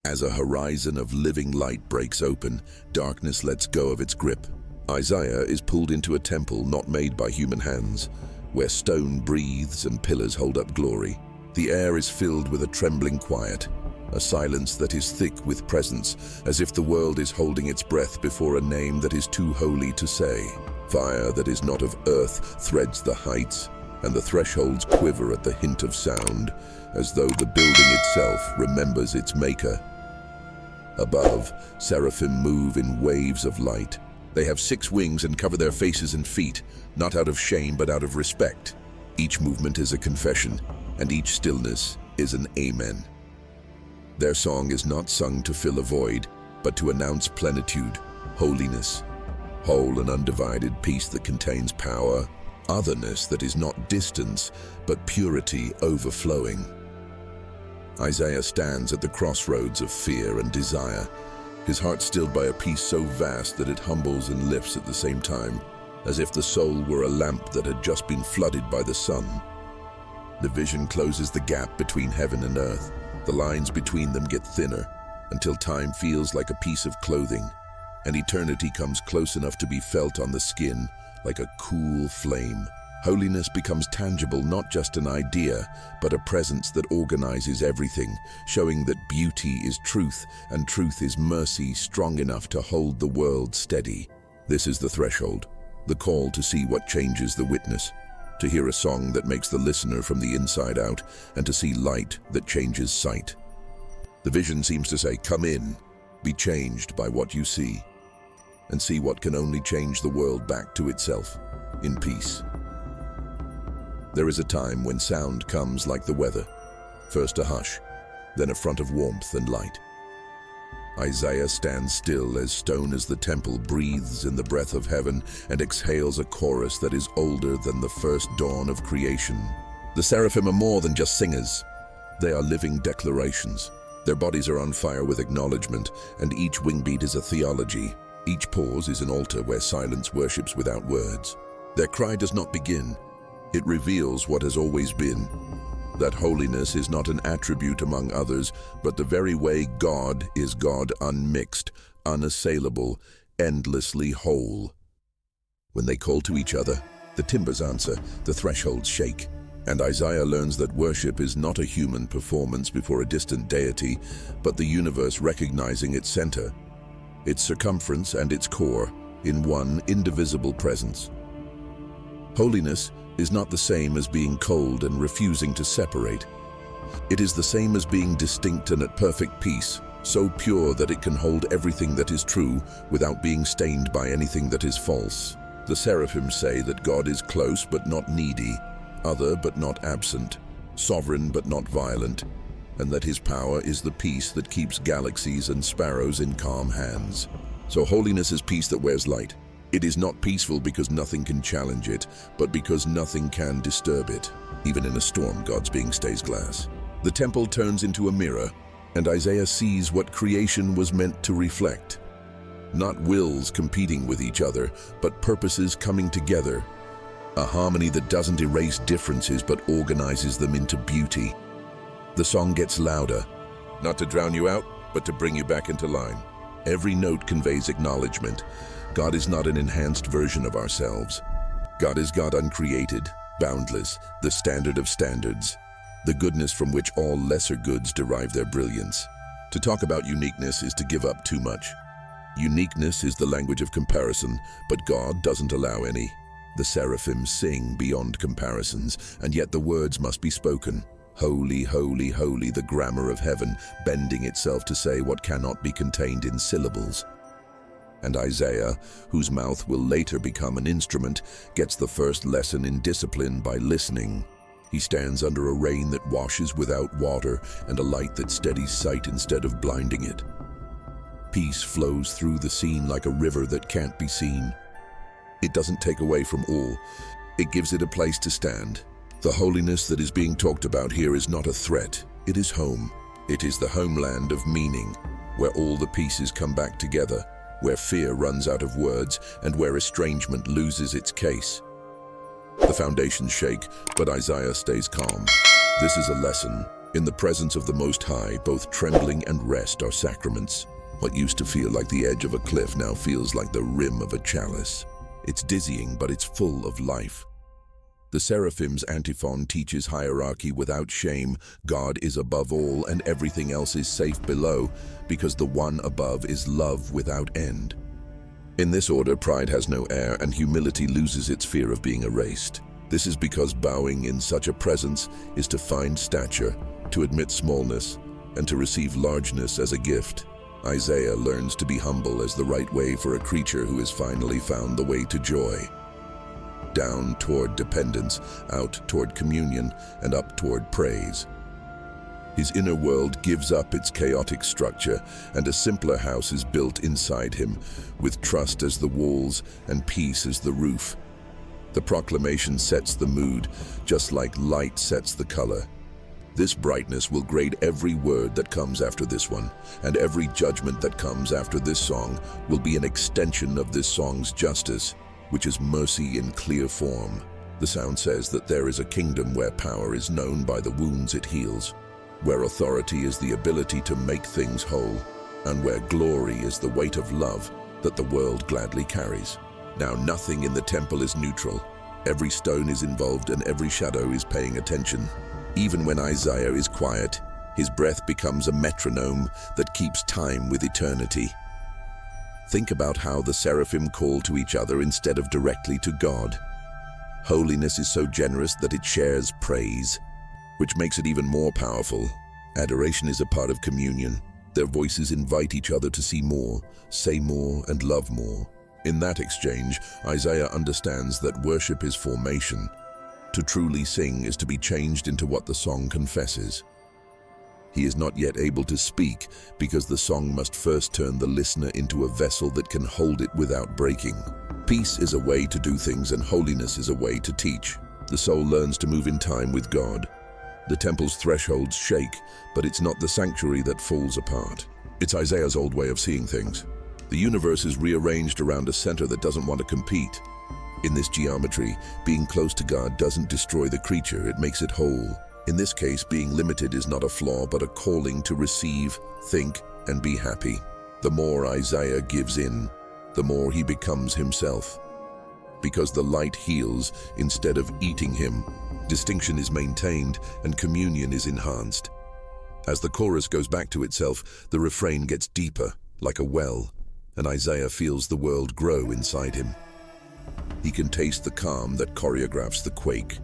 As a horizon of living light breaks open, darkness lets go of its grip. Isaiah is pulled into a temple not made by human hands, where stone breathes and pillars hold up glory. The air is filled with a trembling quiet, a silence that is thick with presence, as if the world is holding its breath before a name that is too holy to say. Fire that is not of earth threads the heights, and the thresholds quiver at the hint of sound, as though the building itself remembers its maker. Above, seraphim move in waves of light. They have 6 wings and cover their faces and feet, not out of shame but out of respect. Each movement is a confession, and each stillness is an amen. Their song is not sung to fill a void, but to announce plenitude, holiness, whole and undivided peace that contains power, otherness that is not distance, but purity overflowing. Isaiah stands at the crossroads of fear and desire, his heart stilled by a peace so vast that it humbles and lifts at the same time, as if the soul were a lamp that had just been flooded by the sun. The vision closes the gap between heaven and earth. The lines between them get thinner, until time feels like a piece of clothing, and eternity comes close enough to be felt on the skin, like a cool flame. Holiness becomes tangible, not just an idea, but a presence that organizes everything, showing that beauty is truth, and truth is mercy strong enough to hold the world steady. This is the threshold, the call to see what changes the witness, to hear a song that makes the listener from the inside out, and to see light that changes sight. The vision seems to say, come in, be changed by what you see, and see what can only change the world back to itself, in peace. There is a time when sound comes like the weather, first a hush, then a front of warmth and light. Isaiah stands still as stone as the temple breathes in the breath of heaven and exhales a chorus that is older than the first dawn of creation. The seraphim are more than just singers. They are living declarations. Their bodies are on fire with acknowledgement, and each wingbeat is a theology. Each pause is an altar where silence worships without words. Their cry does not begin. It reveals what has always been, that holiness is not an attribute among others, but the very way God is God, unmixed, unassailable, endlessly whole. When they call to each other, the timbers answer, the thresholds shake, and Isaiah learns that worship is not a human performance before a distant deity, but the universe recognizing its center, its circumference and its core, in one indivisible presence. Holiness is not the same as being cold and refusing to separate. It is the same as being distinct and at perfect peace, so pure that it can hold everything that is true without being stained by anything that is false. The seraphim say that God is close but not needy, other but not absent, sovereign but not violent, and that his power is the peace that keeps galaxies and sparrows in calm hands. So holiness is peace that wears light. It is not peaceful because nothing can challenge it, but because nothing can disturb it. Even in a storm, God's being stays glass. The temple turns into a mirror, and Isaiah sees what creation was meant to reflect. Not wills competing with each other, but purposes coming together. A harmony that doesn't erase differences, but organizes them into beauty. The song gets louder, not to drown you out, but to bring you back into line. Every note conveys acknowledgement. God is not an enhanced version of ourselves. God is God uncreated, boundless, the standard of standards, the goodness from which all lesser goods derive their brilliance. To talk about uniqueness is to give up too much. Uniqueness is the language of comparison, but God doesn't allow any. The seraphim sing beyond comparisons, and yet the words must be spoken. Holy, holy, holy, the grammar of heaven, bending itself to say what cannot be contained in syllables. And Isaiah, whose mouth will later become an instrument, gets the first lesson in discipline by listening. He stands under a rain that washes without water and a light that steadies sight instead of blinding it. Peace flows through the scene like a river that can't be seen. It doesn't take away from all. It gives it a place to stand. The holiness that is being talked about here is not a threat. It is home. It is the homeland of meaning, where all the pieces come back together, where fear runs out of words, and where estrangement loses its case. The foundations shake, but Isaiah stays calm. This is a lesson. In the presence of the Most High, both trembling and rest are sacraments. What used to feel like the edge of a cliff now feels like the rim of a chalice. It's dizzying, but it's full of life. The Seraphim's antiphon teaches hierarchy without shame. God is above all and everything else is safe below, because the one above is love without end. In this order, pride has no air and humility loses its fear of being erased. This is because bowing in such a presence is to find stature, to admit smallness, and to receive largeness as a gift. Isaiah learns to be humble as the right way for a creature who has finally found the way to joy. Down toward dependence, out toward communion, and up toward praise. His inner world gives up its chaotic structure, and a simpler house is built inside him, with trust as the walls and peace as the roof. The proclamation sets the mood, just like light sets the color. This brightness will grade every word that comes after this one, and every judgment that comes after this song will be an extension of this song's justice, which is mercy in clear form. The sound says that there is a kingdom where power is known by the wounds it heals, where authority is the ability to make things whole, and where glory is the weight of love that the world gladly carries. Now nothing in the temple is neutral. Every stone is involved and every shadow is paying attention. Even when Isaiah is quiet, his breath becomes a metronome that keeps time with eternity. Think about how the seraphim call to each other instead of directly to God. Holiness is so generous that it shares praise, which makes it even more powerful. Adoration is a part of communion. Their voices invite each other to see more, say more, and love more. In that exchange, Isaiah understands that worship is formation. To truly sing is to be changed into what the song confesses. He is not yet able to speak because the song must first turn the listener into a vessel that can hold it without breaking. Peace is a way to do things and holiness is a way to teach. The soul learns to move in time with God. The temple's thresholds shake, but it's not the sanctuary that falls apart. It's Isaiah's old way of seeing things. The universe is rearranged around a center that doesn't want to compete. In this geometry, being close to God doesn't destroy the creature, it makes it whole. In this case, being limited is not a flaw, but a calling to receive, think, and be happy. The more Isaiah gives in, the more he becomes himself. Because the light heals instead of eating him, distinction is maintained and communion is enhanced. As the chorus goes back to itself, the refrain gets deeper, like a well, and Isaiah feels the world grow inside him. He can taste the calm that choreographs the quake,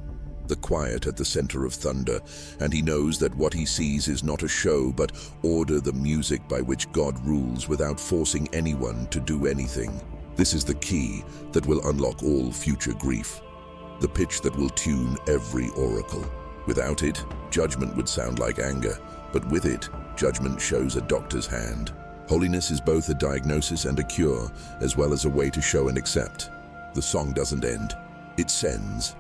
the quiet at the center of thunder, and he knows that what he sees is not a show, but order, the music by which God rules without forcing anyone to do anything. This is the key that will unlock all future grief, the pitch that will tune every oracle. Without it, judgment would sound like anger, but with it, judgment shows a doctor's hand. Holiness is both a diagnosis and a cure, as well as a way to show and accept. The song doesn't end, it sends.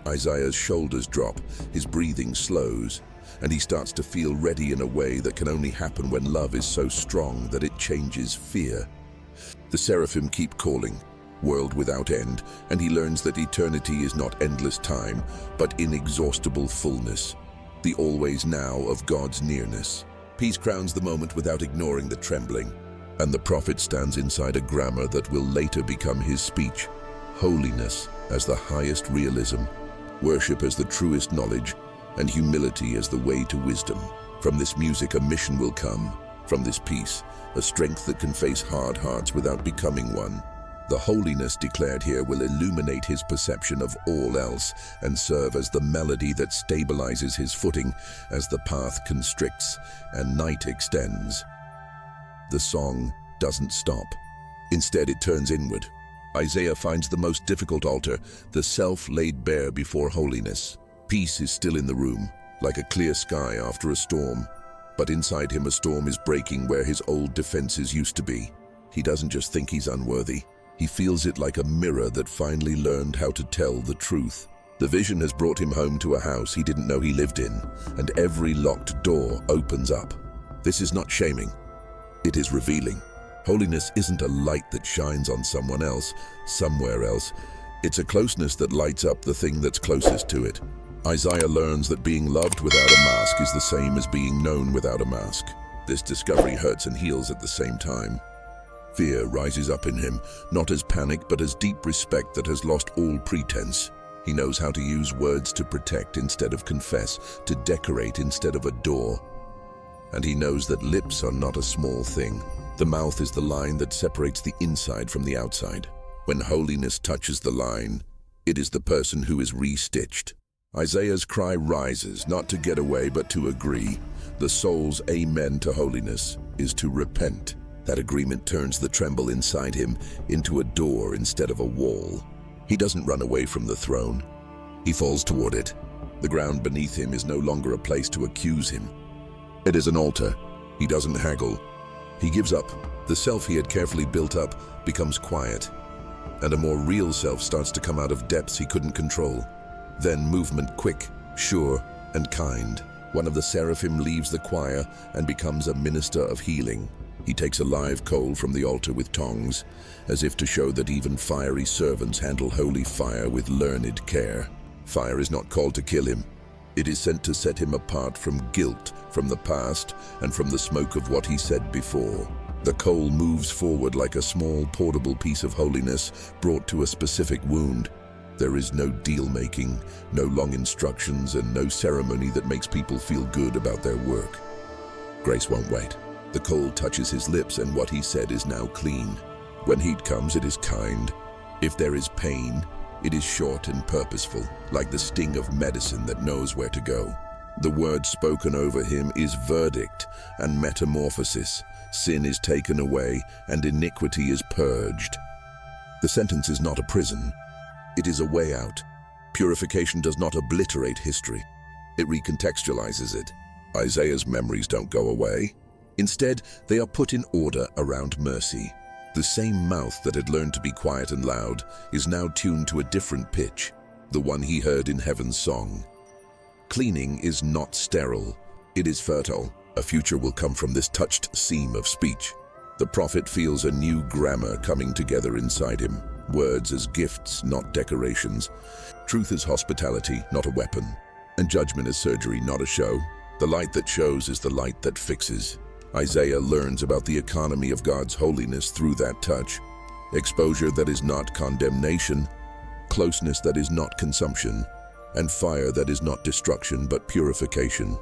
Isaiah's shoulders drop, his breathing slows, and he starts to feel ready in a way that can only happen when love is so strong that it changes fear. The seraphim keep calling, world without end, and he learns that eternity is not endless time, but inexhaustible fullness, the always now of God's nearness. Peace crowns the moment without ignoring the trembling, and the prophet stands inside a grammar that will later become his speech. Holiness as the highest realism, worship as the truest knowledge, and humility as the way to wisdom. From this music a mission will come, from this peace, a strength that can face hard hearts without becoming one. The holiness declared here will illuminate his perception of all else and serve as the melody that stabilizes his footing as the path constricts and night extends. The song doesn't stop. Instead, it turns inward. Isaiah finds the most difficult altar, the self laid bare before holiness. Peace is still in the room, like a clear sky after a storm. But inside him a storm is breaking where his old defenses used to be. He doesn't just think he's unworthy. He feels it like a mirror that finally learned how to tell the truth. The vision has brought him home to a house he didn't know he lived in, and every locked door opens up. This is not shaming. It is revealing. Holiness isn't a light that shines on someone else, somewhere else. It's a closeness that lights up the thing that's closest to it. Isaiah learns that being loved without a mask is the same as being known without a mask. This discovery hurts and heals at the same time. Fear rises up in him, not as panic but as deep respect that has lost all pretense. He knows how to use words to protect instead of confess, to decorate instead of adore. And he knows that lips are not a small thing. The mouth is the line that separates the inside from the outside. When holiness touches the line, it is the person who is re-stitched. Isaiah's cry rises, not to get away but to agree. The soul's amen to holiness is to repent. That agreement turns the tremble inside him into a door instead of a wall. He doesn't run away from the throne. He falls toward it. The ground beneath him is no longer a place to accuse him. It is an altar. He doesn't haggle. He gives up. The self he had carefully built up becomes quiet, and a more real self starts to come out of depths he couldn't control. Then movement quick, sure, and kind. One of the seraphim leaves the choir and becomes a minister of healing. He takes a live coal from the altar with tongs, as if to show that even fiery servants handle holy fire with learned care. Fire is not called to kill him. It is sent to set him apart from guilt, from the past, and from the smoke of what he said before. The coal moves forward like a small, portable piece of holiness brought to a specific wound. There is no deal-making, no long instructions, and no ceremony that makes people feel good about their work. Grace won't wait. The coal touches his lips, and what he said is now clean. When heat comes, it is kind. If there is pain, it is short and purposeful, like the sting of medicine that knows where to go. The word spoken over him is verdict and metamorphosis. Sin is taken away, and iniquity is purged. The sentence is not a prison. It is a way out. Purification does not obliterate history. It recontextualizes it. Isaiah's memories don't go away. Instead, they are put in order around mercy. The same mouth that had learned to be quiet and loud is now tuned to a different pitch, the one he heard in heaven's song. Cleaning is not sterile, it is fertile. A future will come from this touched seam of speech. The prophet feels a new grammar coming together inside him. Words as gifts, not decorations. Truth is hospitality, not a weapon. And judgment is surgery, not a show. The light that shows is the light that fixes. Isaiah learns about the economy of God's holiness through that touch. Exposure that is not condemnation, closeness that is not consumption, and fire that is not destruction but purification.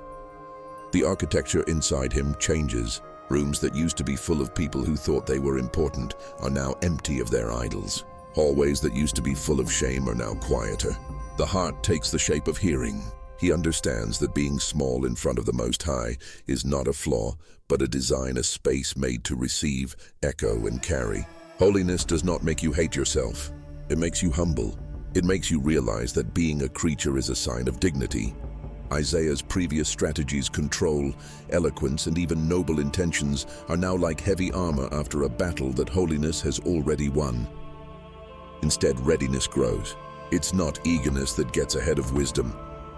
The architecture inside him changes. Rooms that used to be full of people who thought they were important are now empty of their idols. Hallways that used to be full of shame are now quieter. The heart takes the shape of hearing. He understands that being small in front of the Most High is not a flaw, but a design, a space made to receive, echo, and carry. Holiness does not make you hate yourself. It makes you humble. It makes you realize that being a creature is a sign of dignity. Isaiah's previous strategies, control, eloquence, and even noble intentions are now like heavy armor after a battle that holiness has already won. Instead, readiness grows. It's not eagerness that gets ahead of wisdom.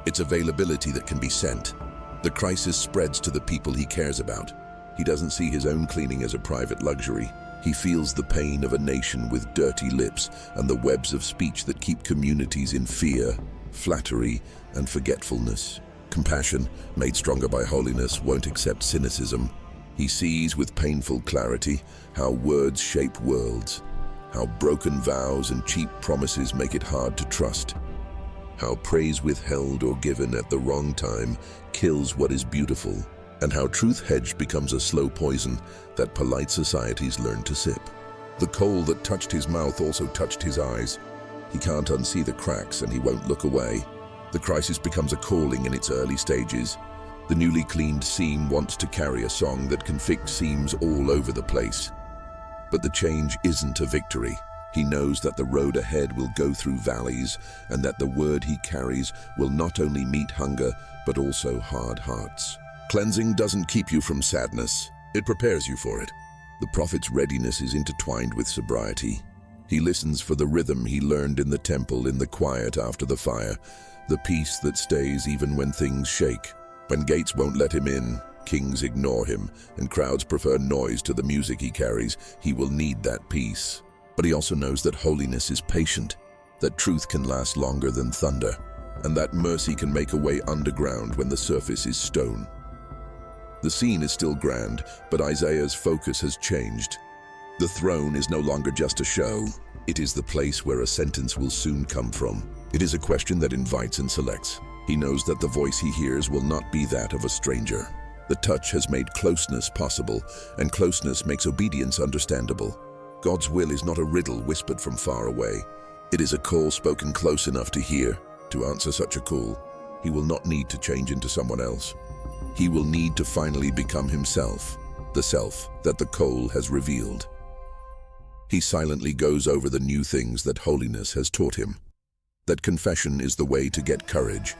It's availability that can be sent. The crisis spreads to the people he cares about. He doesn't see his own cleaning as a private luxury. He feels the pain of a nation with dirty lips and the webs of speech that keep communities in fear, flattery, and forgetfulness. Compassion, made stronger by holiness, won't accept cynicism. He sees with painful clarity how words shape worlds, how broken vows and cheap promises make it hard to trust, how praise withheld or given at the wrong time kills what is beautiful, and how truth hedged becomes a slow poison that polite societies learn to sip. The coal that touched his mouth also touched his eyes. He can't unsee the cracks and he won't look away. The crisis becomes a calling in its early stages. The newly cleaned seam wants to carry a song that can fix seams all over the place. But the change isn't a victory. He knows that the road ahead will go through valleys, and that the word he carries will not only meet hunger, but also hard hearts. Cleansing doesn't keep you from sadness. It prepares you for it. The prophet's readiness is intertwined with sobriety. He listens for the rhythm he learned in the temple, in the quiet after the fire, the peace that stays even when things shake. When gates won't let him in, kings ignore him, and crowds prefer noise to the music he carries, he will need that peace. But he also knows that holiness is patient, that truth can last longer than thunder. and that mercy can make a way underground when the surface is stone. The scene is still grand, but Isaiah's focus has changed. The throne is no longer just a show. It is the place where a sentence will soon come from. It is a question that invites and selects. He knows that the voice he hears will not be that of a stranger. The touch has made closeness possible, and closeness makes obedience understandable. God's will is not a riddle whispered from far away. It is a call spoken close enough to hear. To answer such a call, he will not need to change into someone else. He will need to finally become himself, the self that the call has revealed. He silently goes over the new things that holiness has taught him. That confession is the way to get courage.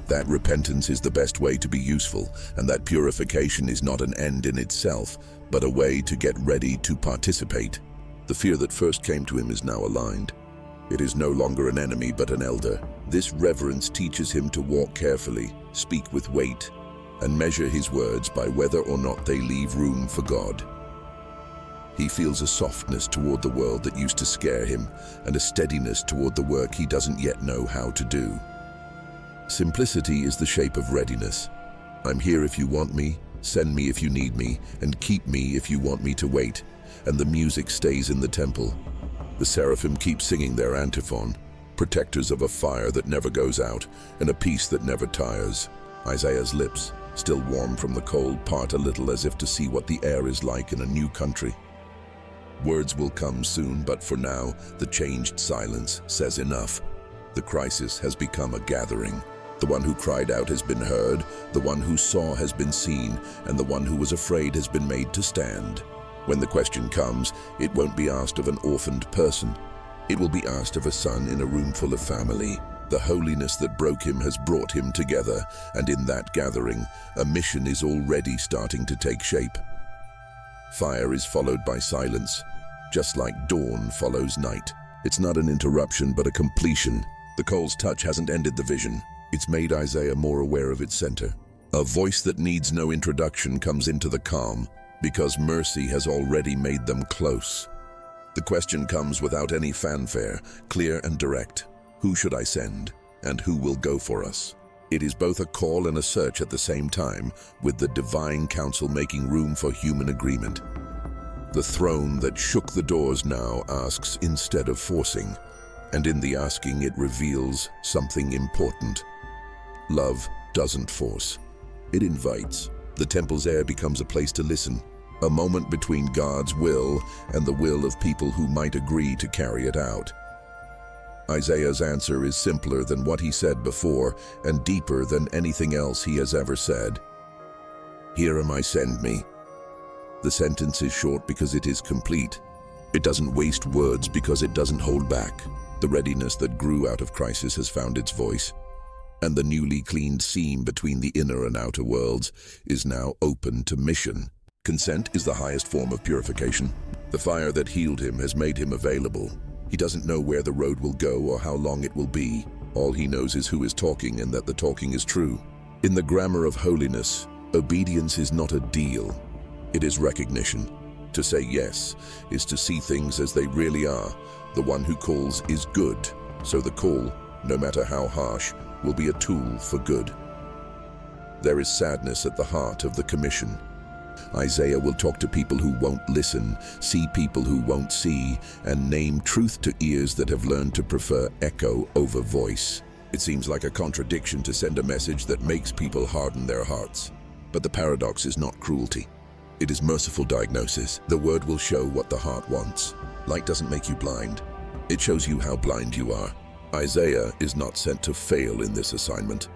That repentance is the best way to be useful, and that purification is not an end in itself, but a way to get ready to participate. The fear that first came to him is now aligned. It is no longer an enemy, but an elder. This reverence teaches him to walk carefully, speak with weight, and measure his words by whether or not they leave room for God. He feels a softness toward the world that used to scare him, and a steadiness toward the work he doesn't yet know how to do. Simplicity is the shape of readiness. I'm here if you want me, send me if you need me, and keep me if you want me to wait. And the music stays in the temple. The seraphim keep singing their antiphon, protectors of a fire that never goes out, and a peace that never tires. Isaiah's lips, still warm from the cold, part a little as if to see what the air is like in a new country. Words will come soon, but for now, the changed silence says enough. The crisis has become a gathering. The one who cried out has been heard, the one who saw has been seen, and the one who was afraid has been made to stand. When the question comes, it won't be asked of an orphaned person. It will be asked of a son in a room full of family. The holiness that broke him has brought him together, and in that gathering, a mission is already starting to take shape. Fire is followed by silence, just like dawn follows night. It's not an interruption, but a completion. The coal's touch hasn't ended the vision. It's made Isaiah more aware of its center. A voice that needs no introduction comes into the calm, because mercy has already made them close. The question comes without any fanfare, clear and direct. Who should I send, and who will go for us? It is both a call and a search at the same time, with the divine counsel making room for human agreement. The throne that shook the doors now asks instead of forcing, and in the asking it reveals something important. Love doesn't force. It invites. The temple's air becomes a place to listen, a moment between God's will and the will of people who might agree to carry it out. Isaiah's answer is simpler than what he said before and deeper than anything else he has ever said. Here am I, send me. The sentence is short because it is complete. It doesn't waste words because it doesn't hold back. The readiness that grew out of crisis has found its voice, and the newly cleaned seam between the inner and outer worlds is now open to mission. Consent is the highest form of purification. The fire that healed him has made him available. He doesn't know where the road will go or how long it will be. All he knows is who is talking and that the talking is true. In the grammar of holiness, obedience is not a deal. It is recognition. To say yes is to see things as they really are. The one who calls is good, so the call, no matter how harsh, will be a tool for good. There is sadness at the heart of the commission. Isaiah will talk to people who won't listen, see people who won't see, and name truth to ears that have learned to prefer echo over voice. It seems like a contradiction to send a message that makes people harden their hearts. But the paradox is not cruelty. It is merciful diagnosis. The word will show what the heart wants. Light doesn't make you blind. It shows you how blind you are. Isaiah is not sent to fail in this assignment.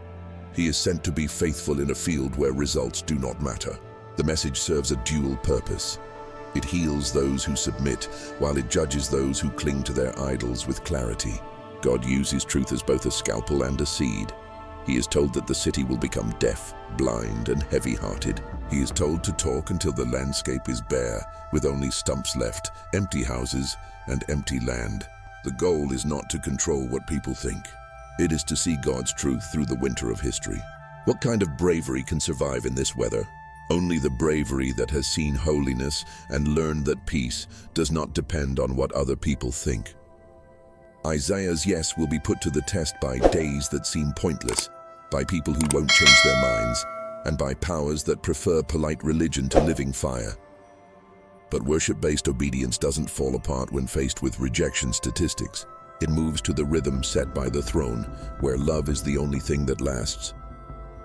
He is sent to be faithful in a field where results do not matter. The message serves a dual purpose. It heals those who submit, while it judges those who cling to their idols with clarity. God uses truth as both a scalpel and a seed. He is told that the city will become deaf, blind, and heavy-hearted. He is told to talk until the landscape is bare, with only stumps left, empty houses, and empty land. The goal is not to control what people think. It is to see God's truth through the winter of history. What kind of bravery can survive in this weather? Only the bravery that has seen holiness and learned that peace does not depend on what other people think. Isaiah's yes will be put to the test by days that seem pointless, by people who won't change their minds, and by powers that prefer polite religion to living fire. But worship-based obedience doesn't fall apart when faced with rejection statistics. It moves to the rhythm set by the throne, where love is the only thing that lasts.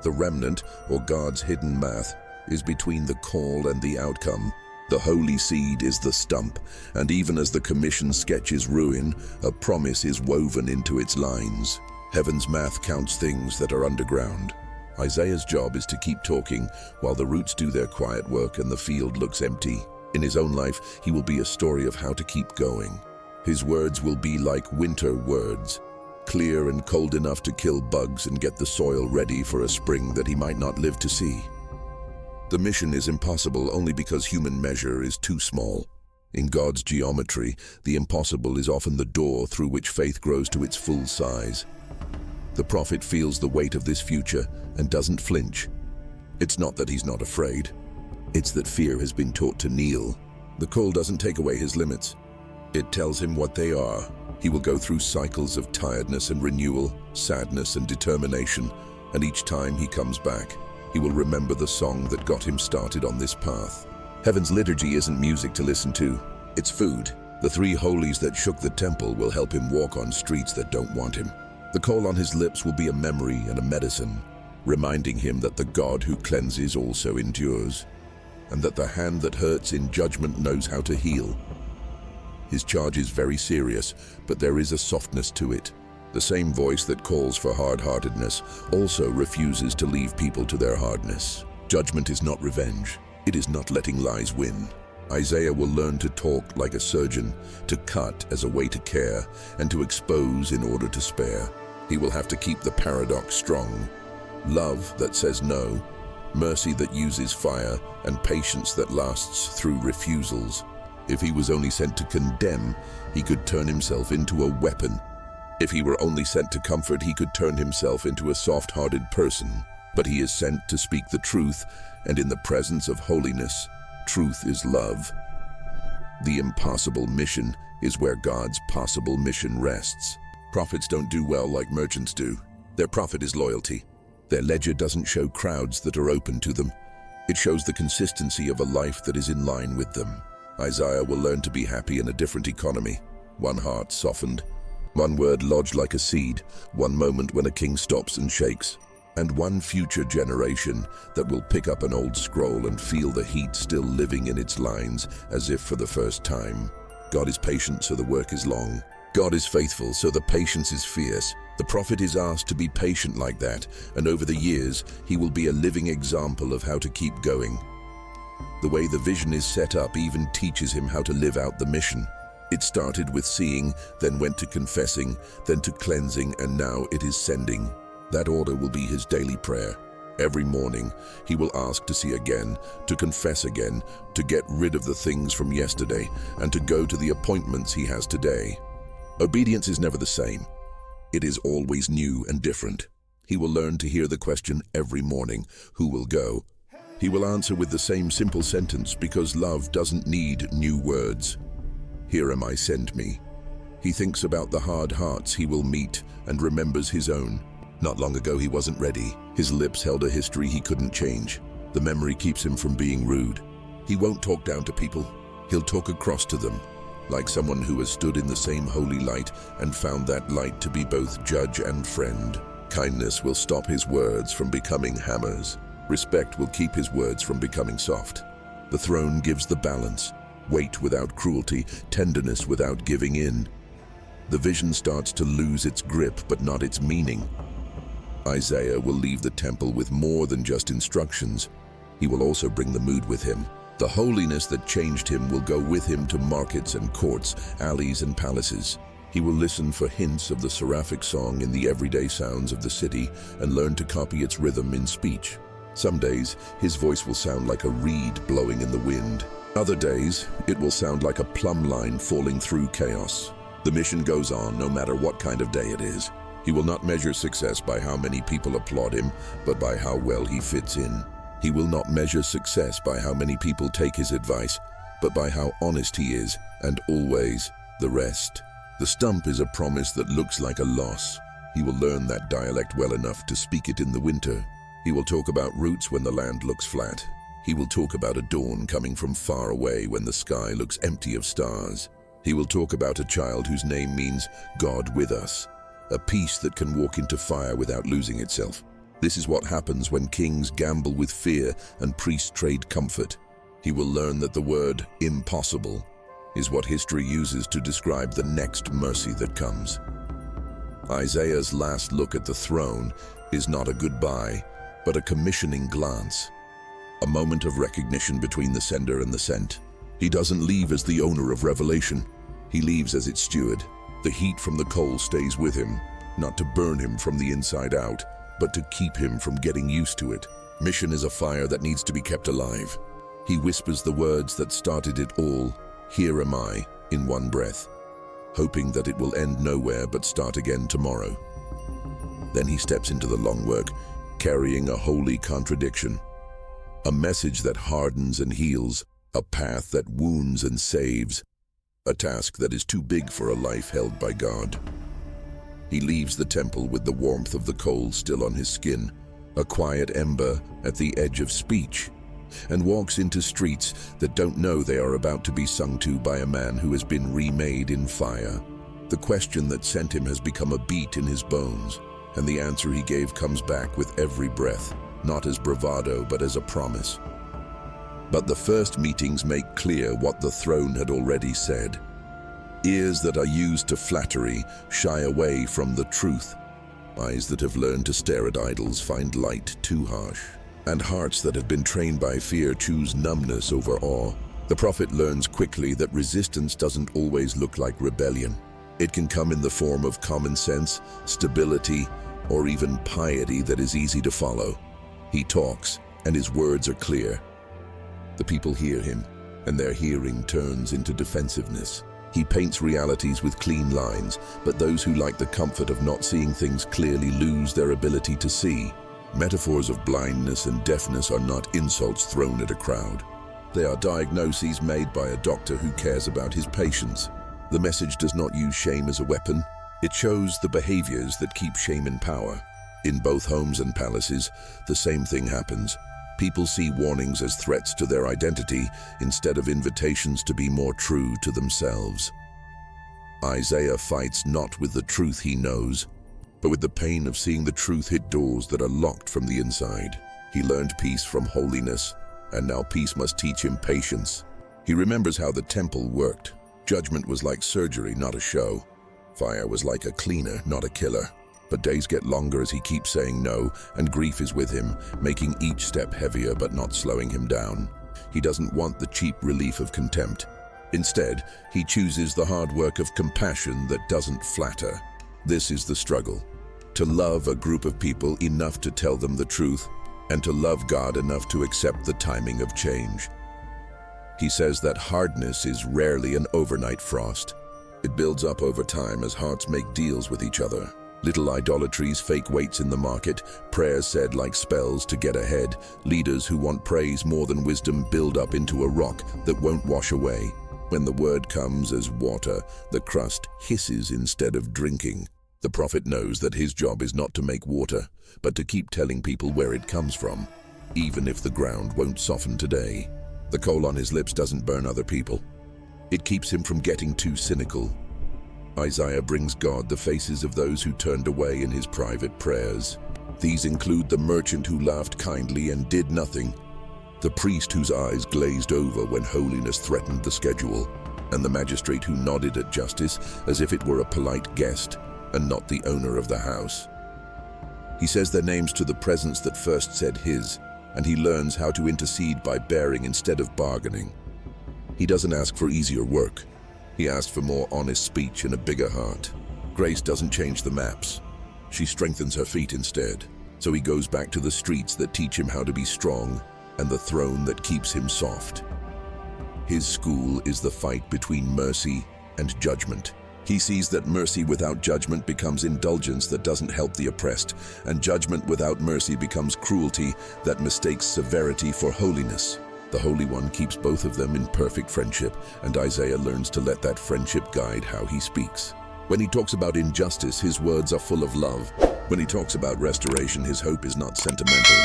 The remnant, or God's hidden math, is between the call and the outcome. The holy seed is the stump, and even as the commission sketches ruin, a promise is woven into its lines. Heaven's math counts things that are underground. Isaiah's job is to keep talking while the roots do their quiet work and the field looks empty. In his own life, he will be a story of how to keep going. His words will be like winter words, clear and cold enough to kill bugs and get the soil ready for a spring that he might not live to see. The mission is impossible only because human measure is too small. In God's geometry, the impossible is often the door through which faith grows to its full size. The prophet feels the weight of this future and doesn't flinch. It's not that he's not afraid. It's that fear has been taught to kneel. The call doesn't take away his limits. It tells him what they are. He will go through cycles of tiredness and renewal, sadness and determination, and each time he comes back, he will remember the song that got him started on this path. Heaven's liturgy isn't music to listen to, it's food. The three holies that shook the temple will help him walk on streets that don't want him. The call on his lips will be a memory and a medicine, reminding him that the God who cleanses also endures, and that the hand that hurts in judgment knows how to heal. His charge is very serious, but there is a softness to it. The same voice that calls for hard-heartedness also refuses to leave people to their hardness. Judgment is not revenge. It is not letting lies win. Isaiah will learn to talk like a surgeon, to cut as a way to care, and to expose in order to spare. He will have to keep the paradox strong. Love that says no, mercy that uses fire, and patience that lasts through refusals. If he was only sent to condemn, he could turn himself into a weapon. If he were only sent to comfort, he could turn himself into a soft-hearted person. But he is sent to speak the truth, and in the presence of holiness, truth is love. The impossible mission is where God's possible mission rests. Prophets don't do well like merchants do. Their profit is loyalty. Their ledger doesn't show crowds that are open to them. It shows the consistency of a life that is in line with them. Isaiah will learn to be happy in a different economy. One heart softened, one word lodged like a seed, one moment when a king stops and shakes, and one future generation that will pick up an old scroll and feel the heat still living in its lines as if for the first time. God is patient, so the work is long. God is faithful, so the patience is fierce. The prophet is asked to be patient like that, and over the years, he will be a living example of how to keep going. The way the vision is set up even teaches him how to live out the mission. It started with seeing, then went to confessing, then to cleansing, and now it is sending. That order will be his daily prayer. Every morning, he will ask to see again, to confess again, to get rid of the things from yesterday, and to go to the appointments he has today. Obedience is never the same. It is always new and different. He will learn to hear the question every morning, who will go? He will answer with the same simple sentence because love doesn't need new words. Here am I, send me. He thinks about the hard hearts he will meet and remembers his own. Not long ago he wasn't ready. His lips held a history he couldn't change. The memory keeps him from being rude. He won't talk down to people. He'll talk across to them, like someone who has stood in the same holy light and found that light to be both judge and friend. Kindness will stop his words from becoming hammers. Respect will keep his words from becoming soft. The throne gives the balance. Weight without cruelty, tenderness without giving in. The vision starts to lose its grip, but not its meaning. Isaiah will leave the temple with more than just instructions. He will also bring the mood with him. The holiness that changed him will go with him to markets and courts, alleys and palaces. He will listen for hints of the seraphic song in the everyday sounds of the city and learn to copy its rhythm in speech. Some days, his voice will sound like a reed blowing in the wind. Other days, it will sound like a plumb line falling through chaos. The mission goes on no matter what kind of day it is. He will not measure success by how many people applaud him, but by how well he fits in. He will not measure success by how many people take his advice, but by how honest he is, and always the rest. The stump is a promise that looks like a loss. He will learn that dialect well enough to speak it in the winter. He will talk about roots when the land looks flat. He will talk about a dawn coming from far away when the sky looks empty of stars. He will talk about a child whose name means God with us, a peace that can walk into fire without losing itself. This is what happens when kings gamble with fear and priests trade comfort. He will learn that the word impossible is what history uses to describe the next mercy that comes. Isaiah's last look at the throne is not a goodbye, but a commissioning glance, a moment of recognition between the sender and the sent. He doesn't leave as the owner of revelation. He leaves as its steward. The heat from the coal stays with him, not to burn him from the inside out, but to keep him from getting used to it. Mission is a fire that needs to be kept alive. He whispers the words that started it all, "Here am I," in one breath, hoping that it will end nowhere but start again tomorrow. Then he steps into the long work, carrying a holy contradiction, a message that hardens and heals, a path that wounds and saves, a task that is too big for a life held by God. He leaves the temple with the warmth of the coals still on his skin, a quiet ember at the edge of speech, and walks into streets that don't know they are about to be sung to by a man who has been remade in fire. The question that sent him has become a beat in his bones, and the answer he gave comes back with every breath, not as bravado but as a promise. But the first meetings make clear what the throne had already said. Ears that are used to flattery shy away from the truth. Eyes that have learned to stare at idols find light too harsh. And hearts that have been trained by fear choose numbness over awe. The prophet learns quickly that resistance doesn't always look like rebellion. It can come in the form of common sense, stability, or even piety that is easy to follow. He talks, and his words are clear. The people hear him, and their hearing turns into defensiveness. He paints realities with clean lines, but those who like the comfort of not seeing things clearly lose their ability to see. Metaphors of blindness and deafness are not insults thrown at a crowd. They are diagnoses made by a doctor who cares about his patients. The message does not use shame as a weapon. It shows the behaviors that keep shame in power. In both homes and palaces, the same thing happens. People see warnings as threats to their identity instead of invitations to be more true to themselves. Isaiah fights not with the truth he knows, but with the pain of seeing the truth hit doors that are locked from the inside. He learned peace from holiness, and now peace must teach him patience. He remembers how the temple worked. Judgment was like surgery, not a show. Fire was like a cleaner, not a killer. But days get longer as he keeps saying no, and grief is with him, making each step heavier but not slowing him down. He doesn't want the cheap relief of contempt. Instead, he chooses the hard work of compassion that doesn't flatter. This is the struggle: to love a group of people enough to tell them the truth, and to love God enough to accept the timing of change. He says that hardness is rarely an overnight frost. It builds up over time as hearts make deals with each other. Little idolatries, fake weights in the market, prayers said like spells to get ahead. Leaders who want praise more than wisdom build up into a rock that won't wash away. When the word comes as water, the crust hisses instead of drinking. The prophet knows that his job is not to make water, but to keep telling people where it comes from, even if the ground won't soften today. The coal on his lips doesn't burn other people. It keeps him from getting too cynical. Isaiah brings God the faces of those who turned away in his private prayers. These include the merchant who laughed kindly and did nothing, the priest whose eyes glazed over when holiness threatened the schedule, and the magistrate who nodded at justice as if it were a polite guest and not the owner of the house. He says their names to the presence that first said his, and he learns how to intercede by bearing instead of bargaining. He doesn't ask for easier work. He asked for more honest speech and a bigger heart. Grace doesn't change the maps. She strengthens her feet instead. So he goes back to the streets that teach him how to be strong and the throne that keeps him soft. His school is the fight between mercy and judgment. He sees that mercy without judgment becomes indulgence that doesn't help the oppressed, and judgment without mercy becomes cruelty that mistakes severity for holiness. The Holy One keeps both of them in perfect friendship, and Isaiah learns to let that friendship guide how he speaks. When he talks about injustice, his words are full of love. When he talks about restoration, his hope is not sentimental.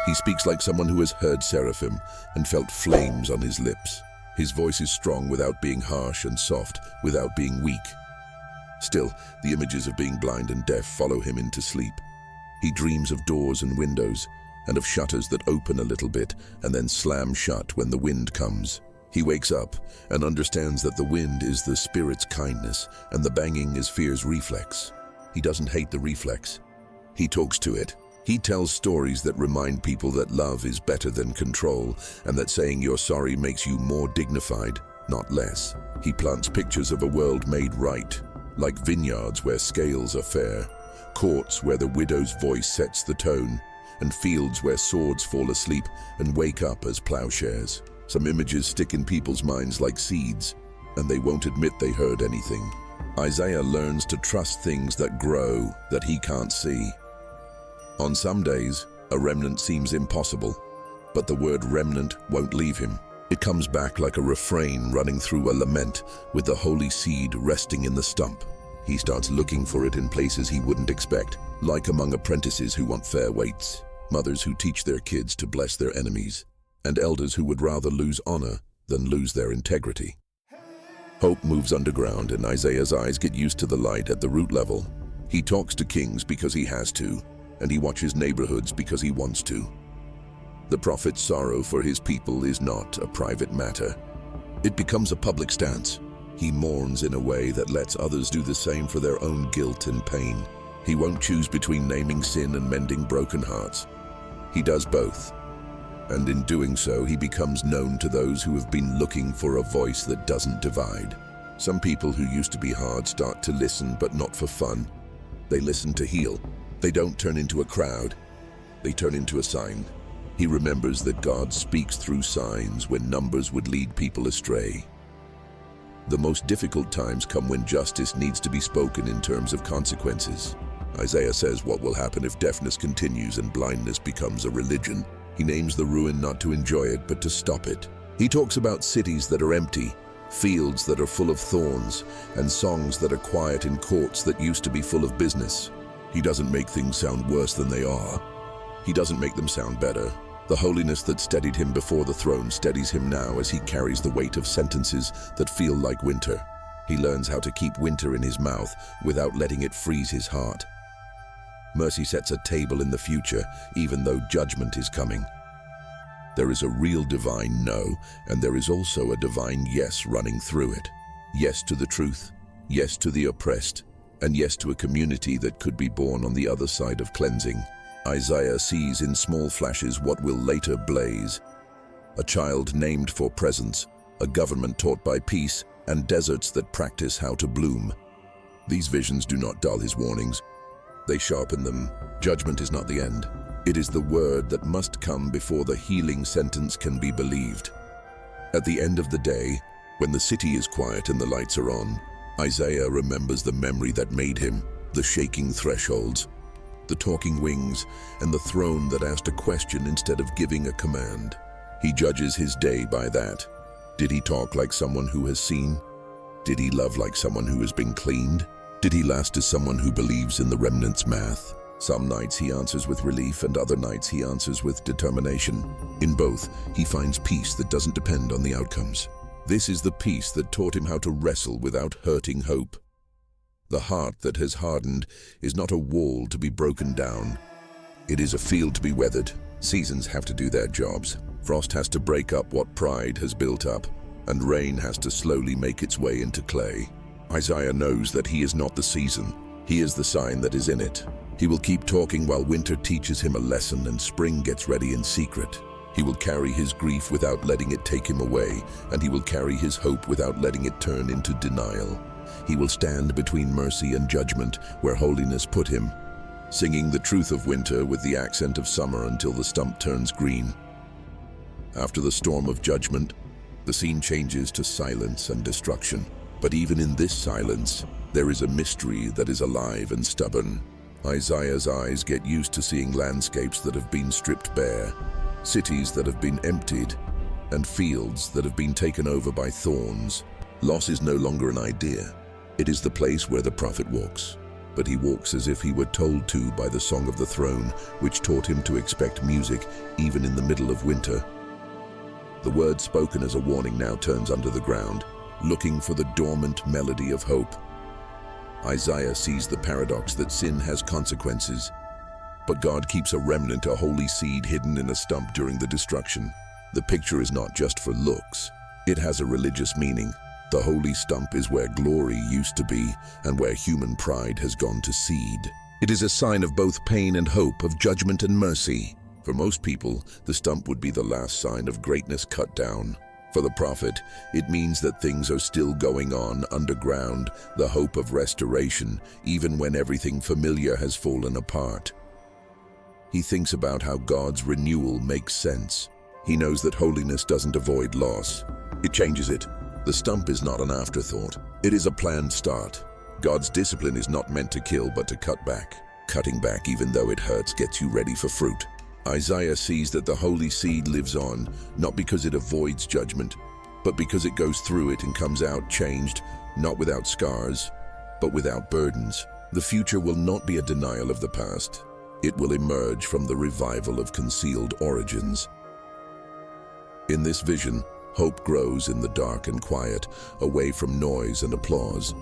He speaks like someone who has heard seraphim and felt flames on his lips. His voice is strong without being harsh and soft without being weak. Still, the images of being blind and deaf follow him into sleep. He dreams of doors and windows, and of shutters that open a little bit and then slam shut when the wind comes. He wakes up and understands that the wind is the spirit's kindness and the banging is fear's reflex. He doesn't hate the reflex. He talks to it. He tells stories that remind people that love is better than control and that saying you're sorry makes you more dignified, not less. He plants pictures of a world made right, like vineyards where scales are fair, courts where the widow's voice sets the tone, and fields where swords fall asleep and wake up as plowshares. Some images stick in people's minds like seeds, and they won't admit they heard anything. Isaiah learns to trust things that grow that he can't see. On some days, a remnant seems impossible, but the word remnant won't leave him. It comes back like a refrain running through a lament with the holy seed resting in the stump. He starts looking for it in places he wouldn't expect, like among apprentices who want fair weights, mothers who teach their kids to bless their enemies, and elders who would rather lose honor than lose their integrity. Hope moves underground, and Isaiah's eyes get used to the light at the root level. He talks to kings because he has to, and he watches neighborhoods because he wants to. The prophet's sorrow for his people is not a private matter. It becomes a public stance. He mourns in a way that lets others do the same for their own guilt and pain. He won't choose between naming sin and mending broken hearts. He does both. And in doing so, he becomes known to those who have been looking for a voice that doesn't divide. Some people who used to be hard start to listen, but not for fun. They listen to heal. They don't turn into a crowd. They turn into a sign. He remembers that God speaks through signs when numbers would lead people astray. The most difficult times come when justice needs to be spoken in terms of consequences. Isaiah says what will happen if deafness continues and blindness becomes a religion. He names the ruin not to enjoy it, but to stop it. He talks about cities that are empty, fields that are full of thorns, and songs that are quiet in courts that used to be full of business. He doesn't make things sound worse than they are. He doesn't make them sound better. The holiness that steadied him before the throne steadies him now as he carries the weight of sentences that feel like winter. He learns how to keep winter in his mouth without letting it freeze his heart. Mercy sets a table in the future, even though judgment is coming. There is a real divine no, and there is also a divine yes running through it. Yes to the truth, yes to the oppressed, and yes to a community that could be born on the other side of cleansing. Isaiah sees in small flashes what will later blaze. A child named for presence, a government taught by peace, and deserts that practice how to bloom. These visions do not dull his warnings. They sharpen them. Judgment is not the end. It is the word that must come before the healing sentence can be believed. At the end of the day, when the city is quiet and the lights are on, Isaiah remembers the memory that made him, the shaking thresholds, the talking wings, and the throne that asked a question instead of giving a command. He judges his day by that. Did he talk like someone who has seen? Did he love like someone who has been cleaned? Did he last as someone who believes in the remnant's math? Some nights he answers with relief, and other nights he answers with determination. In both, he finds peace that doesn't depend on the outcomes. This is the peace that taught him how to wrestle without hurting hope. The heart that has hardened is not a wall to be broken down. It is a field to be weathered. Seasons have to do their jobs. Frost has to break up what pride has built up, and rain has to slowly make its way into clay. Isaiah knows that he is not the season. He is the sign that is in it. He will keep talking while winter teaches him a lesson and spring gets ready in secret. He will carry his grief without letting it take him away, and he will carry his hope without letting it turn into denial. He will stand between mercy and judgment where holiness put him, singing the truth of winter with the accent of summer until the stump turns green. After the storm of judgment, the scene changes to silence and destruction. But even in this silence, there is a mystery that is alive and stubborn. Isaiah's eyes get used to seeing landscapes that have been stripped bare, cities that have been emptied, and fields that have been taken over by thorns. Loss is no longer an idea. It is the place where the prophet walks, but he walks as if he were told to by the Song of the Throne, which taught him to expect music even in the middle of winter. The word spoken as a warning now turns under the ground, looking for the dormant melody of hope. Isaiah sees the paradox that sin has consequences, but God keeps a remnant, a holy seed hidden in a stump during the destruction. The picture is not just for looks, it has a religious meaning. The holy stump is where glory used to be and where human pride has gone to seed. It is a sign of both pain and hope, of judgment and mercy. For most people, the stump would be the last sign of greatness cut down. For the prophet, it means that things are still going on underground, the hope of restoration, even when everything familiar has fallen apart. He thinks about how God's renewal makes sense. He knows that holiness doesn't avoid loss. It changes it. The stump is not an afterthought. It is a planned start. God's discipline is not meant to kill, but to cut back. Cutting back, even though it hurts, gets you ready for fruit. Isaiah sees that the holy seed lives on, not because it avoids judgment, but because it goes through it and comes out changed, not without scars, but without burdens. The future will not be a denial of the past. It will emerge from the revival of concealed origins. In this vision, hope grows in the dark and quiet, away from noise and applause.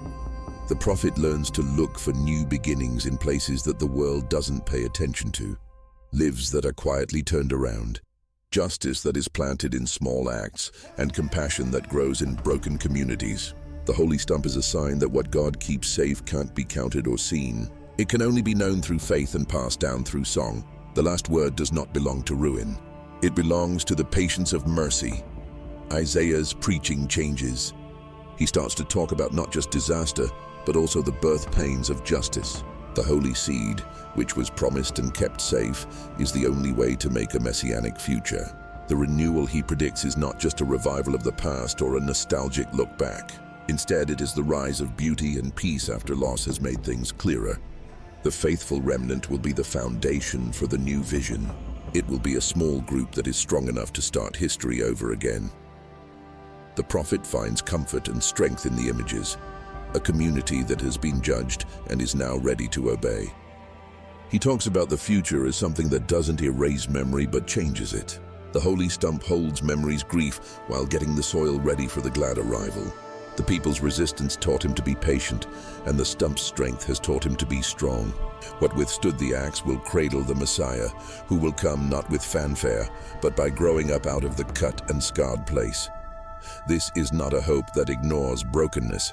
The prophet learns to look for new beginnings in places that the world doesn't pay attention to. Lives that are quietly turned around, justice that is planted in small acts, and compassion that grows in broken communities. The holy stump is a sign that what God keeps safe can't be counted or seen. It can only be known through faith and passed down through song. The last word does not belong to ruin. It belongs to the patience of mercy. Isaiah's preaching changes. He starts to talk about not just disaster, but also the birth pains of justice. The holy seed, which was promised and kept safe, is the only way to make a messianic future. The renewal he predicts is not just a revival of the past or a nostalgic look back. Instead, it is the rise of beauty and peace after loss has made things clearer. The faithful remnant will be the foundation for the new vision. It will be a small group that is strong enough to start history over again. The prophet finds comfort and strength in the images, a community that has been judged and is now ready to obey. He talks about the future as something that doesn't erase memory but changes it. The holy stump holds memory's grief while getting the soil ready for the glad arrival. The people's resistance taught him to be patient, and the stump's strength has taught him to be strong. What withstood the axe will cradle the Messiah, who will come not with fanfare, but by growing up out of the cut and scarred place. This is not a hope that ignores brokenness.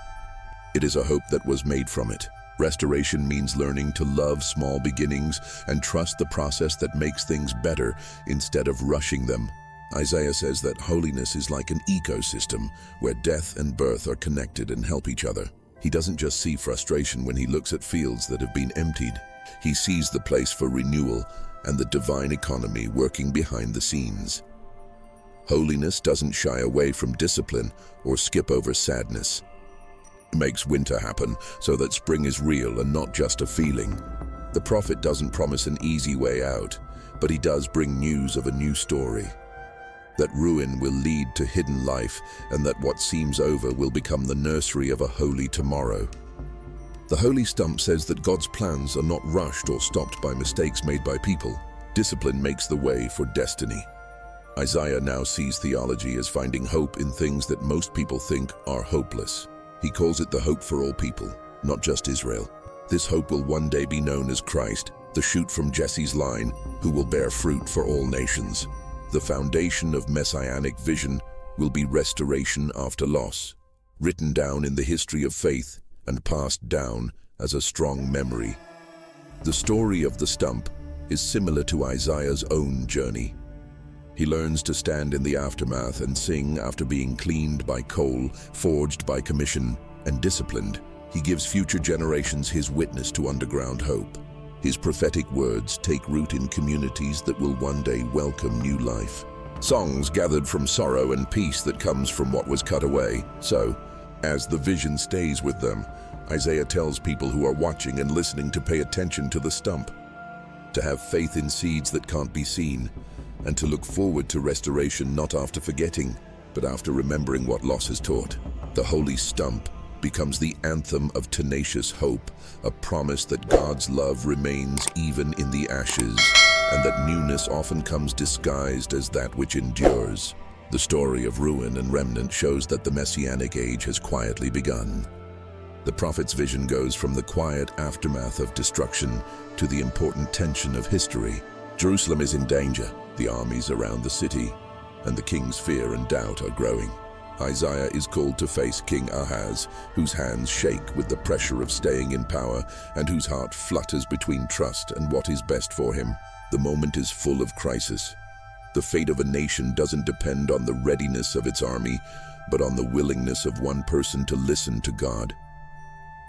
It is a hope that was made from it. Restoration means learning to love small beginnings and trust the process that makes things better instead of rushing them. Isaiah says that holiness is like an ecosystem where death and birth are connected and help each other. He doesn't just see frustration when he looks at fields that have been emptied. He sees the place for renewal and the divine economy working behind the scenes. Holiness doesn't shy away from discipline or skip over sadness. It makes winter happen so that spring is real and not just a feeling. The prophet doesn't promise an easy way out, but he does bring news of a new story. That ruin will lead to hidden life, and that what seems over will become the nursery of a holy tomorrow. The holy stump says that God's plans are not rushed or stopped by mistakes made by people. Discipline makes the way for destiny. Isaiah now sees theology as finding hope in things that most people think are hopeless. He calls it the hope for all people, not just Israel. This hope will one day be known as Christ, the shoot from Jesse's line, who will bear fruit for all nations. The foundation of messianic vision will be restoration after loss, written down in the history of faith and passed down as a strong memory. The story of the stump is similar to Isaiah's own journey. He learns to stand in the aftermath and sing after being cleaned by coal, forged by commission, and disciplined. He gives future generations his witness to underground hope. His prophetic words take root in communities that will one day welcome new life. Songs gathered from sorrow and peace that comes from what was cut away. So, as the vision stays with them, Isaiah tells people who are watching and listening to pay attention to the stump, to have faith in seeds that can't be seen, and to look forward to restoration not after forgetting, but after remembering what loss has taught. The holy stump becomes the anthem of tenacious hope, a promise that God's love remains even in the ashes, and that newness often comes disguised as that which endures. The story of ruin and remnant shows that the Messianic age has quietly begun. The prophet's vision goes from the quiet aftermath of destruction to the important tension of history. Jerusalem is in danger, the armies around the city, and the king's fear and doubt are growing. Isaiah is called to face King Ahaz, whose hands shake with the pressure of staying in power and whose heart flutters between trust and what is best for him. The moment is full of crisis. The fate of a nation doesn't depend on the readiness of its army, but on the willingness of one person to listen to God.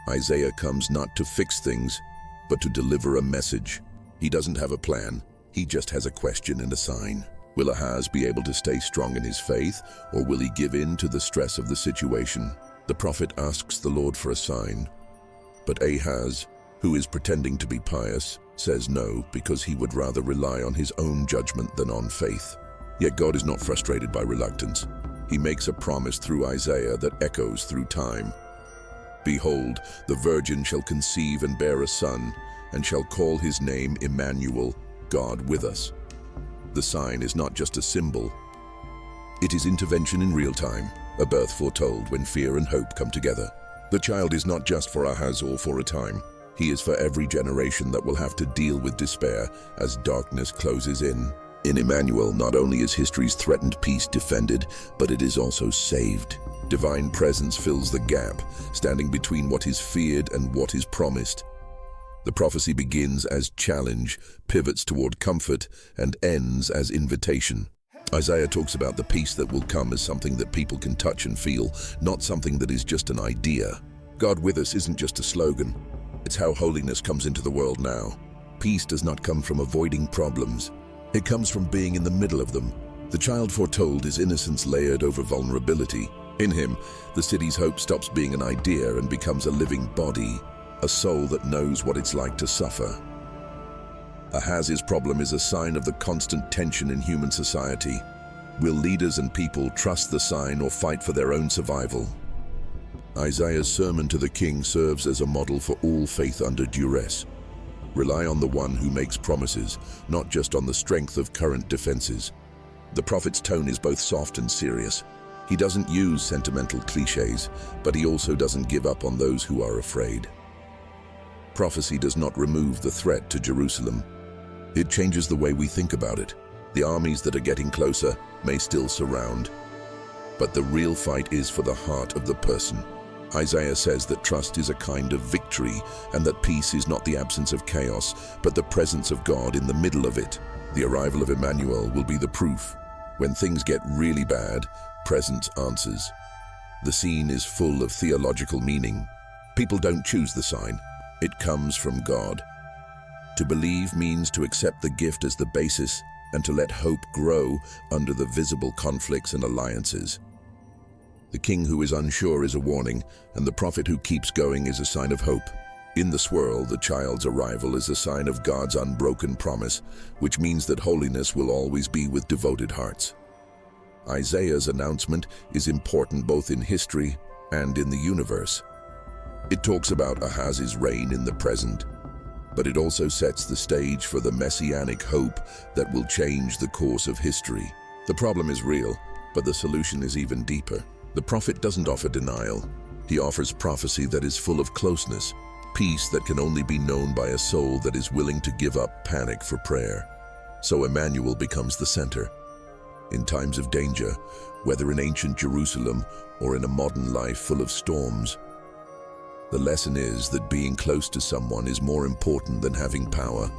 Isaiah comes not to fix things, but to deliver a message. He doesn't have a plan, he just has a question and a sign. Will Ahaz be able to stay strong in his faith, or will he give in to the stress of the situation? The prophet asks the Lord for a sign, but Ahaz, who is pretending to be pious, says no because he would rather rely on his own judgment than on faith. Yet God is not frustrated by reluctance. He makes a promise through Isaiah that echoes through time. Behold, the virgin shall conceive and bear a son, and shall call his name Emmanuel, God with us. The sign is not just a symbol. It is intervention in real time, a birth foretold when fear and hope come together. The child is not just for Ahaz or for a time. He is for every generation that will have to deal with despair as darkness closes in. In Emmanuel, not only is history's threatened peace defended, but it is also saved. Divine presence fills the gap, standing between what is feared and what is promised. The prophecy begins as challenge, pivots toward comfort, and ends as invitation. Isaiah talks about the peace that will come as something that people can touch and feel, not something that is just an idea. God with us isn't just a slogan. It's how holiness comes into the world now. Peace does not come from avoiding problems. It comes from being in the middle of them. The child foretold is innocence layered over vulnerability. In him, the city's hope stops being an idea and becomes a living body, a soul that knows what it's like to suffer. Ahaz's problem is a sign of the constant tension in human society. Will leaders and people trust the sign or fight for their own survival? Isaiah's sermon to the king serves as a model for all faith under duress. Rely on the one who makes promises, not just on the strength of current defenses. The prophet's tone is both soft and serious. He doesn't use sentimental cliches, but he also doesn't give up on those who are afraid. Prophecy does not remove the threat to Jerusalem. It changes the way we think about it. The armies that are getting closer may still surround, but the real fight is for the heart of the person. Isaiah says that trust is a kind of victory, and that peace is not the absence of chaos, but the presence of God in the middle of it. The arrival of Emmanuel will be the proof. When things get really bad, presence answers. The scene is full of theological meaning. People don't choose the sign. It comes from God. To believe means to accept the gift as the basis and to let hope grow under the visible conflicts and alliances. The king who is unsure is a warning, and the prophet who keeps going is a sign of hope. In the swirl, the child's arrival is a sign of God's unbroken promise, which means that holiness will always be with devoted hearts. Isaiah's announcement is important both in history and in the universe. It talks about Ahaz's reign in the present, but it also sets the stage for the messianic hope that will change the course of history. The problem is real, but the solution is even deeper. The prophet doesn't offer denial. He offers prophecy that is full of closeness, peace that can only be known by a soul that is willing to give up panic for prayer. So Emmanuel becomes the center. In times of danger, whether in ancient Jerusalem or in a modern life full of storms, the lesson is that being close to someone is more important than having power,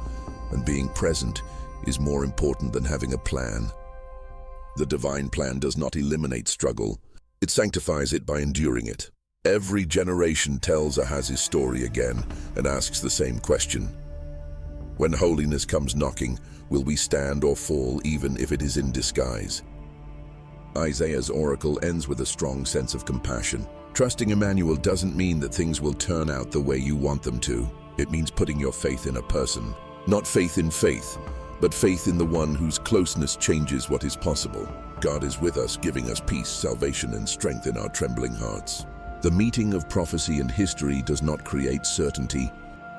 and being present is more important than having a plan. The divine plan does not eliminate struggle. It sanctifies it by enduring it. Every generation tells Ahaz's story again and asks the same question. When holiness comes knocking, will we stand or fall even if it is in disguise? Isaiah's oracle ends with a strong sense of compassion. Trusting Emmanuel doesn't mean that things will turn out the way you want them to. It means putting your faith in a person. Not faith in faith, but faith in the one whose closeness changes what is possible. God is with us, giving us peace, salvation, and strength in our trembling hearts. The meeting of prophecy and history does not create certainty.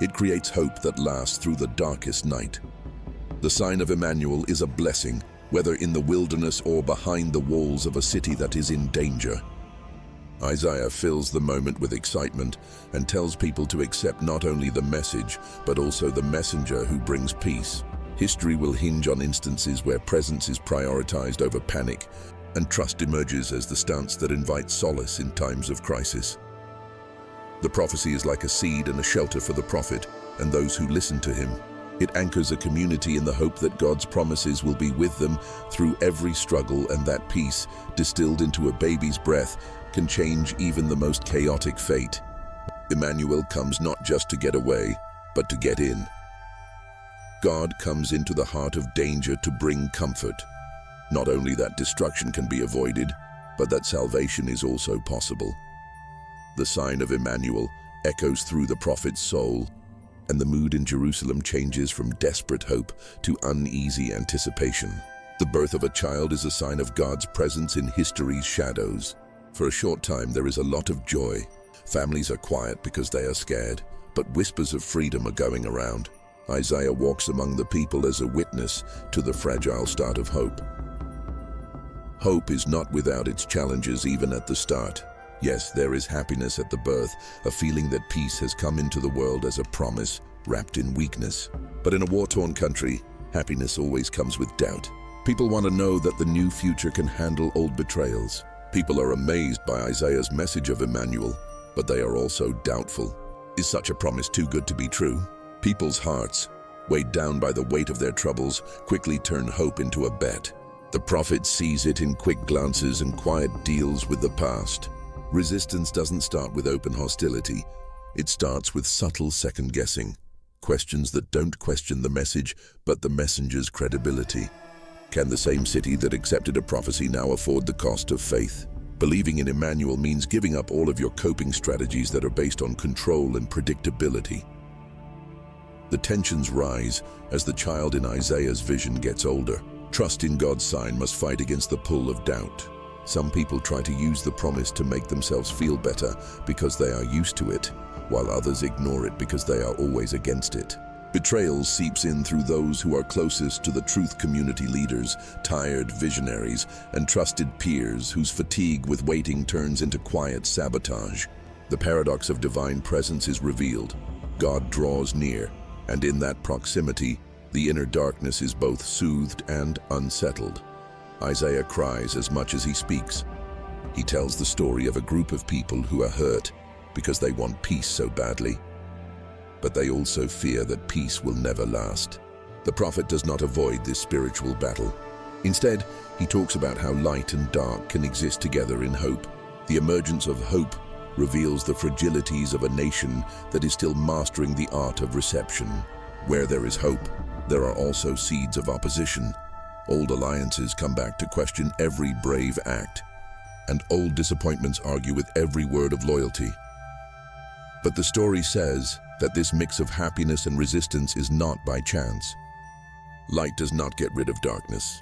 It creates hope that lasts through the darkest night. The sign of Emmanuel is a blessing, whether in the wilderness or behind the walls of a city that is in danger. Isaiah fills the moment with excitement and tells people to accept not only the message, but also the messenger who brings peace. History will hinge on instances where presence is prioritized over panic, and trust emerges as the stance that invites solace in times of crisis. The prophecy is like a seed and a shelter for the prophet and those who listen to him. It anchors a community in the hope that God's promises will be with them through every struggle, and that peace, distilled into a baby's breath, can change even the most chaotic fate. Emmanuel comes not just to get away, but to get in. God comes into the heart of danger to bring comfort. Not only that destruction can be avoided, but that salvation is also possible. The sign of Emmanuel echoes through the prophet's soul, and the mood in Jerusalem changes from desperate hope to uneasy anticipation. The birth of a child is a sign of God's presence in history's shadows. For a short time, there is a lot of joy. Families are quiet because they are scared, but whispers of freedom are going around. Isaiah walks among the people as a witness to the fragile start of hope. Hope is not without its challenges even at the start. Yes, there is happiness at the birth, a feeling that peace has come into the world as a promise, wrapped in weakness. But in a war-torn country, happiness always comes with doubt. People want to know that the new future can handle old betrayals. People are amazed by Isaiah's message of Emmanuel, but they are also doubtful. Is such a promise too good to be true? People's hearts, weighed down by the weight of their troubles, quickly turn hope into a bet. The prophet sees it in quick glances and quiet deals with the past. Resistance doesn't start with open hostility. It starts with subtle second-guessing. Questions that don't question the message, but the messenger's credibility. Can the same city that accepted a prophecy now afford the cost of faith? Believing in Emmanuel means giving up all of your coping strategies that are based on control and predictability. The tensions rise as the child in Isaiah's vision gets older. Trust in God's sign must fight against the pull of doubt. Some people try to use the promise to make themselves feel better because they are used to it, while others ignore it because they are always against it. Betrayal seeps in through those who are closest to the truth community leaders, tired visionaries, and trusted peers whose fatigue with waiting turns into quiet sabotage. The paradox of divine presence is revealed. God draws near, and in that proximity, the inner darkness is both soothed and unsettled. Isaiah cries as much as he speaks. He tells the story of a group of people who are hurt because they want peace so badly. But they also fear that peace will never last. The prophet does not avoid this spiritual battle. Instead, he talks about how light and dark can exist together in hope. The emergence of hope reveals the fragilities of a nation that is still mastering the art of reception. Where there is hope, there are also seeds of opposition. Old alliances come back to question every brave act, and old disappointments argue with every word of loyalty. But the story says that this mix of happiness and resistance is not by chance. Light does not get rid of darkness.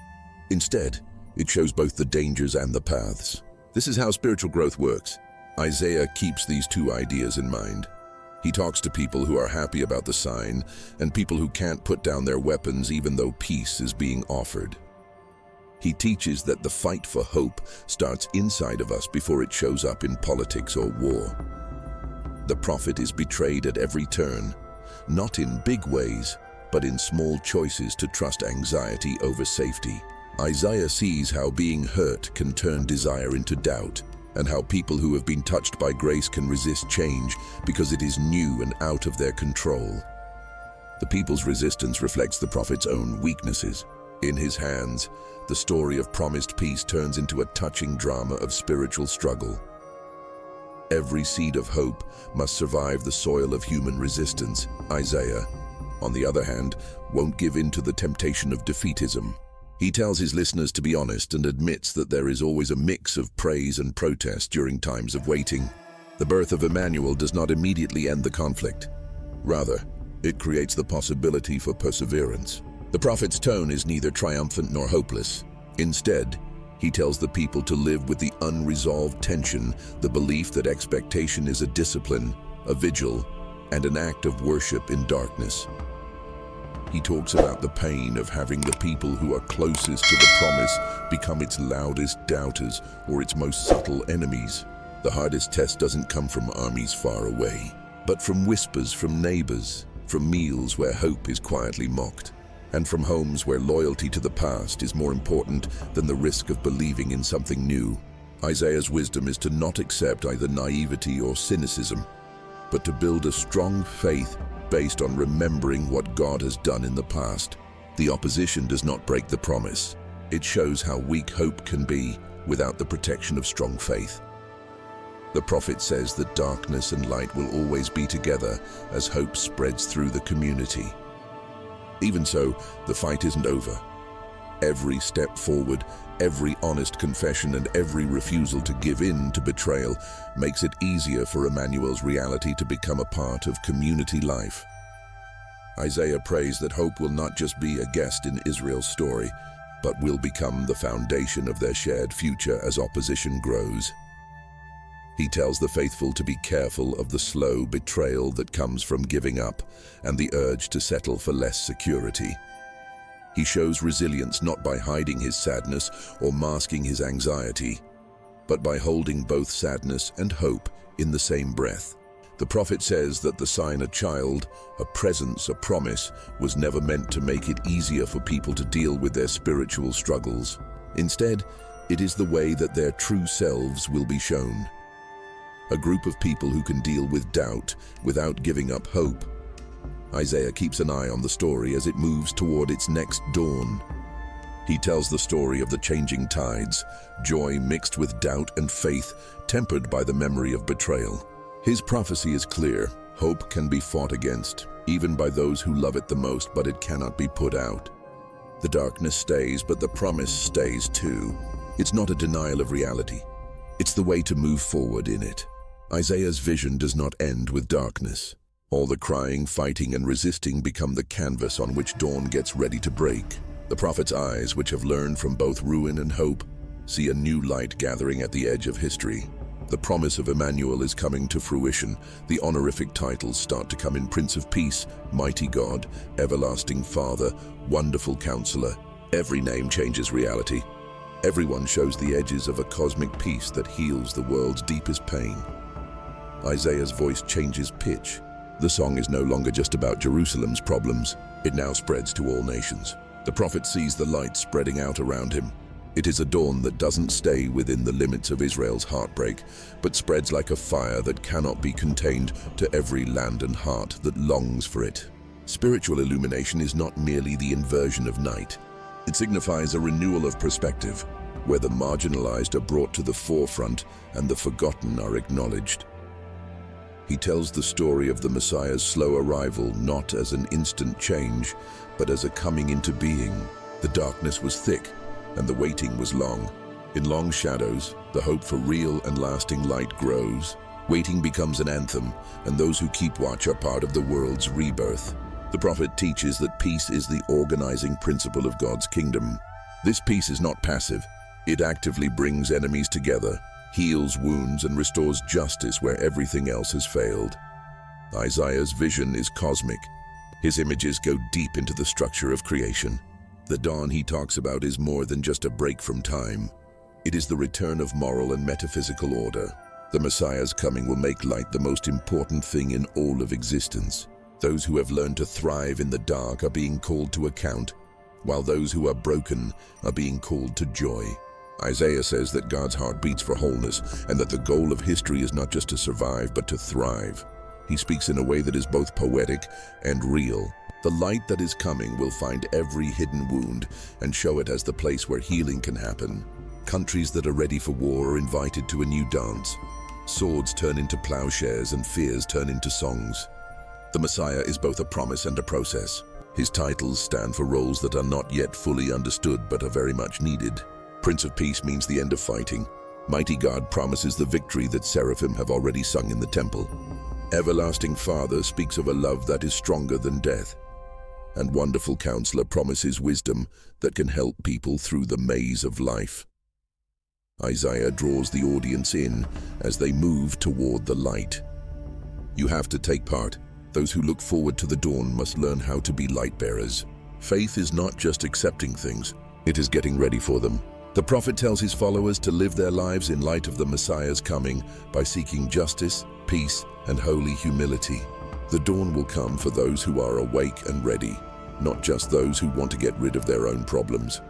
Instead, it shows both the dangers and the paths. This is how spiritual growth works. Isaiah keeps these two ideas in mind. He talks to people who are happy about the sign and people who can't put down their weapons even though peace is being offered. He teaches that the fight for hope starts inside of us before it shows up in politics or war. The prophet is betrayed at every turn, not in big ways, but in small choices to trust anxiety over safety. Isaiah sees how being hurt can turn desire into doubt, and how people who have been touched by grace can resist change because it is new and out of their control. The people's resistance reflects the prophet's own weaknesses. In his hands, the story of promised peace turns into a touching drama of spiritual struggle. Every seed of hope must survive the soil of human resistance. Isaiah, on the other hand, won't give in to the temptation of defeatism. He tells his listeners to be honest and admits that there is always a mix of praise and protest during times of waiting. The birth of Emmanuel does not immediately end the conflict. Rather, it creates the possibility for perseverance. The prophet's tone is neither triumphant nor hopeless. Instead, He tells the people to live with the unresolved tension, the belief that expectation is a discipline, a vigil, and an act of worship in darkness. He talks about the pain of having the people who are closest to the promise become its loudest doubters or its most subtle enemies. The hardest test doesn't come from armies far away, but from whispers from neighbors, from meals where hope is quietly mocked, and from homes where loyalty to the past is more important than the risk of believing in something new. Isaiah's wisdom is to not accept either naivety or cynicism, but to build a strong faith based on remembering what God has done in the past. The opposition does not break the promise. It shows how weak hope can be without the protection of strong faith. The prophet says that darkness and light will always be together as hope spreads through the community. Even so, the fight isn't over. Every step forward, every honest confession, and every refusal to give in to betrayal makes it easier for Emmanuel's reality to become a part of community life. Isaiah prays that hope will not just be a guest in Israel's story, but will become the foundation of their shared future as opposition grows. He tells the faithful to be careful of the slow betrayal that comes from giving up and the urge to settle for less security. He shows resilience not by hiding his sadness or masking his anxiety, but by holding both sadness and hope in the same breath. The prophet says that the sign a child, a presence, a promise, was never meant to make it easier for people to deal with their spiritual struggles. Instead, it is the way that their true selves will be shown. A group of people who can deal with doubt without giving up hope. Isaiah keeps an eye on the story as it moves toward its next dawn. He tells the story of the changing tides, joy mixed with doubt and faith, tempered by the memory of betrayal. His prophecy is clear. Hope can be fought against, even by those who love it the most, but it cannot be put out. The darkness stays, but the promise stays too. It's not a denial of reality. It's the way to move forward in it. Isaiah's vision does not end with darkness. All the crying, fighting, and resisting become the canvas on which dawn gets ready to break. The prophet's eyes, which have learned from both ruin and hope, see a new light gathering at the edge of history. The promise of Emmanuel is coming to fruition. The honorific titles start to come in: Prince of Peace, Mighty God, Everlasting Father, Wonderful Counselor. Every name changes reality. Everyone shows the edges of a cosmic peace that heals the world's deepest pain. Isaiah's voice changes pitch. The song is no longer just about Jerusalem's problems. It now spreads to all nations. The prophet sees the light spreading out around him. It is a dawn that doesn't stay within the limits of Israel's heartbreak, but spreads like a fire that cannot be contained to every land and heart that longs for it. Spiritual illumination is not merely the inversion of night. It signifies a renewal of perspective, where the marginalized are brought to the forefront and the forgotten are acknowledged. He tells the story of the Messiah's slow arrival not as an instant change, but as a coming into being. The darkness was thick, and the waiting was long. In long shadows, the hope for real and lasting light grows. Waiting becomes an anthem, and those who keep watch are part of the world's rebirth. The prophet teaches that peace is the organizing principle of God's kingdom. This peace is not passive. It actively brings enemies together, heals wounds, and restores justice where everything else has failed. Isaiah's vision is cosmic. His images go deep into the structure of creation. The dawn he talks about is more than just a break from time. It is the return of moral and metaphysical order. The Messiah's coming will make light the most important thing in all of existence. Those who have learned to thrive in the dark are being called to account, while those who are broken are being called to joy. Isaiah says that God's heart beats for wholeness, and that the goal of history is not just to survive, but to thrive. He speaks in a way that is both poetic and real. The light that is coming will find every hidden wound and show it as the place where healing can happen. Countries that are ready for war are invited to a new dance. Swords turn into plowshares and fears turn into songs. The Messiah is both a promise and a process. His titles stand for roles that are not yet fully understood but are very much needed. Prince of Peace means the end of fighting. Mighty God promises the victory that seraphim have already sung in the temple. Everlasting Father speaks of a love that is stronger than death. And Wonderful Counselor promises wisdom that can help people through the maze of life. Isaiah draws the audience in as they move toward the light. You have to take part. Those who look forward to the dawn must learn how to be light bearers. Faith is not just accepting things, it is getting ready for them. The prophet tells his followers to live their lives in light of the Messiah's coming by seeking justice, peace, and holy humility. The dawn will come for those who are awake and ready, not just those who want to get rid of their own problems.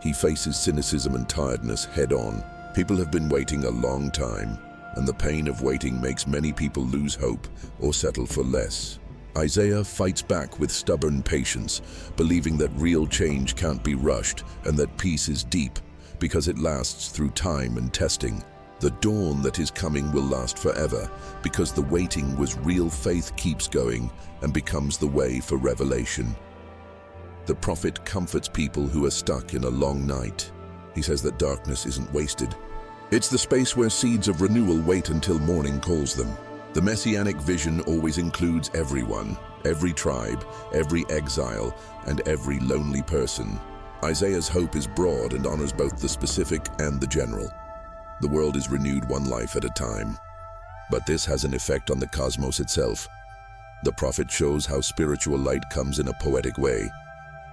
He faces cynicism and tiredness head-on. People have been waiting a long time, and the pain of waiting makes many people lose hope or settle for less. Isaiah fights back with stubborn patience, believing that real change can't be rushed and that peace is deep because it lasts through time and testing. The dawn that is coming will last forever because the waiting was real. Faith keeps going and becomes the way for revelation. The prophet comforts people who are stuck in a long night. He says that darkness isn't wasted. It's the space where seeds of renewal wait until morning calls them. The messianic vision always includes everyone, every tribe, every exile, and every lonely person. Isaiah's hope is broad and honors both the specific and the general. The world is renewed one life at a time. But this has an effect on the cosmos itself. The prophet shows how spiritual light comes in a poetic way.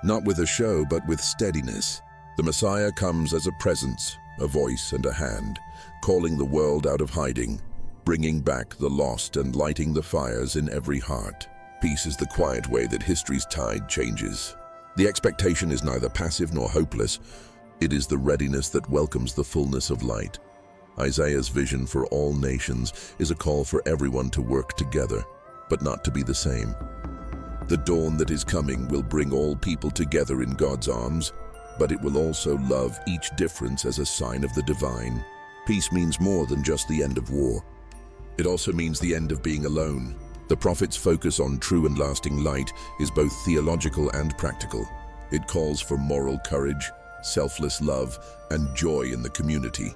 Not with a show, but with steadiness. The Messiah comes as a presence, a voice and a hand, calling the world out of hiding, bringing back the lost and lighting the fires in every heart. Peace is the quiet way that history's tide changes. The expectation is neither passive nor hopeless. It is the readiness that welcomes the fullness of light. Isaiah's vision for all nations is a call for everyone to work together, but not to be the same. The dawn that is coming will bring all people together in God's arms, but it will also love each difference as a sign of the divine. Peace means more than just the end of war. It also means the end of being alone. The prophet's focus on true and lasting light is both theological and practical. It calls for moral courage, selfless love, and joy in the community.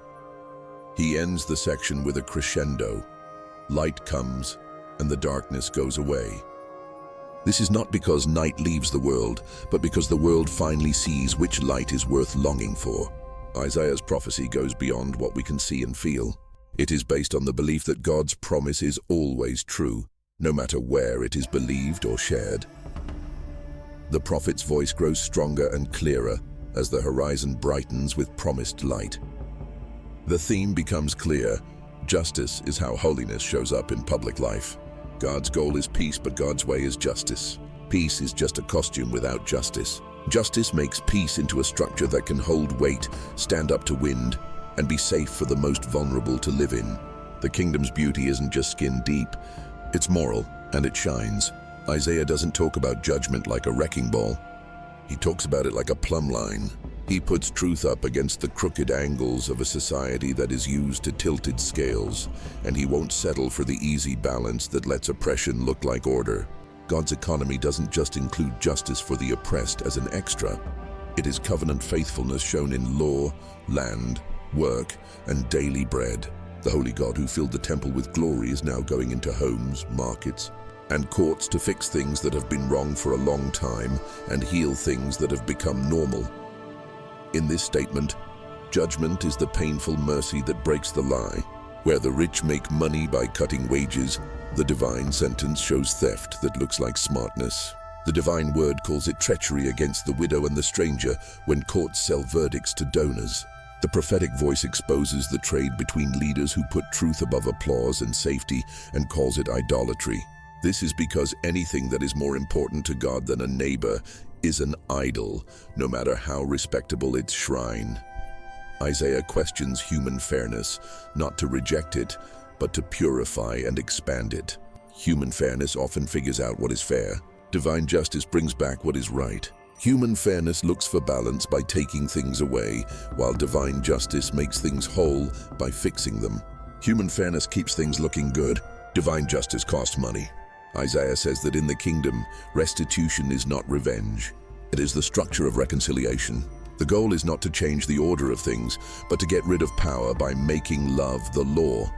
He ends the section with a crescendo. Light comes, and the darkness goes away. This is not because night leaves the world, but because the world finally sees which light is worth longing for. Isaiah's prophecy goes beyond what we can see and feel. It is based on the belief that God's promise is always true, no matter where it is believed or shared. The prophet's voice grows stronger and clearer as the horizon brightens with promised light. The theme becomes clear. Justice is how holiness shows up in public life. God's goal is peace, but God's way is justice. Peace is just a costume without justice. Justice makes peace into a structure that can hold weight, stand up to wind, and be safe for the most vulnerable to live in. The kingdom's beauty isn't just skin deep, it's moral, and it shines. Isaiah doesn't talk about judgment like a wrecking ball. He talks about it like a plumb line. He puts truth up against the crooked angles of a society that is used to tilted scales, and he won't settle for the easy balance that lets oppression look like order. God's economy doesn't just include justice for the oppressed as an extra. It is covenant faithfulness shown in law, land, work, and daily bread. The holy God who filled the temple with glory is now going into homes, markets, and courts to fix things that have been wrong for a long time and heal things that have become normal. In this statement, judgment is the painful mercy that breaks the lie. Where the rich make money by cutting wages, the divine sentence shows theft that looks like smartness. The divine word calls it treachery against the widow and the stranger when courts sell verdicts to donors. The prophetic voice exposes the trade between leaders who put truth above applause and safety and calls it idolatry. This is because anything that is more important to God than a neighbor is an idol, no matter how respectable its shrine. Isaiah questions human fairness, not to reject it, but to purify and expand it. Human fairness often figures out what is fair. Divine justice brings back what is right. Human fairness looks for balance by taking things away, while divine justice makes things whole by fixing them. Human fairness keeps things looking good. Divine justice costs money. Isaiah says that in the kingdom, restitution is not revenge. It is the structure of reconciliation. The goal is not to change the order of things, but to get rid of power by making love the law.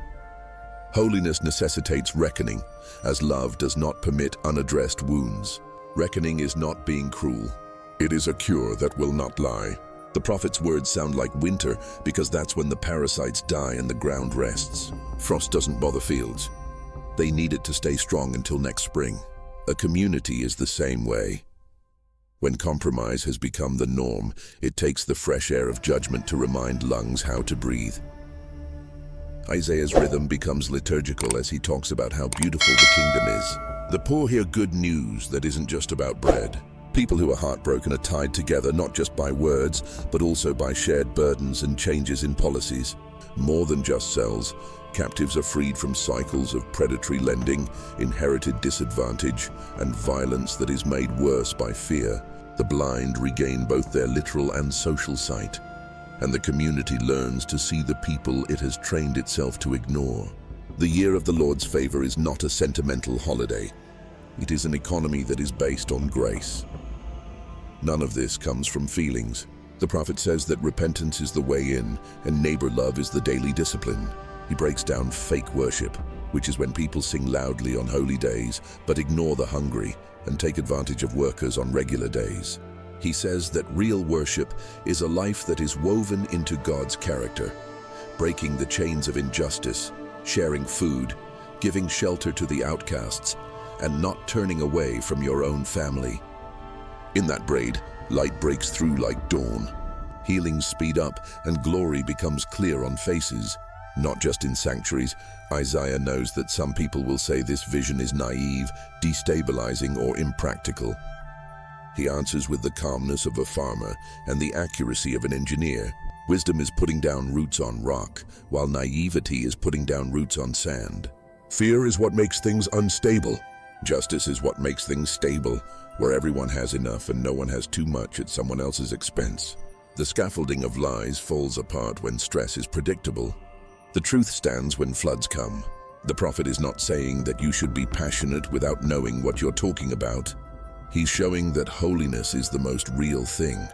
Holiness necessitates reckoning, as love does not permit unaddressed wounds. Reckoning is not being cruel. It is a cure that will not lie. The prophet's words sound like winter because that's when the parasites die and the ground rests. Frost doesn't bother fields. They need it to stay strong until next spring. A community is the same way. When compromise has become the norm, it takes the fresh air of judgment to remind lungs how to breathe. Isaiah's rhythm becomes liturgical as he talks about how beautiful the kingdom is. The poor hear good news that isn't just about bread. People who are heartbroken are tied together not just by words, but also by shared burdens and changes in policies. More than just cells, captives are freed from cycles of predatory lending, inherited disadvantage, and violence that is made worse by fear. The blind regain both their literal and social sight, and the community learns to see the people it has trained itself to ignore. The year of the Lord's favor is not a sentimental holiday. It is an economy that is based on grace. None of this comes from feelings. The prophet says that repentance is the way in, and neighbor love is the daily discipline. He breaks down fake worship, which is when people sing loudly on holy days, but ignore the hungry and take advantage of workers on regular days. He says that real worship is a life that is woven into God's character, breaking the chains of injustice, sharing food, giving shelter to the outcasts, and not turning away from your own family. In that braid, light breaks through like dawn. Healings speed up and glory becomes clear on faces, not just in sanctuaries. Isaiah knows that some people will say this vision is naive, destabilizing, or impractical. He answers with the calmness of a farmer and the accuracy of an engineer. Wisdom is putting down roots on rock, while naivety is putting down roots on sand. Fear is what makes things unstable. Justice is what makes things stable, where everyone has enough and no one has too much at someone else's expense. The scaffolding of lies falls apart when stress is predictable. The truth stands when floods come. The prophet is not saying that you should be passionate without knowing what you're talking about. He's showing that holiness is the most real thing.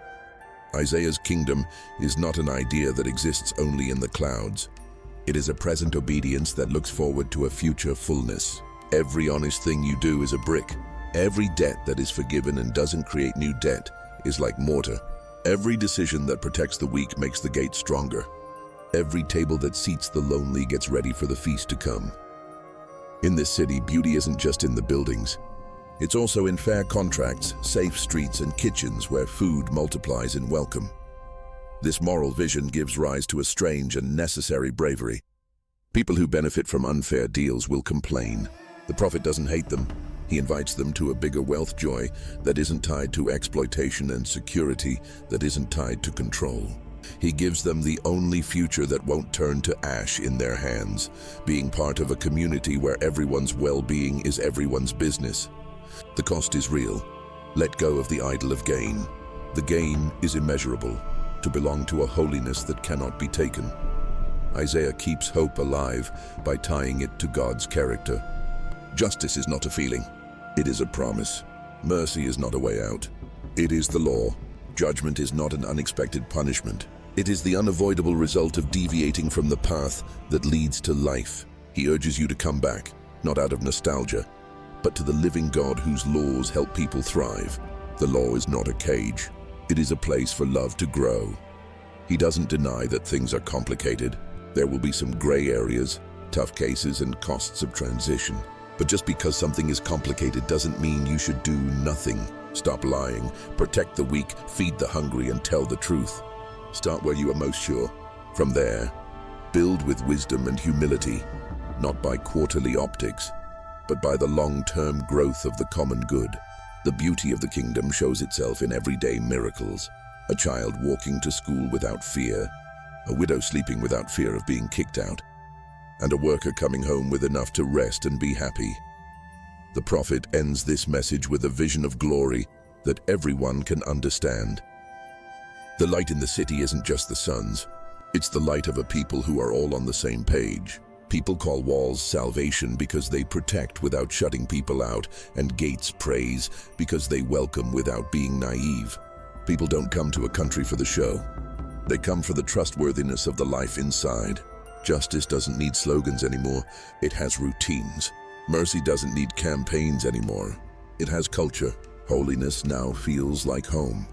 Isaiah's kingdom is not an idea that exists only in the clouds. It is a present obedience that looks forward to a future fullness. Every honest thing you do is a brick. Every debt that is forgiven and doesn't create new debt is like mortar. Every decision that protects the weak makes the gate stronger. Every table that seats the lonely gets ready for the feast to come. In this city, beauty isn't just in the buildings. It's also in fair contracts, safe streets, and kitchens where food multiplies in welcome. This moral vision gives rise to a strange and necessary bravery. People who benefit from unfair deals will complain. The prophet doesn't hate them. He invites them to a bigger wealth joy that isn't tied to exploitation and security that isn't tied to control. He gives them the only future that won't turn to ash in their hands, being part of a community where everyone's well-being is everyone's business. The cost is real. Let go of the idol of gain. The gain is immeasurable, to belong to a holiness that cannot be taken. Isaiah keeps hope alive by tying it to God's character. Justice is not a feeling. It is a promise. Mercy is not a way out. It is the law. Judgment is not an unexpected punishment. It is the unavoidable result of deviating from the path that leads to life. He urges you to come back, not out of nostalgia, but to the living God whose laws help people thrive. The law is not a cage. It is a place for love to grow. He doesn't deny that things are complicated. There will be some gray areas, tough cases, and costs of transition. But just because something is complicated doesn't mean you should do nothing. Stop lying, protect the weak, feed the hungry, and tell the truth. Start where you are most sure. From there, build with wisdom and humility, not by quarterly optics, but by the long-term growth of the common good. The beauty of the kingdom shows itself in everyday miracles. A child walking to school without fear, a widow sleeping without fear of being kicked out, and a worker coming home with enough to rest and be happy. The prophet ends this message with a vision of glory that everyone can understand. The light in the city isn't just the sun's. It's the light of a people who are all on the same page. People call walls salvation because they protect without shutting people out, and gates praise because they welcome without being naive. People don't come to a country for the show. They come for the trustworthiness of the life inside. Justice doesn't need slogans anymore. It has routines. Mercy doesn't need campaigns anymore. It has culture. Holiness now feels like home.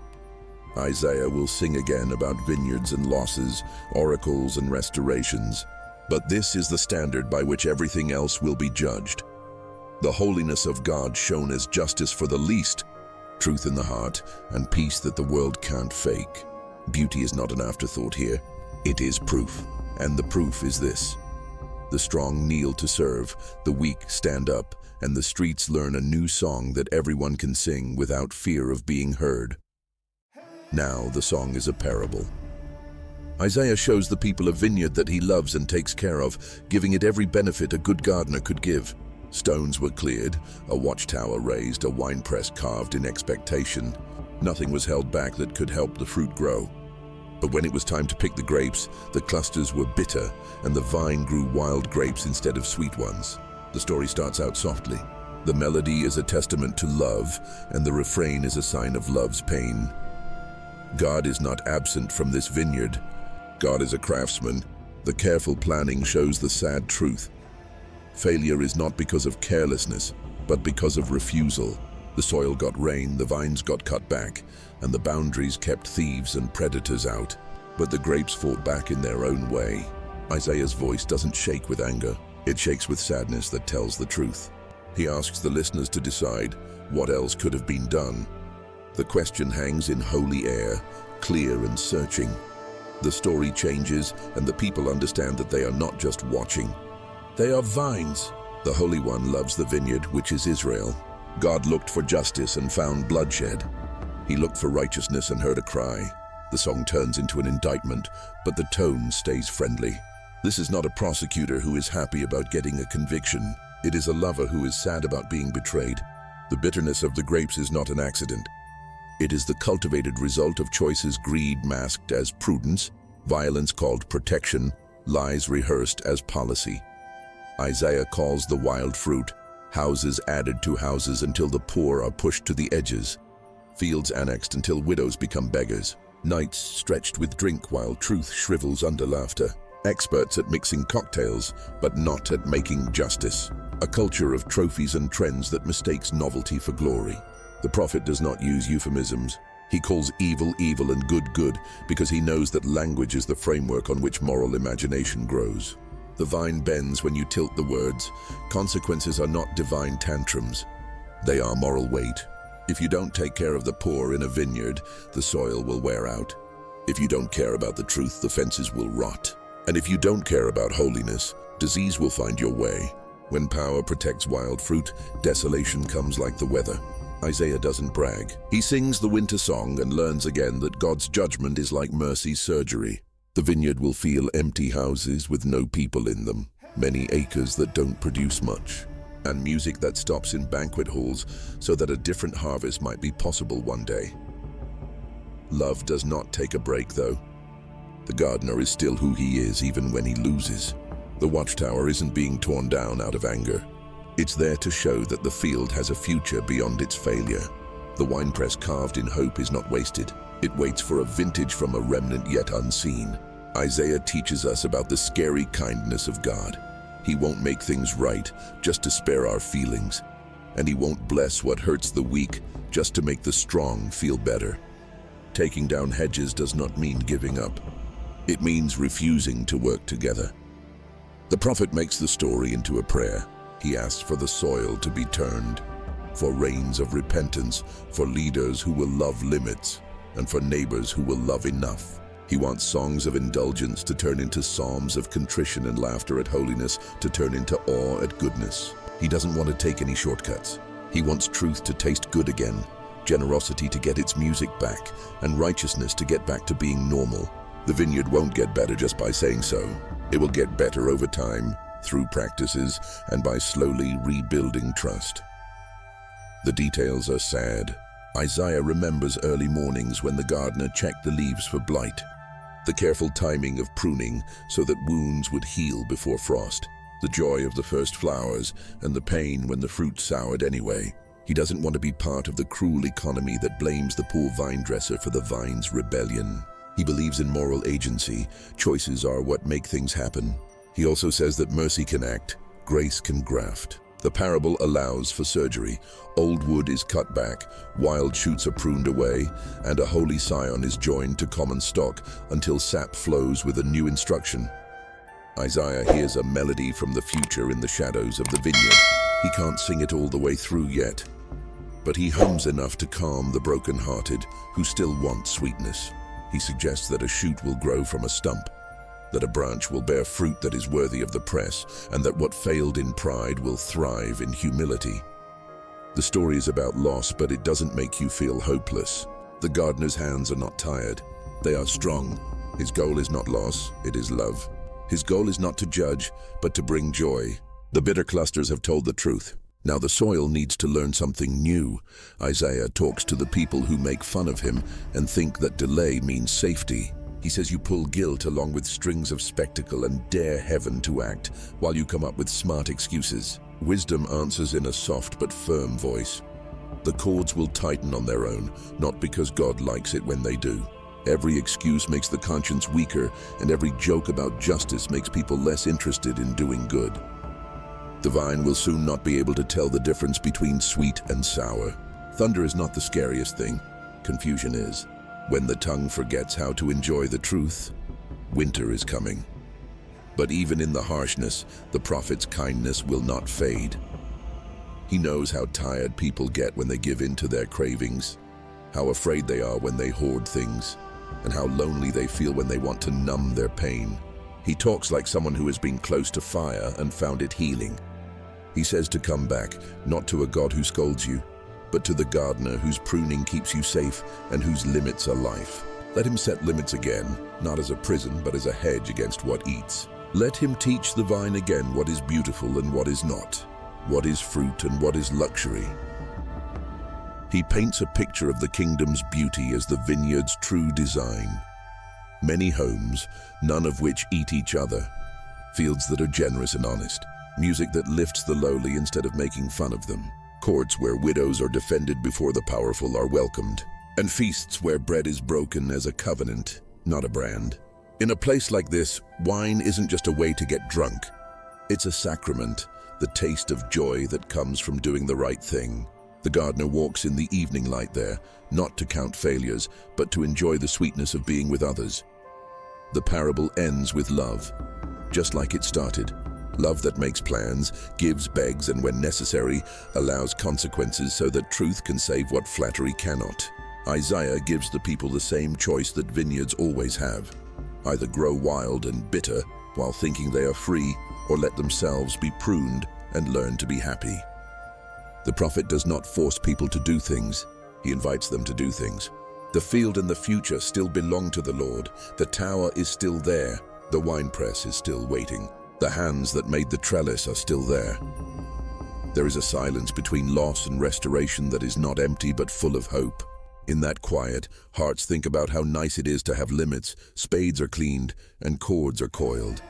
Isaiah will sing again about vineyards and losses, oracles and restorations. But this is the standard by which everything else will be judged. The holiness of God shown as justice for the least, truth in the heart, and peace that the world can't fake. Beauty is not an afterthought here. It is proof. And the proof is this. The strong kneel to serve, the weak stand up, and the streets learn a new song that everyone can sing without fear of being heard. Now the song is a parable. Isaiah shows the people a vineyard that he loves and takes care of, giving it every benefit a good gardener could give. Stones were cleared, a watchtower raised, a winepress carved in expectation. Nothing was held back that could help the fruit grow. But when it was time to pick the grapes, the clusters were bitter, and the vine grew wild grapes instead of sweet ones. The story starts out softly. The melody is a testament to love, and the refrain is a sign of love's pain. God is not absent from this vineyard. God is a craftsman. The careful planning shows the sad truth. Failure is not because of carelessness, but because of refusal. The soil got rain, the vines got cut back, and the boundaries kept thieves and predators out. But the grapes fought back in their own way. Isaiah's voice doesn't shake with anger. It shakes with sadness that tells the truth. He asks the listeners to decide what else could have been done. The question hangs in holy air, clear and searching. The story changes, and the people understand that they are not just watching. They are vines. The Holy One loves the vineyard, which is Israel. God looked for justice and found bloodshed. He looked for righteousness and heard a cry. The song turns into an indictment, but the tone stays friendly. This is not a prosecutor who is happy about getting a conviction. It is a lover who is sad about being betrayed. The bitterness of the grapes is not an accident. It is the cultivated result of choices, greed masked as prudence, violence called protection, lies rehearsed as policy. Isaiah calls the wild fruit, houses added to houses until the poor are pushed to the edges, fields annexed until widows become beggars, nights stretched with drink while truth shrivels under laughter, experts at mixing cocktails, but not at making justice, a culture of trophies and trends that mistakes novelty for glory. The prophet does not use euphemisms. He calls evil evil and good good because he knows that language is the framework on which moral imagination grows. The vine bends when you tilt the words. Consequences are not divine tantrums. They are moral weight. If you don't take care of the poor in a vineyard, the soil will wear out. If you don't care about the truth, the fences will rot. And if you don't care about holiness, disease will find your way. When power protects wild fruit, desolation comes like the weather. Isaiah doesn't brag. He sings the winter song and learns again that God's judgment is like mercy's surgery. The vineyard will feel empty houses with no people in them, many acres that don't produce much, and music that stops in banquet halls so that a different harvest might be possible one day. Love does not take a break, though. The gardener is still who he is even when he loses. The watchtower isn't being torn down out of anger. It's there to show that the field has a future beyond its failure. The winepress carved in hope is not wasted. It waits for a vintage from a remnant yet unseen. Isaiah teaches us about the scary kindness of God. He won't make things right just to spare our feelings. And he won't bless what hurts the weak just to make the strong feel better. Taking down hedges does not mean giving up. It means refusing to work together. The prophet makes the story into a prayer. He asks for the soil to be turned, for rains of repentance, for leaders who will love limits, and for neighbors who will love enough. He wants songs of indulgence to turn into psalms of contrition and laughter at holiness to turn into awe at goodness. He doesn't want to take any shortcuts. He wants truth to taste good again, generosity to get its music back, and righteousness to get back to being normal. The vineyard won't get better just by saying so. It will get better over time, through practices, and by slowly rebuilding trust. The details are sad. Isaiah remembers early mornings when the gardener checked the leaves for blight, the careful timing of pruning so that wounds would heal before frost, the joy of the first flowers and the pain when the fruit soured anyway. He doesn't want to be part of the cruel economy that blames the poor vine dresser for the vine's rebellion. He believes in moral agency. Choices are what make things happen. He also says that mercy can act, grace can graft. The parable allows for surgery. Old wood is cut back, wild shoots are pruned away, and a holy scion is joined to common stock until sap flows with a new instruction. Isaiah hears a melody from the future in the shadows of the vineyard. He can't sing it all the way through yet, but he hums enough to calm the broken-hearted who still want sweetness. He suggests that a shoot will grow from a stump, that a branch will bear fruit that is worthy of the press, and that what failed in pride will thrive in humility. The story is about loss, but it doesn't make you feel hopeless. The gardener's hands are not tired. They are strong. His goal is not loss, it is love. His goal is not to judge, but to bring joy. The bitter clusters have told the truth. Now the soil needs to learn something new. Isaiah talks to the people who make fun of him and think that delay means safety. He says you pull guilt along with strings of spectacle and dare heaven to act while you come up with smart excuses. Wisdom answers in a soft but firm voice. The cords will tighten on their own, not because God likes it when they do. Every excuse makes the conscience weaker, and every joke about justice makes people less interested in doing good. The vine will soon not be able to tell the difference between sweet and sour. Thunder is not the scariest thing. Confusion is. When the tongue forgets how to enjoy the truth, winter is coming. But even in the harshness, the prophet's kindness will not fade. He knows how tired people get when they give in to their cravings, how afraid they are when they hoard things, and how lonely they feel when they want to numb their pain. He talks like someone who has been close to fire and found it healing. He says to come back, not to a God who scolds you, but to the gardener whose pruning keeps you safe and whose limits are life. Let him set limits again, not as a prison, but as a hedge against what eats. Let him teach the vine again what is beautiful and what is not, what is fruit and what is luxury. He paints a picture of the kingdom's beauty as the vineyard's true design. Many homes, none of which eat each other. Fields that are generous and honest. Music that lifts the lowly instead of making fun of them. Courts where widows are defended before the powerful are welcomed. And feasts where bread is broken as a covenant, not a brand. In a place like this, wine isn't just a way to get drunk. It's a sacrament, the taste of joy that comes from doing the right thing. The gardener walks in the evening light there, not to count failures, but to enjoy the sweetness of being with others. The parable ends with love, just like it started. Love that makes plans, gives, begs, and when necessary, allows consequences so that truth can save what flattery cannot. Isaiah gives the people the same choice that vineyards always have. Either grow wild and bitter while thinking they are free, or let themselves be pruned and learn to be happy. The prophet does not force people to do things, he invites them to do things. The field and the future still belong to the Lord. The tower is still there. The winepress is still waiting. The hands that made the trellis are still there. There is a silence between loss and restoration that is not empty but full of hope. In that quiet, hearts think about how nice it is to have limits, spades are cleaned, and cords are coiled.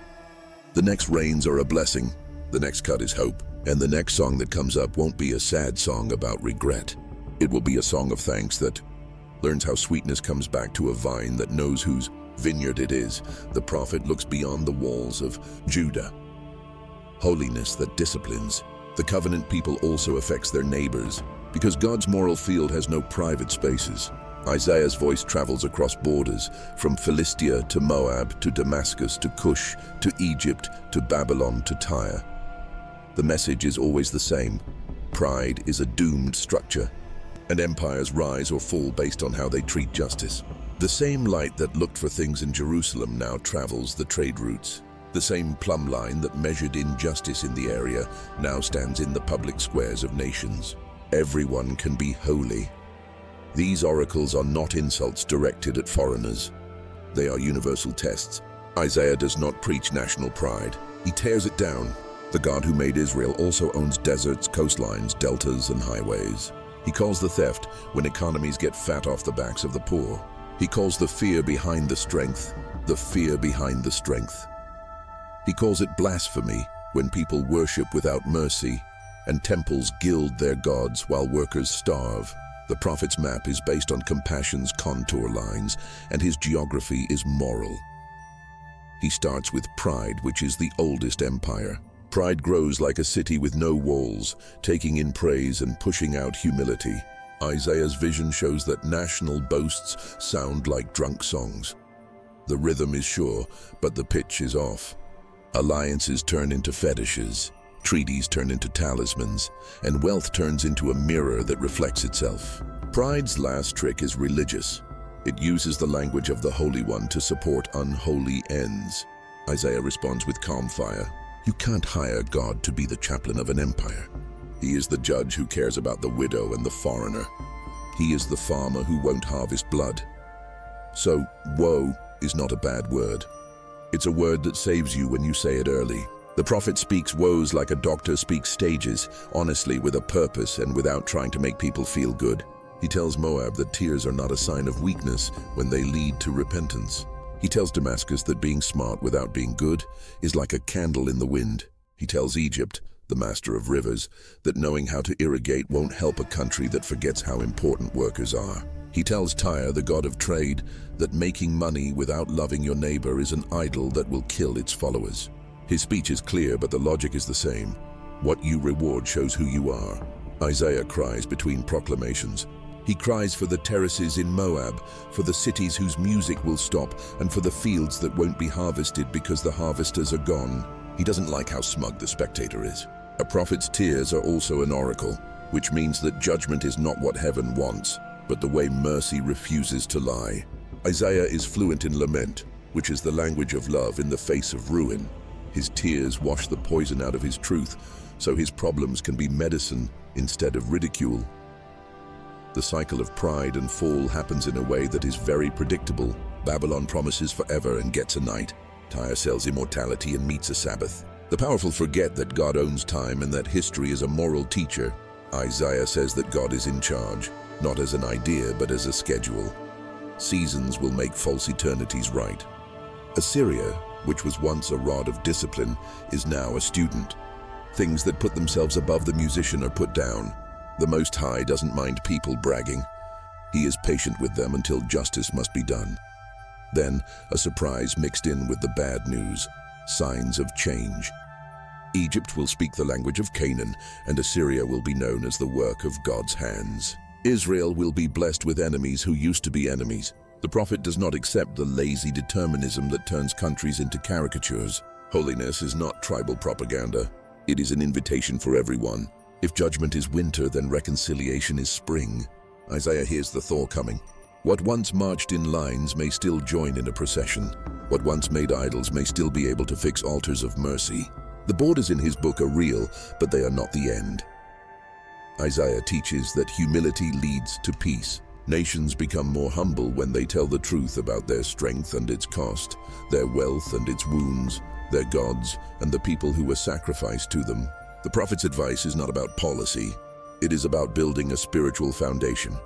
The next rains are a blessing, the next cut is hope, and the next song that comes up won't be a sad song about regret. It will be a song of thanks that learns how sweetness comes back to a vine that knows whose vineyard it is. The prophet looks beyond the walls of Judah. Holiness that disciplines. The covenant people also affects their neighbors, because God's moral field has no private spaces. Isaiah's voice travels across borders, from Philistia to Moab to Damascus to Cush to Egypt to Babylon to Tyre. The message is always the same. Pride is a doomed structure, and empires rise or fall based on how they treat justice. The same light that looked for things in Jerusalem now travels the trade routes. The same plumb line that measured injustice in the area now stands in the public squares of nations. Everyone can be holy. These oracles are not insults directed at foreigners. They are universal tests. Isaiah does not preach national pride. He tears it down. The God who made Israel also owns deserts, coastlines, deltas, and highways. He calls the theft when economies get fat off the backs of the poor. He calls the fear behind the strength, the fear behind the strength. He calls it blasphemy when people worship without mercy and temples gild their gods while workers starve. The prophet's map is based on compassion's contour lines, and his geography is moral. He starts with pride, which is the oldest empire. Pride grows like a city with no walls, taking in praise and pushing out humility. Isaiah's vision shows that national boasts sound like drunk songs. The rhythm is sure, but the pitch is off. Alliances turn into fetishes, treaties turn into talismans, and wealth turns into a mirror that reflects itself. Pride's last trick is religious. It uses the language of the Holy One to support unholy ends. Isaiah responds with calm fire. You can't hire God to be the chaplain of an empire. He is the judge who cares about the widow and the foreigner. He is the farmer who won't harvest blood. So, woe is not a bad word. It's a word that saves you when you say it early. The prophet speaks woes like a doctor speaks stages, honestly, with a purpose and without trying to make people feel good. He tells Moab that tears are not a sign of weakness when they lead to repentance. He tells Damascus that being smart without being good is like a candle in the wind. He tells Egypt, the master of rivers, that knowing how to irrigate won't help a country that forgets how important workers are. He tells Tyre, the god of trade, that making money without loving your neighbor is an idol that will kill its followers. His speech is clear, but the logic is the same. What you reward shows who you are. Isaiah cries between proclamations. He cries for the terraces in Moab, for the cities whose music will stop, and for the fields that won't be harvested because the harvesters are gone. He doesn't like how smug the spectator is. A prophet's tears are also an oracle, which means that judgment is not what heaven wants, but the way mercy refuses to lie. Isaiah is fluent in lament, which is the language of love in the face of ruin. His tears wash the poison out of his truth, so his problems can be medicine instead of ridicule. The cycle of pride and fall happens in a way that is very predictable. Babylon promises forever and gets a night. Tyre sells immortality and meets a Sabbath. The powerful forget that God owns time and that history is a moral teacher. Isaiah says that God is in charge, not as an idea but as a schedule. Seasons will make false eternities right. Assyria, which was once a rod of discipline, is now a student. Things that put themselves above the musician are put down. The Most High doesn't mind people bragging. He is patient with them until justice must be done. Then, a surprise mixed in with the bad news, signs of change. Egypt will speak the language of Canaan, and Assyria will be known as the work of God's hands. Israel will be blessed with enemies who used to be enemies. The prophet does not accept the lazy determinism that turns countries into caricatures. Holiness is not tribal propaganda. It is an invitation for everyone. If judgment is winter, then reconciliation is spring. Isaiah hears the thaw coming. What once marched in lines may still join in a procession. What once made idols may still be able to fix altars of mercy. The borders in his book are real, but they are not the end. Isaiah teaches that humility leads to peace. Nations become more humble when they tell the truth about their strength and its cost, their wealth and its wounds, their gods and the people who were sacrificed to them. The prophet's advice is not about policy. It is about building a spiritual foundation.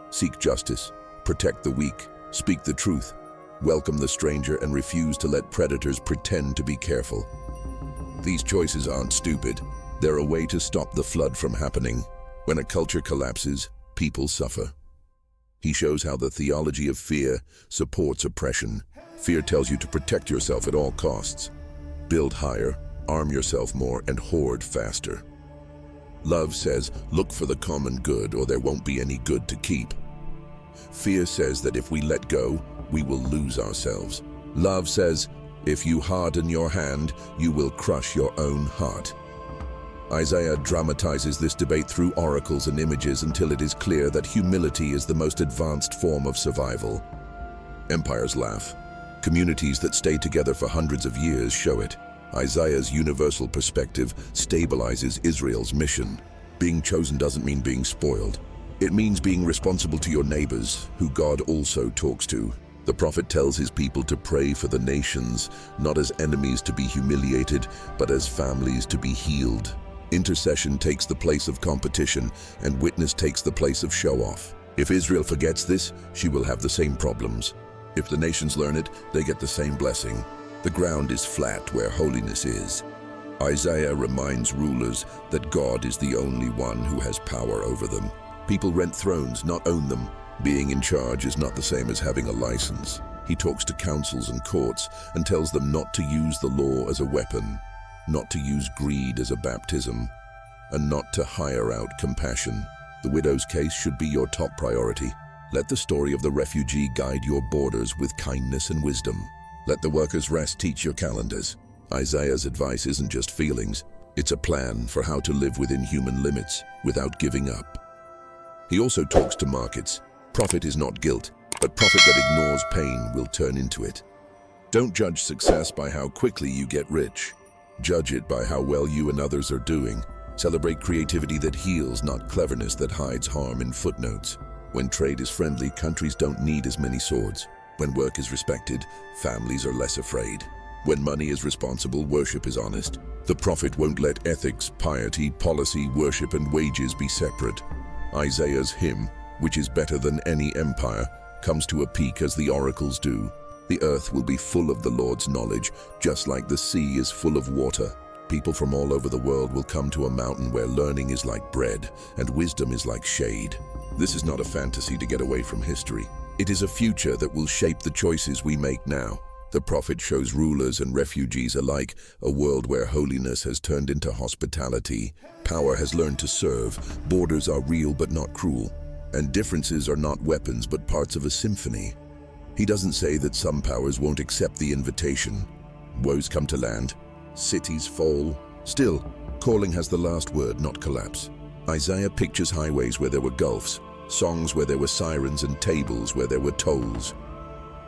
Seek justice, protect the weak, speak the truth, welcome the stranger, and refuse to let predators pretend to be careful. These choices aren't stupid. They're a way to stop the flood from happening. When a culture collapses, people suffer. He shows how the theology of fear supports oppression. Fear tells you to protect yourself at all costs. Build higher, arm yourself more, and hoard faster. Love says, look for the common good or there won't be any good to keep. Fear says that if we let go, we will lose ourselves. Love says, if you harden your hand, you will crush your own heart. Isaiah dramatizes this debate through oracles and images until it is clear that humility is the most advanced form of survival. Empires laugh. Communities that stay together for hundreds of years show it. Isaiah's universal perspective stabilizes Israel's mission. Being chosen doesn't mean being spoiled. It means being responsible to your neighbors, who God also talks to. The prophet tells his people to pray for the nations, not as enemies to be humiliated, but as families to be healed. Intercession takes the place of competition, and witness takes the place of show-off. If Israel forgets this, she will have the same problems. If the nations learn it, they get the same blessing. The ground is flat where holiness is. Isaiah reminds rulers that God is the only one who has power over them. People rent thrones, not own them. Being in charge is not the same as having a license. He talks to councils and courts and tells them not to use the law as a weapon. not to use greed as a baptism, and not to hire out compassion. The widow's case should be your top priority. Let the story of the refugee guide your borders with kindness and wisdom. Let the workers' rest teach your calendars. Isaiah's advice isn't just feelings, it's a plan for how to live within human limits without giving up. He also talks to markets. Profit is not guilt, but profit that ignores pain will turn into it. Don't judge success by how quickly you get rich. Judge it by how well you and others are doing. Celebrate creativity that heals, not cleverness that hides harm in footnotes. When trade is friendly, countries don't need as many swords. When work is respected, families are less afraid. When money is responsible, worship is honest. The prophet won't let ethics, piety, policy, worship, and wages be separate. Isaiah's hymn, which is better than any empire, comes to a peak as the oracles do. The earth will be full of the Lord's knowledge, just like the sea is full of water. People from all over the world will come to a mountain where learning is like bread and wisdom is like shade. This is not a fantasy to get away from history. It is a future that will shape the choices we make now. The prophet shows rulers and refugees alike a world where holiness has turned into hospitality, power has learned to serve, borders are real but not cruel, and differences are not weapons but parts of a symphony. He doesn't say that some powers won't accept the invitation. Woes come to land, cities fall. Still, calling has the last word, not collapse. Isaiah pictures highways where there were gulfs, songs where there were sirens, and tables where there were tolls.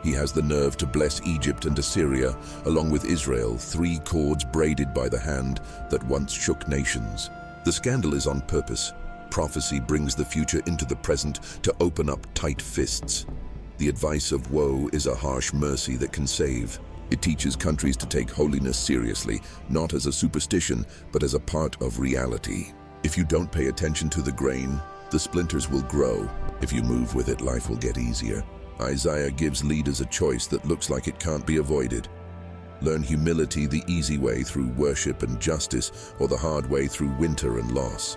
He has the nerve to bless Egypt and Assyria, along with Israel, 3 cords braided by the hand that once shook nations. The scandal is on purpose. Prophecy brings the future into the present to open up tight fists. The advice of woe is a harsh mercy that can save. It teaches countries to take holiness seriously, not as a superstition, but as a part of reality. If you don't pay attention to the grain, the splinters will grow. If you move with it, life will get easier. Isaiah gives leaders a choice that looks like it can't be avoided. Learn humility the easy way through worship and justice, or the hard way through winter and loss.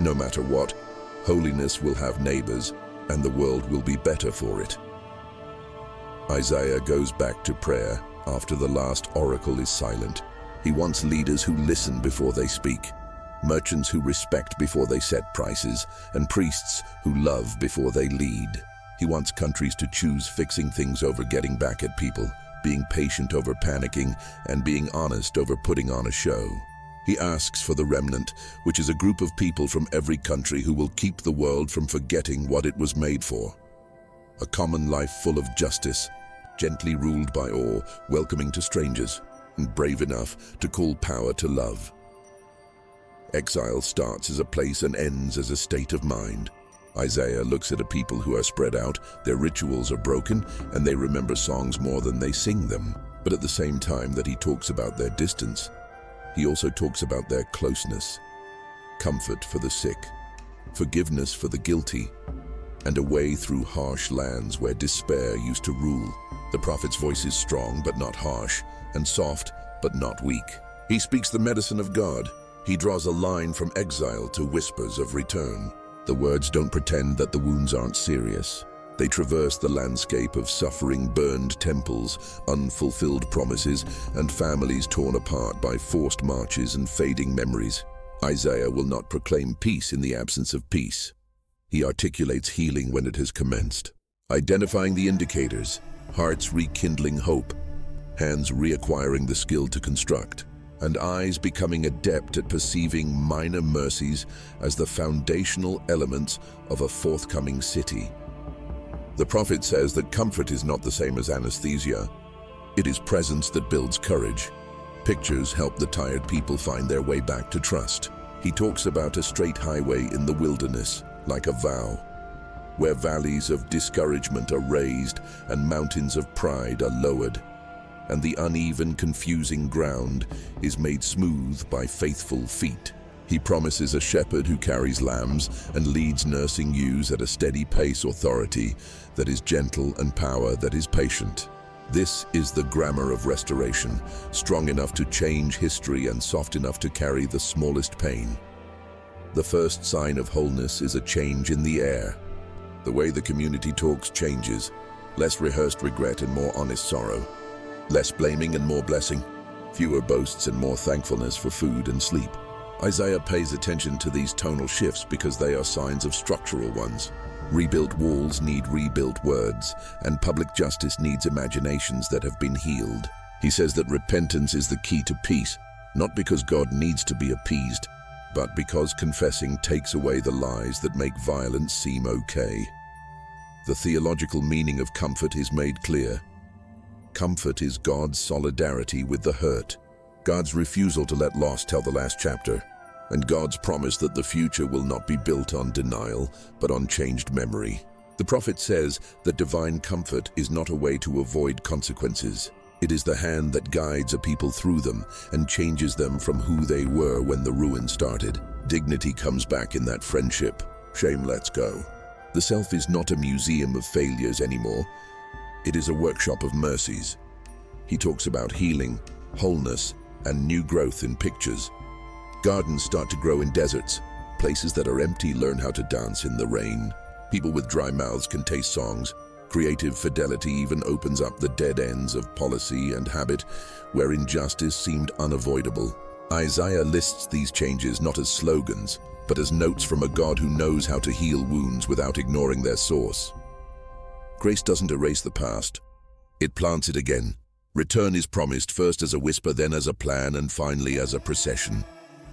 No matter what, holiness will have neighbors, and the world will be better for it. Isaiah goes back to prayer after the last oracle is silent. He wants leaders who listen before they speak, merchants who respect before they set prices, and priests who love before they lead. He wants countries to choose fixing things over getting back at people, being patient over panicking, and being honest over putting on a show. He asks for the remnant, which is a group of people from every country who will keep the world from forgetting what it was made for. A common life full of justice, gently ruled by awe, welcoming to strangers, and brave enough to call power to love. Exile starts as a place and ends as a state of mind. Isaiah looks at a people who are spread out, their rituals are broken, and they remember songs more than they sing them. But at the same time that he talks about their distance, he also talks about their closeness. Comfort for the sick, forgiveness for the guilty, and a way through harsh lands where despair used to rule. The prophet's voice is strong but not harsh, and soft but not weak. He speaks the medicine of God. He draws a line from exile to whispers of return. The words don't pretend that the wounds aren't serious. They traverse the landscape of suffering, burned temples, unfulfilled promises, and families torn apart by forced marches and fading memories. Isaiah will not proclaim peace in the absence of peace. He articulates healing when it has commenced, identifying the indicators, hearts rekindling hope, hands reacquiring the skill to construct, and eyes becoming adept at perceiving minor mercies as the foundational elements of a forthcoming city. The prophet says that comfort is not the same as anesthesia. It is presence that builds courage. Pictures help the tired people find their way back to trust. He talks about a straight highway in the wilderness, like a vow, where valleys of discouragement are raised and mountains of pride are lowered, and the uneven, confusing ground is made smooth by faithful feet. He promises a shepherd who carries lambs and leads nursing ewes at a steady pace, authority that is gentle and power that is patient. This is the grammar of restoration, strong enough to change history and soft enough to carry the smallest pain. The first sign of wholeness is a change in the air. The way the community talks changes, less rehearsed regret and more honest sorrow. Less blaming and more blessing. fewer boasts and more thankfulness for food and sleep. Isaiah pays attention to these tonal shifts because they are signs of structural ones. Rebuilt walls need rebuilt words, and public justice needs imaginations that have been healed. He says that repentance is the key to peace, not because God needs to be appeased, but because confessing takes away the lies that make violence seem okay. The theological meaning of comfort is made clear. Comfort is God's solidarity with the hurt, God's refusal to let loss tell the last chapter, and God's promise that the future will not be built on denial, but on changed memory. The prophet says that divine comfort is not a way to avoid consequences. It is the hand that guides a people through them and changes them from who they were when the ruin started. Dignity comes back in that friendship. Shame lets go. The self is not a museum of failures anymore. It is a workshop of mercies. He talks about healing, wholeness, and new growth in pictures. Gardens start to grow in deserts. Places that are empty learn how to dance in the rain. People with dry mouths can taste songs. Creative fidelity even opens up the dead ends of policy and habit where injustice seemed unavoidable. Isaiah lists these changes not as slogans, but as notes from a God who knows how to heal wounds without ignoring their source. Grace doesn't erase the past. It plants it again. Return is promised, first as a whisper, then as a plan, and finally as a procession.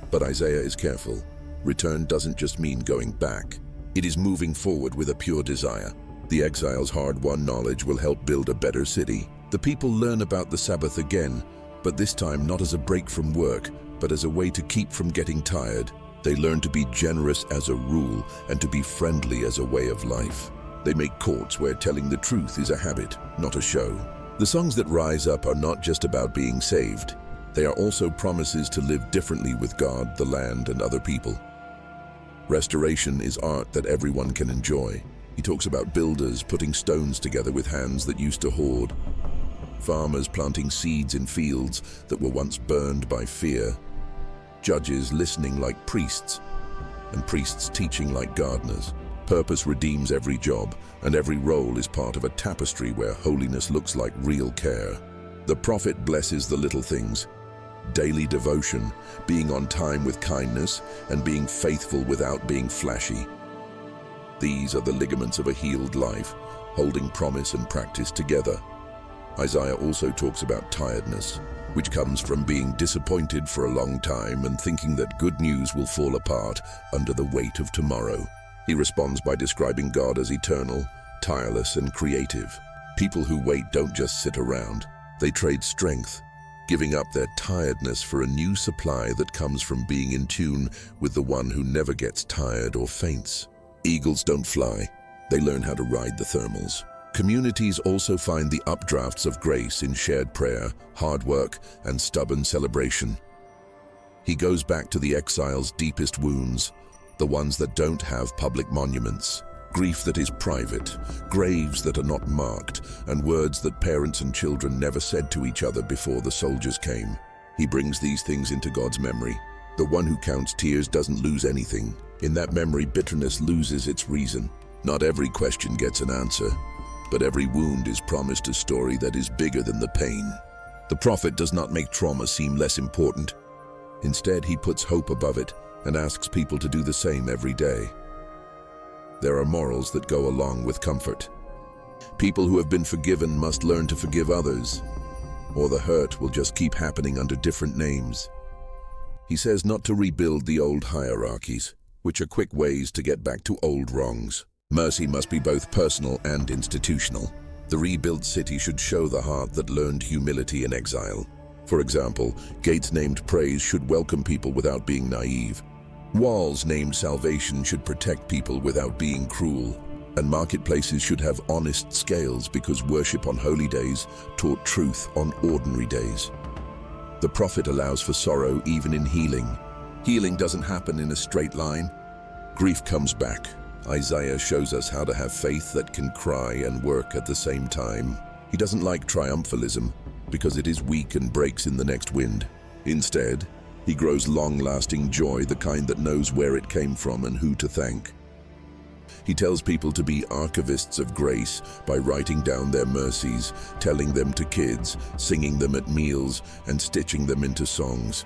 But Isaiah is careful. Return doesn't just mean going back. It is moving forward with a pure desire. The exile's hard-won knowledge will help build a better city. The people learn about the Sabbath again, but this time not as a break from work, but as a way to keep from getting tired. They learn to be generous as a rule and to be friendly as a way of life. They make courts where telling the truth is a habit, not a show. The songs that rise up are not just about being saved. They are also promises to live differently with God, the land, and other people. Restoration is art that everyone can enjoy. He talks about builders putting stones together with hands that used to hoard, farmers planting seeds in fields that were once burned by fear, judges listening like priests, and priests teaching like gardeners. Purpose redeems every job, and every role is part of a tapestry where holiness looks like real care. The prophet blesses the little things: daily devotion, being on time with kindness, and being faithful without being flashy. These are the ligaments of a healed life, holding promise and practice together. Isaiah also talks about tiredness, which comes from being disappointed for a long time and thinking that good news will fall apart under the weight of tomorrow. He responds by describing God as eternal, tireless, and creative. People who wait don't just sit around. They trade strength, giving up their tiredness for a new supply that comes from being in tune with the one who never gets tired or faints. Eagles don't fly. They learn how to ride the thermals. Communities also find the updrafts of grace in shared prayer, hard work, and stubborn celebration. He goes back to the exile's deepest wounds, the ones that don't have public monuments, grief that is private, graves that are not marked, and words that parents and children never said to each other before the soldiers came. He brings these things into God's memory. The one who counts tears doesn't lose anything. In that memory, bitterness loses its reason. Not every question gets an answer, but every wound is promised a story that is bigger than the pain. The prophet does not make trauma seem less important. Instead, he puts hope above it and asks people to do the same every day. There are morals that go along with comfort. People who have been forgiven must learn to forgive others, or the hurt will just keep happening under different names. He says not to rebuild the old hierarchies, which are quick ways to get back to old wrongs. Mercy must be both personal and institutional. The rebuilt city should show the heart that learned humility in exile. For example, gates named praise should welcome people without being naive. Walls named salvation should protect people without being cruel. And marketplaces should have honest scales because worship on holy days taught truth on ordinary days. The prophet allows for sorrow even in healing. Healing doesn't happen in a straight line. Grief comes back. Isaiah shows us how to have faith that can cry and work at the same time. He doesn't like triumphalism because it is weak and breaks in the next wind. Instead, he grows long-lasting joy, the kind that knows where it came from and who to thank. He tells people to be archivists of grace by writing down their mercies, telling them to kids, singing them at meals, and stitching them into songs.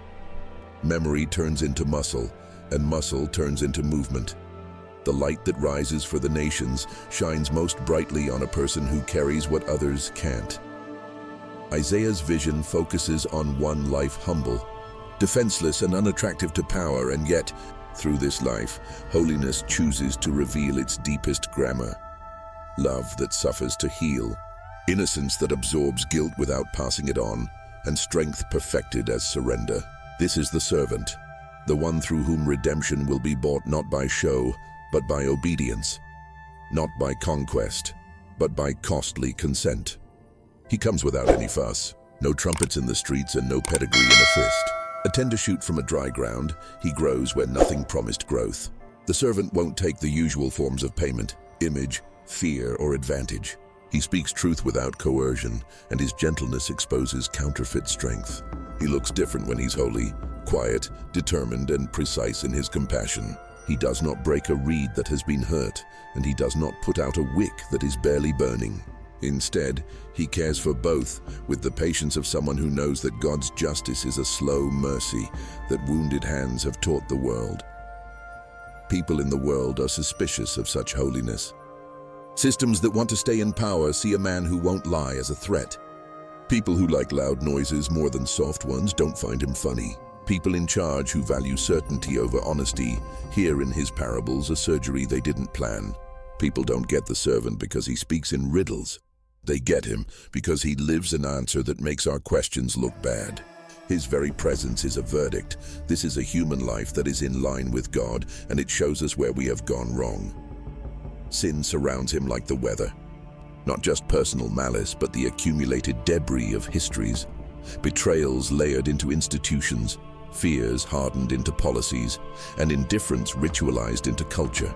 Memory turns into muscle, and muscle turns into movement. The light that rises for the nations shines most brightly on a person who carries what others can't. Isaiah's vision focuses on one life humble, defenseless and unattractive to power, and yet, through this life, holiness chooses to reveal its deepest grammar. Love that suffers to heal, innocence that absorbs guilt without passing it on, and strength perfected as surrender. This is the servant, the one through whom redemption will be bought not by show, but by obedience, not by conquest, but by costly consent. He comes without any fuss, no trumpets in the streets and no pedigree in a fist. A tender shoot from a dry ground, he grows where nothing promised growth. The servant won't take the usual forms of payment, image, fear, or advantage. He speaks truth without coercion, and his gentleness exposes counterfeit strength. He looks different when he's holy, quiet, determined, and precise in his compassion. He does not break a reed that has been hurt, and he does not put out a wick that is barely burning. Instead, he cares for both with the patience of someone who knows that God's justice is a slow mercy that wounded hands have taught the world. People in the world are suspicious of such holiness. Systems that want to stay in power see a man who won't lie as a threat. People who like loud noises more than soft ones don't find him funny. People in charge who value certainty over honesty hear in his parables a surgery they didn't plan. People don't get the servant because he speaks in riddles. They get him because he lives an answer that makes our questions look bad. His very presence is a verdict. This is a human life that is in line with God, and it shows us where we have gone wrong. Sin surrounds him like the weather. Not just personal malice, but the accumulated debris of histories. Betrayals layered into institutions, fears hardened into policies, and indifference ritualized into culture.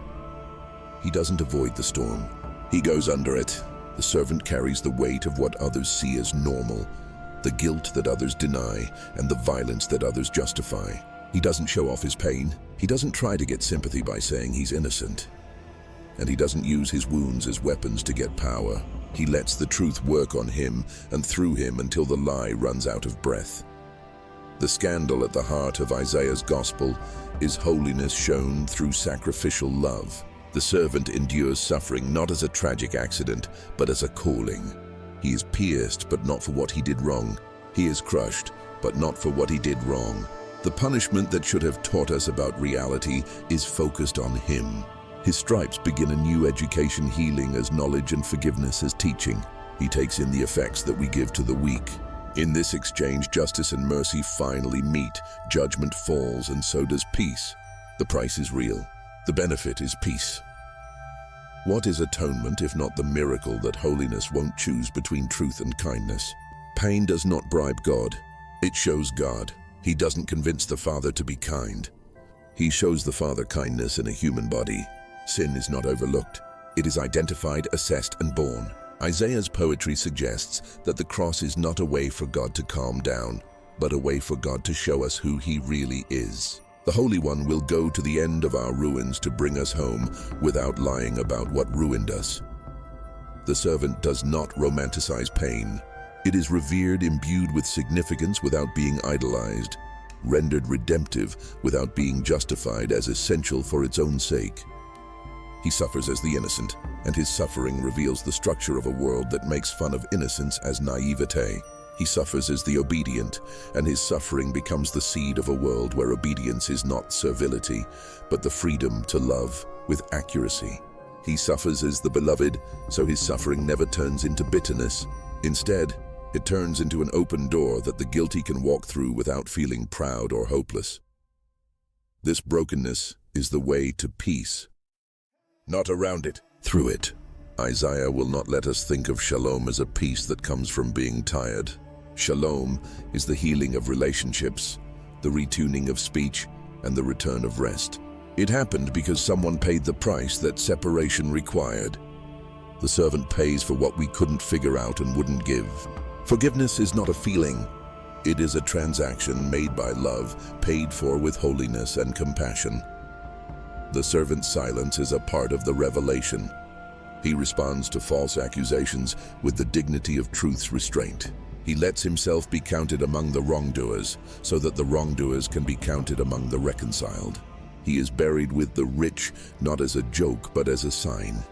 He doesn't avoid the storm. He goes under it. The servant carries the weight of what others see as normal, the guilt that others deny, and the violence that others justify. He doesn't show off his pain. He doesn't try to get sympathy by saying he's innocent. And he doesn't use his wounds as weapons to get power. He lets the truth work on him and through him until the lie runs out of breath. The scandal at the heart of Isaiah's gospel is holiness shown through sacrificial love. The servant endures suffering not as a tragic accident, but as a calling. He is pierced, but not for what he did wrong. He is crushed, but not for what he did wrong. The punishment that should have taught us about reality is focused on him. His stripes begin a new education, healing as knowledge and forgiveness as teaching. He takes in the effects that we give to the weak. In this exchange, justice and mercy finally meet. Judgment falls, and so does peace. The price is real. The benefit is peace. What is atonement if not the miracle that holiness won't choose between truth and kindness? Pain does not bribe God. It shows God. He doesn't convince the Father to be kind. He shows the Father kindness in a human body. Sin is not overlooked. It is identified, assessed, and borne. Isaiah's poetry suggests that the cross is not a way for God to calm down, but a way for God to show us who he really is. The Holy One will go to the end of our ruins to bring us home without lying about what ruined us. The servant does not romanticize pain. It is revered, imbued with significance without being idolized, rendered redemptive without being justified as essential for its own sake. He suffers as the innocent, and his suffering reveals the structure of a world that makes fun of innocence as naivete. He suffers as the obedient, and his suffering becomes the seed of a world where obedience is not servility, but the freedom to love with accuracy. He suffers as the beloved, so his suffering never turns into bitterness. Instead, it turns into an open door that the guilty can walk through without feeling proud or hopeless. This brokenness is the way to peace. Not around it, through it. Isaiah will not let us think of shalom as a peace that comes from being tired. Shalom is the healing of relationships, the retuning of speech, and the return of rest. It happened because someone paid the price that separation required. The servant pays for what we couldn't figure out and wouldn't give. Forgiveness is not a feeling. It is a transaction made by love, paid for with holiness and compassion. The servant's silence is a part of the revelation. He responds to false accusations with the dignity of truth's restraint. He lets himself be counted among the wrongdoers, so that the wrongdoers can be counted among the reconciled. He is buried with the rich, not as a joke, but as a sign.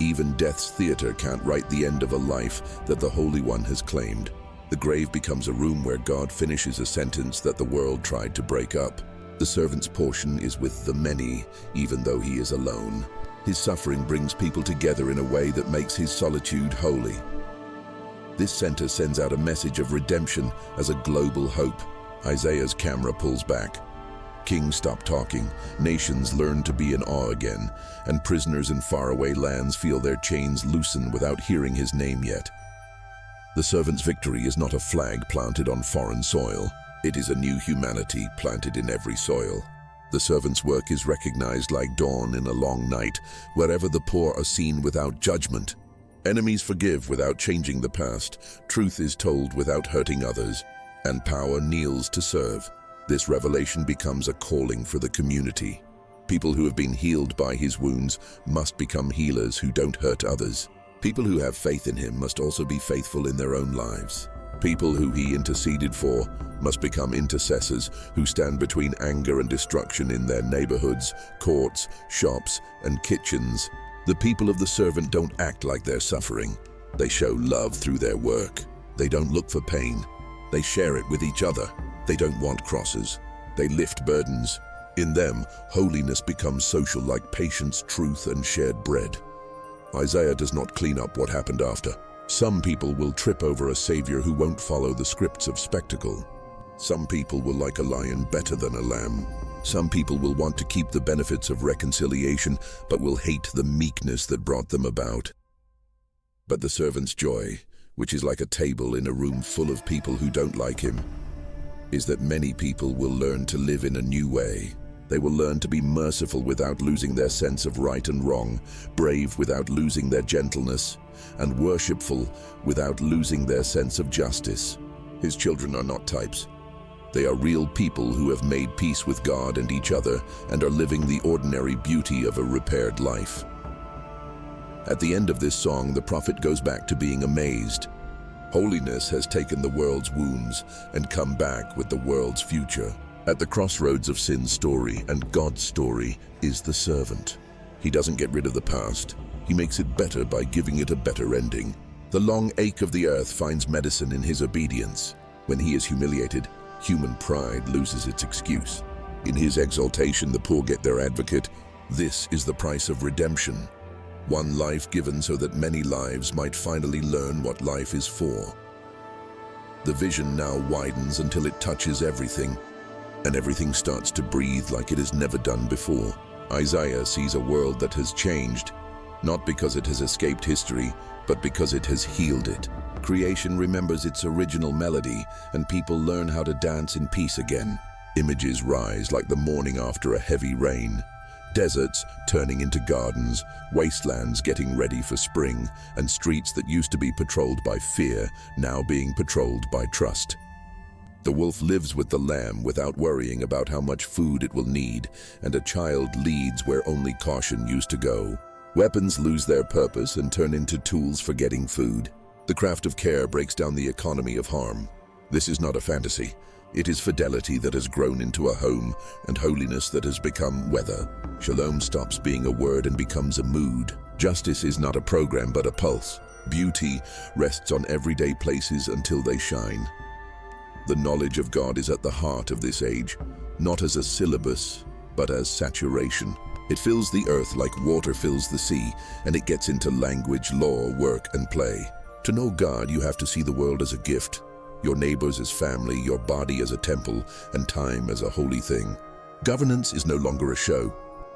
Even death's theater can't write the end of a life that the Holy One has claimed. The grave becomes a room where God finishes a sentence that the world tried to break up. The servant's portion is with the many, even though he is alone. His suffering brings people together in a way that makes his solitude holy. This center sends out a message of redemption as a global hope. Isaiah's camera pulls back. Kings stop talking, nations learn to be in awe again, and prisoners in faraway lands feel their chains loosen without hearing his name yet. The servant's victory is not a flag planted on foreign soil. It is a new humanity planted in every soil. The servant's work is recognized like dawn in a long night, wherever the poor are seen without judgment. Enemies forgive without changing the past, truth is told without hurting others, and power kneels to serve. This revelation becomes a calling for the community. People who have been healed by his wounds must become healers who don't hurt others. People who have faith in him must also be faithful in their own lives. People who he interceded for must become intercessors who stand between anger and destruction in their neighborhoods, courts, shops, and kitchens. The people of the servant don't act like they're suffering. They show love through their work. They don't look for pain. They share it with each other. They don't want crosses. They lift burdens. In them, holiness becomes social like patience, truth, and shared bread. Isaiah does not clean up what happened after. Some people will trip over a savior who won't follow the scripts of spectacle. Some people will like a lion better than a lamb. Some people will want to keep the benefits of reconciliation, but will hate the meekness that brought them about. But the servant's joy, which is like a table in a room full of people who don't like him, is that many people will learn to live in a new way. They will learn to be merciful without losing their sense of right and wrong, brave without losing their gentleness, and worshipful without losing their sense of justice. His children are not types. They are real people who have made peace with God and each other and are living the ordinary beauty of a repaired life. At the end of this song, the prophet goes back to being amazed. Holiness has taken the world's wounds and come back with the world's future. At the crossroads of sin's story and God's story is the servant. He doesn't get rid of the past. He makes it better by giving it a better ending. The long ache of the earth finds medicine in his obedience. When he is humiliated, human pride loses its excuse. In his exaltation, the poor get their advocate. This is the price of redemption. One life given so that many lives might finally learn what life is for. The vision now widens until it touches everything, and everything starts to breathe like it has never done before. Isaiah sees a world that has changed, not because it has escaped history, but because it has healed it. Creation remembers its original melody, and people learn how to dance in peace again. Images rise like the morning after a heavy rain. Deserts turning into gardens, wastelands getting ready for spring, and streets that used to be patrolled by fear, now being patrolled by trust. The wolf lives with the lamb without worrying about how much food it will need, and a child leads where only caution used to go. Weapons lose their purpose and turn into tools for getting food. The craft of care breaks down the economy of harm. This is not a fantasy. It is fidelity that has grown into a home and holiness that has become weather. Shalom stops being a word and becomes a mood. Justice is not a program but a pulse. Beauty rests on everyday places until they shine. The knowledge of God is at the heart of this age, not as a syllabus, but as saturation. It fills the earth like water fills the sea, and it gets into language, law, work, and play. To know God, you have to see the world as a gift. Your neighbors as family, your body as a temple, and time as a holy thing. Governance is no longer a show.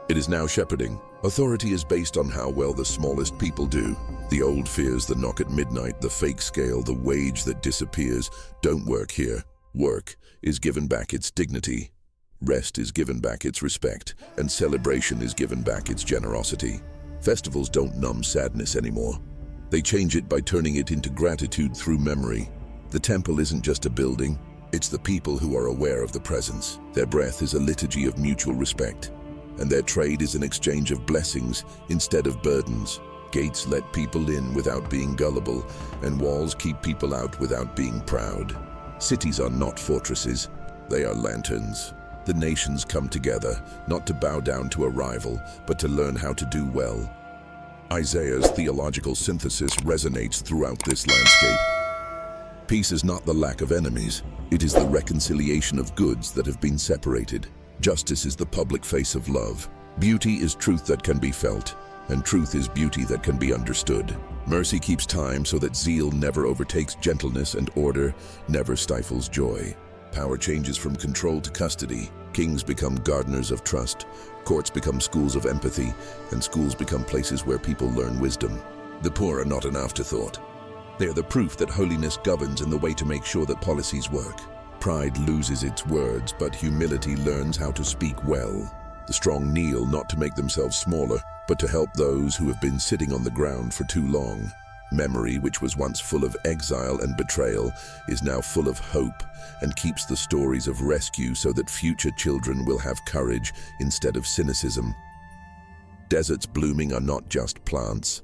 It is now shepherding. Authority is based on how well the smallest people do. The old fears, the knock at midnight, the fake scale, the wage that disappears, don't work here. Work is given back its dignity. Rest is given back its respect, and celebration is given back its generosity. Festivals don't numb sadness anymore. They change it by turning it into gratitude through memory. The temple isn't just a building, it's the people who are aware of the presence. Their breath is a liturgy of mutual respect. and their trade is an exchange of blessings instead of burdens. Gates let people in without being gullible, and walls keep people out without being proud. Cities are not fortresses, they are lanterns. The nations come together, not to bow down to a rival, but to learn how to do well. Isaiah's theological synthesis resonates throughout this landscape. Peace is not the lack of enemies, it is the reconciliation of goods that have been separated. Justice is the public face of love. Beauty is truth that can be felt, and truth is beauty that can be understood. Mercy keeps time so that zeal never overtakes gentleness, and order never stifles joy. Power changes from control to custody. Kings become gardeners of trust. Courts become schools of empathy, and schools become places where people learn wisdom. The poor are not an afterthought. They are the proof that holiness governs in the way to make sure that policies work. Pride loses its words, but humility learns how to speak well. The strong kneel not to make themselves smaller, but to help those who have been sitting on the ground for too long. Memory, which was once full of exile and betrayal, is now full of hope and keeps the stories of rescue so that future children will have courage instead of cynicism. Deserts blooming are not just plants.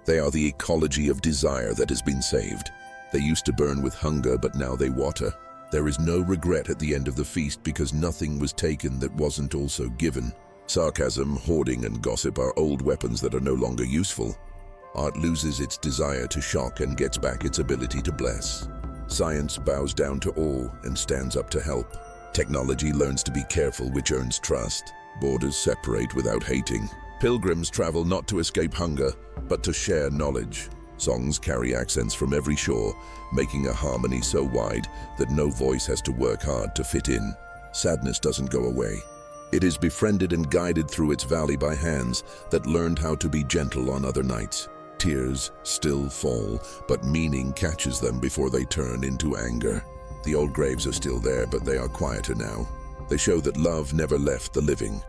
They are the ecology of desire that has been saved. They used to burn with hunger, but now they water. There is no regret at the end of the feast because nothing was taken that wasn't also given. Sarcasm, hoarding, and gossip are old weapons that are no longer useful. Art loses its desire to shock and gets back its ability to bless. Science bows down to awe and stands up to help. Technology learns to be careful, which earns trust. Borders separate without hating. Pilgrims travel not to escape hunger, but to share knowledge. Songs carry accents from every shore, making a harmony so wide that no voice has to work hard to fit in. Sadness doesn't go away. It is befriended and guided through its valley by hands that learned how to be gentle on other nights. Tears still fall, but meaning catches them before they turn into anger. The old graves are still there, but they are quieter now. They show that love never left the living.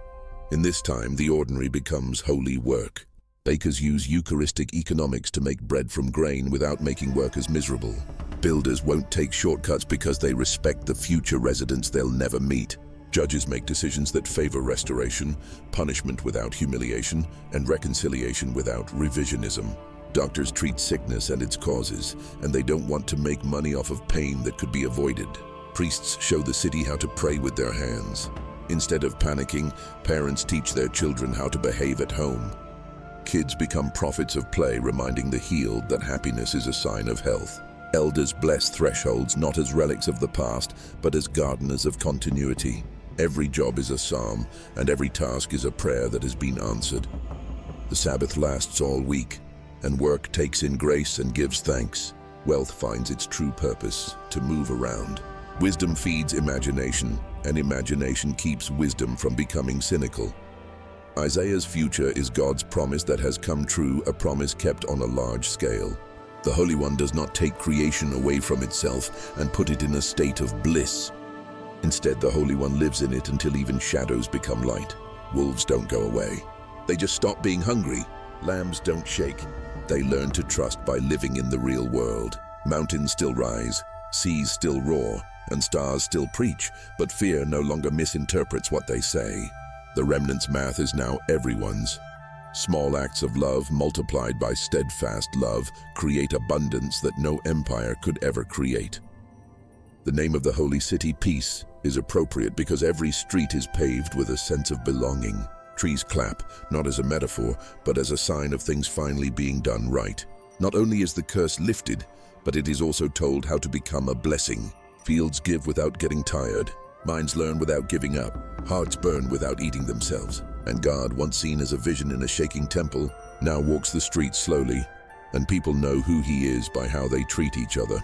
In this time, the ordinary becomes holy work. Bakers use Eucharistic economics to make bread from grain without making workers miserable. Builders won't take shortcuts because they respect the future residents they'll never meet. Judges make decisions that favor restoration, punishment without humiliation, and reconciliation without revisionism. Doctors treat sickness and its causes, and they don't want to make money off of pain that could be avoided. Priests show the city how to pray with their hands. Instead of panicking, parents teach their children how to behave at home. Kids become prophets of play, reminding the healed that happiness is a sign of health. Elders bless thresholds not as relics of the past, but as gardeners of continuity. Every job is a psalm, and every task is a prayer that has been answered. The Sabbath lasts all week, and work takes in grace and gives thanks. Wealth finds its true purpose, to move around. Wisdom feeds imagination, and imagination keeps wisdom from becoming cynical. Isaiah's future is God's promise that has come true, a promise kept on a large scale. The Holy One does not take creation away from itself and put it in a state of bliss. Instead, the Holy One lives in it until even shadows become light. Wolves don't go away. They just stop being hungry. Lambs don't shake. They learn to trust by living in the real world. Mountains still rise, seas still roar, and stars still preach, but fear no longer misinterprets what they say. The remnant's math is now everyone's. Small acts of love multiplied by steadfast love create abundance that no empire could ever create. The name of the holy city, Peace, is appropriate because every street is paved with a sense of belonging. Trees clap, not as a metaphor, but as a sign of things finally being done right. Not only is the curse lifted, but it is also told how to become a blessing. Fields give without getting tired. Minds learn without giving up. Hearts burn without eating themselves. And God, once seen as a vision in a shaking temple, now walks the streets slowly, and people know who he is by how they treat each other.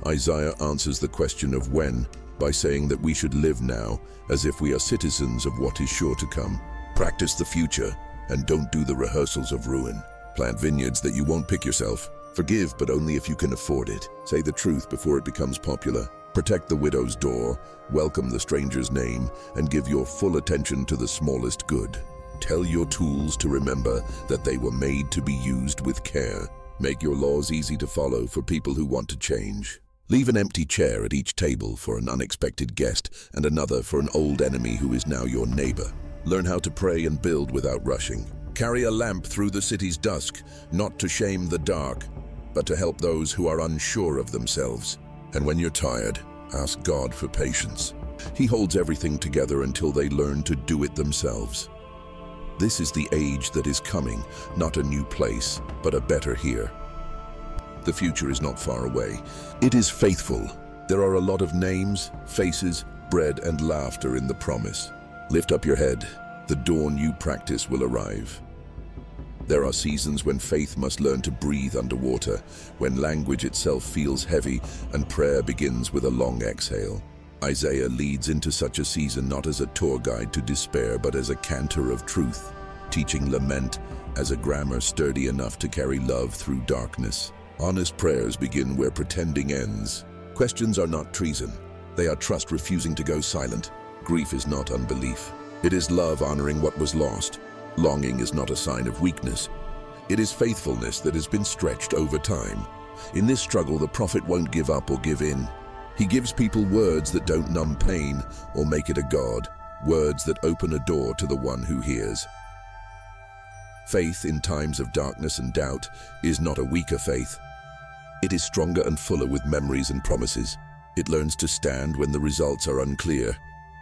Isaiah answers the question of when by saying that we should live now as if we are citizens of what is sure to come. Practice the future and don't do the rehearsals of ruin. Plant vineyards that you won't pick yourself. Forgive, but only if you can afford it. Say the truth before it becomes popular. Protect the widow's door, welcome the stranger's name, and give your full attention to the smallest good. Tell your tools to remember that they were made to be used with care. Make your laws easy to follow for people who want to change. Leave an empty chair at each table for an unexpected guest and another for an old enemy who is now your neighbor. Learn how to pray and build without rushing. Carry a lamp through the city's dusk, not to shame the dark, but to help those who are unsure of themselves. And when you're tired, ask God for patience. He holds everything together until they learn to do it themselves. This is the age that is coming, not a new place, but a better here. The future is not far away. It is faithful. There are a lot of names, faces, bread, and laughter in the promise. Lift up your head. The dawn you practice will arrive. There are seasons when faith must learn to breathe underwater, when language itself feels heavy and prayer begins with a long exhale. Isaiah leads into such a season not as a tour guide to despair, but as a cantor of truth, teaching lament as a grammar sturdy enough to carry love through darkness. Honest prayers begin where pretending ends. Questions are not treason. They are trust refusing to go silent. Grief is not unbelief. It is love honoring what was lost. Longing is not a sign of weakness. It is faithfulness that has been stretched over time. In this struggle, the prophet won't give up or give in. He gives people words that don't numb pain or make it a god, words that open a door to the one who hears. Faith in times of darkness and doubt is not a weaker faith. It is stronger and fuller with memories and promises. It learns to stand when the results are unclear,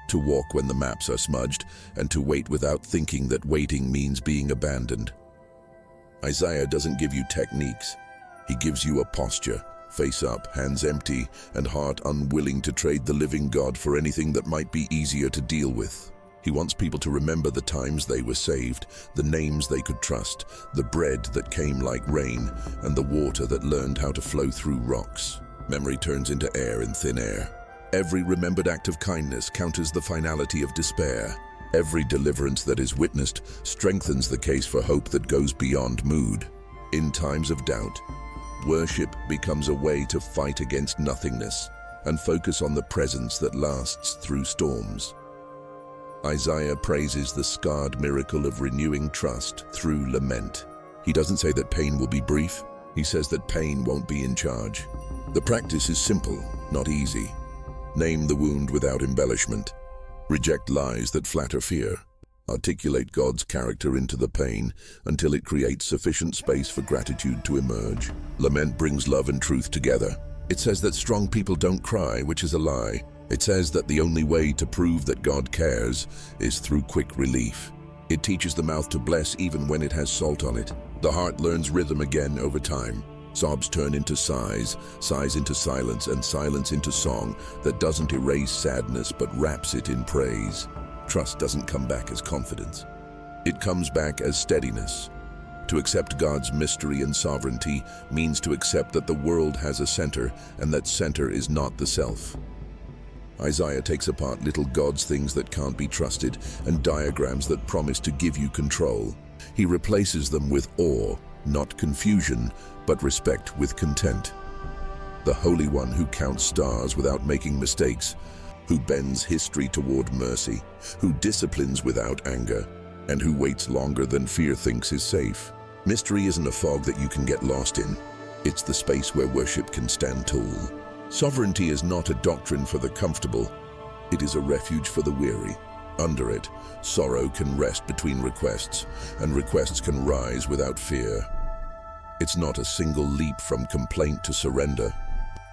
to walk when the maps are smudged, and to wait without thinking that waiting means being abandoned. Isaiah doesn't give you techniques. He gives you a posture, face up, hands empty, and heart unwilling to trade the living God for anything that might be easier to deal with. He wants people to remember the times they were saved, the names they could trust, the bread that came like rain, and the water that learned how to flow through rocks. Memory turns into air in thin air. Every remembered act of kindness counters the finality of despair. Every deliverance that is witnessed strengthens the case for hope that goes beyond mood. In times of doubt, worship becomes a way to fight against nothingness and focus on the presence that lasts through storms. Isaiah praises the scarred miracle of renewing trust through lament. He doesn't say that pain will be brief. He says that pain won't be in charge. The practice is simple, not easy. Name the wound without embellishment. Reject lies that flatter fear. Articulate God's character into the pain until it creates sufficient space for gratitude to emerge. Lament brings love and truth together. It says that strong people don't cry, which is a lie. It says that the only way to prove that God cares is through quick relief. It teaches the mouth to bless even when it has salt on it. The heart learns rhythm again over time. Sobs turn into sighs, sighs into silence, and silence into song that doesn't erase sadness but wraps it in praise. Trust doesn't come back as confidence. It comes back as steadiness. To accept God's mystery and sovereignty means to accept that the world has a center, and that center is not the self. Isaiah takes apart little God's things that can't be trusted and diagrams that promise to give you control. He replaces them with awe, not confusion, but respect with content. The Holy One who counts stars without making mistakes, who bends history toward mercy, who disciplines without anger, and who waits longer than fear thinks is safe. Mystery isn't a fog that you can get lost in. It's the space where worship can stand tall. Sovereignty is not a doctrine for the comfortable. It is a refuge for the weary. Under it, sorrow can rest between requests, and requests can rise without fear. It's not a single leap from complaint to surrender.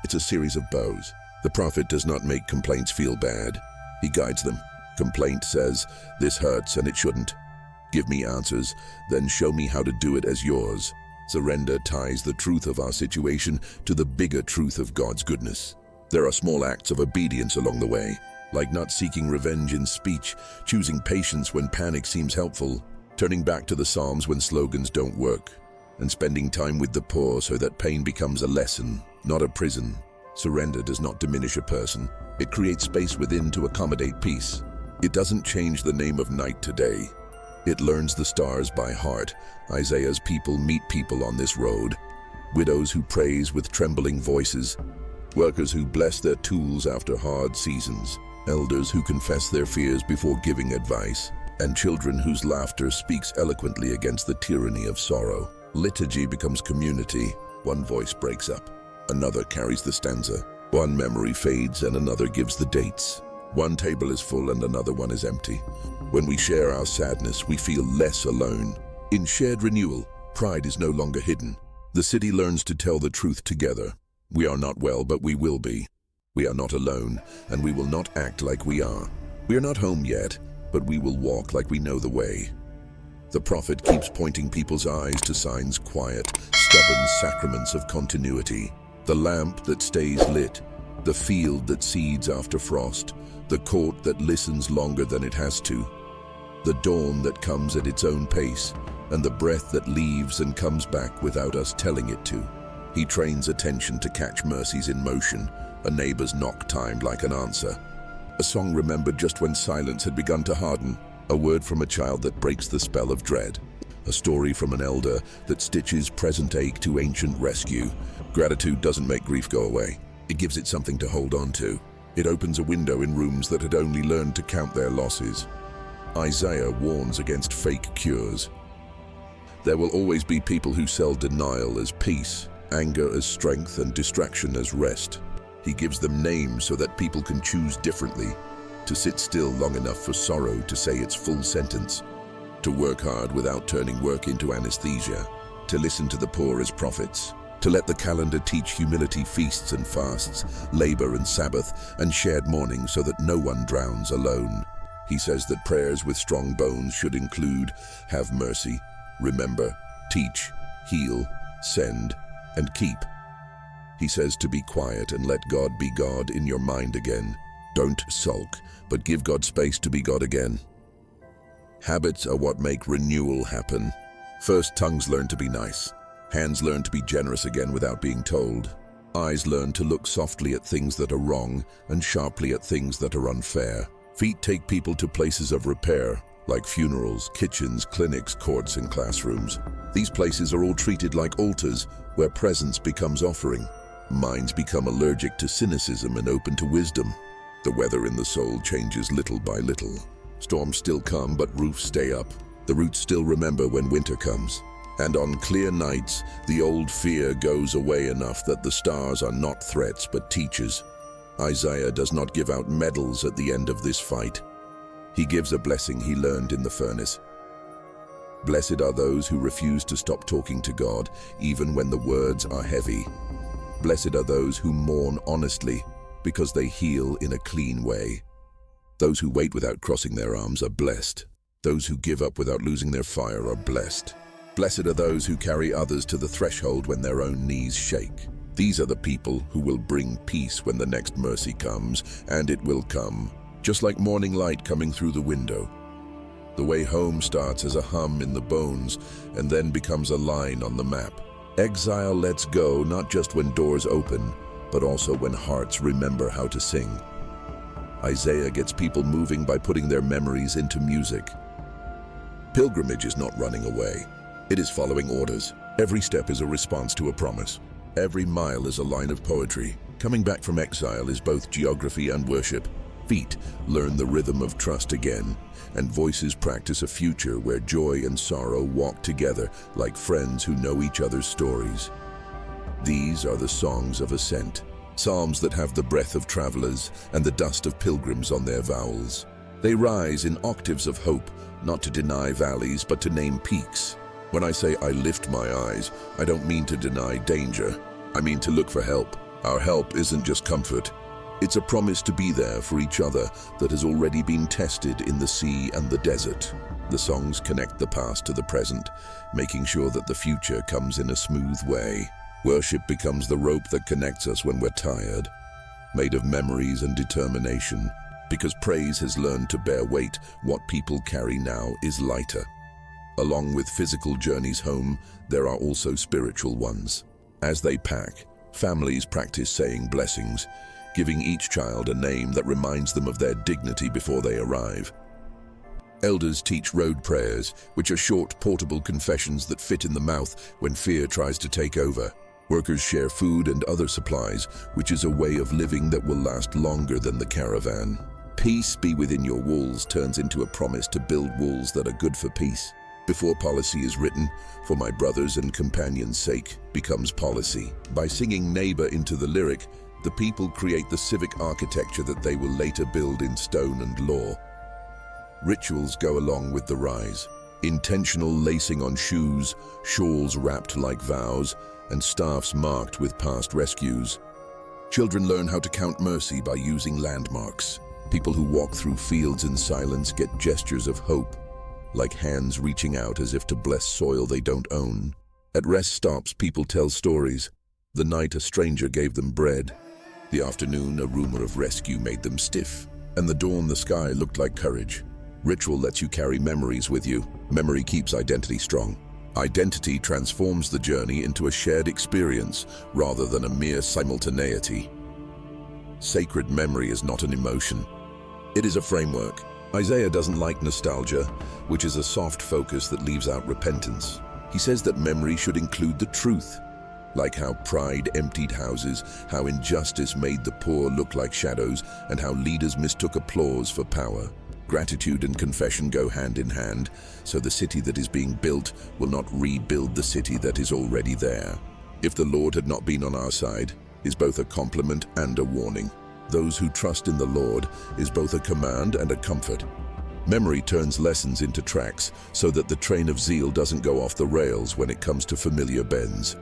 It's a series of bows. The prophet does not make complaints feel bad. He guides them. Complaint says, "This hurts and it shouldn't. Give me answers, then show me how to do it as yours." Surrender ties the truth of our situation to the bigger truth of God's goodness. There are small acts of obedience along the way, like not seeking revenge in speech, choosing patience when panic seems helpful, turning back to the Psalms when slogans don't work, and spending time with the poor so that pain becomes a lesson, not a prison. Surrender does not diminish a person. It creates space within to accommodate peace. It doesn't change the name of night today. It learns the stars by heart. Isaiah's people meet people on this road. Widows who praise with trembling voices. Workers who bless their tools after hard seasons. Elders who confess their fears before giving advice. And children whose laughter speaks eloquently against the tyranny of sorrow. Liturgy becomes community. One voice breaks up. Another carries the stanza. One memory fades and another gives the dates. One table is full and another one is empty. When we share our sadness, we feel less alone. In shared renewal, pride is no longer hidden. The city learns to tell the truth together. We are not well, but we will be. We are not alone, and we will not act like we are. We are not home yet, but we will walk like we know the way. The prophet keeps pointing people's eyes to signs, quiet, stubborn sacraments of continuity. The lamp that stays lit, the field that seeds after frost, the court that listens longer than it has to, the dawn that comes at its own pace, and the breath that leaves and comes back without us telling it to. He trains attention to catch mercies in motion, a neighbor's knock timed like an answer, a song remembered just when silence had begun to harden, a word from a child that breaks the spell of dread, a story from an elder that stitches present ache to ancient rescue. Gratitude doesn't make grief go away. It gives it something to hold on to. It opens a window in rooms that had only learned to count their losses. Isaiah warns against fake cures. There will always be people who sell denial as peace, anger as strength, and distraction as rest. He gives them names so that people can choose differently, to sit still long enough for sorrow to say its full sentence, to work hard without turning work into anesthesia, to listen to the poor as prophets, to let the calendar teach humility, feasts and fasts, labor and Sabbath, and shared mourning so that no one drowns alone. He says that prayers with strong bones should include have mercy, remember, teach, heal, send, and keep. He says to be quiet and let God be God in your mind again. Don't sulk, but give God space to be God again. Habits are what make renewal happen. First, tongues learn to be nice. Hands learn to be generous again without being told. Eyes learn to look softly at things that are wrong and sharply at things that are unfair. Feet take people to places of repair, like funerals, kitchens, clinics, courts, and classrooms. These places are all treated like altars where presence becomes offering. Minds become allergic to cynicism and open to wisdom. The weather in the soul changes little by little. Storms still come, but roofs stay up. The roots still remember when winter comes. And on clear nights, the old fear goes away enough that the stars are not threats but teachers. Isaiah does not give out medals at the end of this fight. He gives a blessing he learned in the furnace. Blessed are those who refuse to stop talking to God, even when the words are heavy. Blessed are those who mourn honestly, because they heal in a clean way. Those who wait without crossing their arms are blessed. Those who give up without losing their fire are blessed. Blessed are those who carry others to the threshold when their own knees shake. These are the people who will bring peace when the next mercy comes, and it will come, just like morning light coming through the window. The way home starts as a hum in the bones and then becomes a line on the map. Exile lets go not just when doors open, but also when hearts remember how to sing. Isaiah gets people moving by putting their memories into music. Pilgrimage is not running away. It is following orders. Every step is a response to a promise. Every mile is a line of poetry. Coming back from exile is both geography and worship. Feet learn the rhythm of trust again, and voices practice a future where joy and sorrow walk together like friends who know each other's stories. These are the songs of ascent, psalms that have the breath of travelers and the dust of pilgrims on their vowels. They rise in octaves of hope, not to deny valleys, but to name peaks. When I say I lift my eyes, I don't mean to deny danger. I mean to look for help. Our help isn't just comfort. It's a promise to be there for each other that has already been tested in the sea and the desert. The songs connect the past to the present, making sure that the future comes in a smooth way. Worship becomes the rope that connects us when we're tired, made of memories and determination. Because praise has learned to bear weight, what people carry now is lighter. Along with physical journeys home, there are also spiritual ones. As they pack, families practice saying blessings, giving each child a name that reminds them of their dignity before they arrive. Elders teach road prayers, which are short, portable confessions that fit in the mouth when fear tries to take over. Workers share food and other supplies, which is a way of living that will last longer than the caravan. Peace be within your walls turns into a promise to build walls that are good for peace. Before policy is written, for my brothers and companions' sake, becomes policy. By singing neighbor into the lyric, The people create the civic architecture that they will later build in stone and law. Rituals go along with the rise. Intentional lacing on shoes, shawls wrapped like vows, and staffs marked with past rescues. Children learn how to count mercy by using landmarks. People who walk through fields in silence get gestures of hope, like hands reaching out as if to bless soil they don't own. At rest stops, people tell stories. The night a stranger gave them bread. The afternoon, a rumor of rescue made them stiff. And the dawn, the sky looked like courage. Ritual lets you carry memories with you. Memory keeps identity strong. Identity transforms the journey into a shared experience rather than a mere simultaneity. Sacred memory is not an emotion. It is a framework. Isaiah doesn't like nostalgia, which is a soft focus that leaves out repentance. He says that memory should include the truth, like how pride emptied houses, how injustice made the poor look like shadows, and how leaders mistook applause for power. Gratitude and confession go hand in hand, so the city that is being built will not rebuild the city that is already there. If the Lord had not been on our side, is both a compliment and a warning. Those who trust in the Lord is both a command and a comfort. Memory turns lessons into tracks so that the train of zeal doesn't go off the rails when it comes to familiar bends.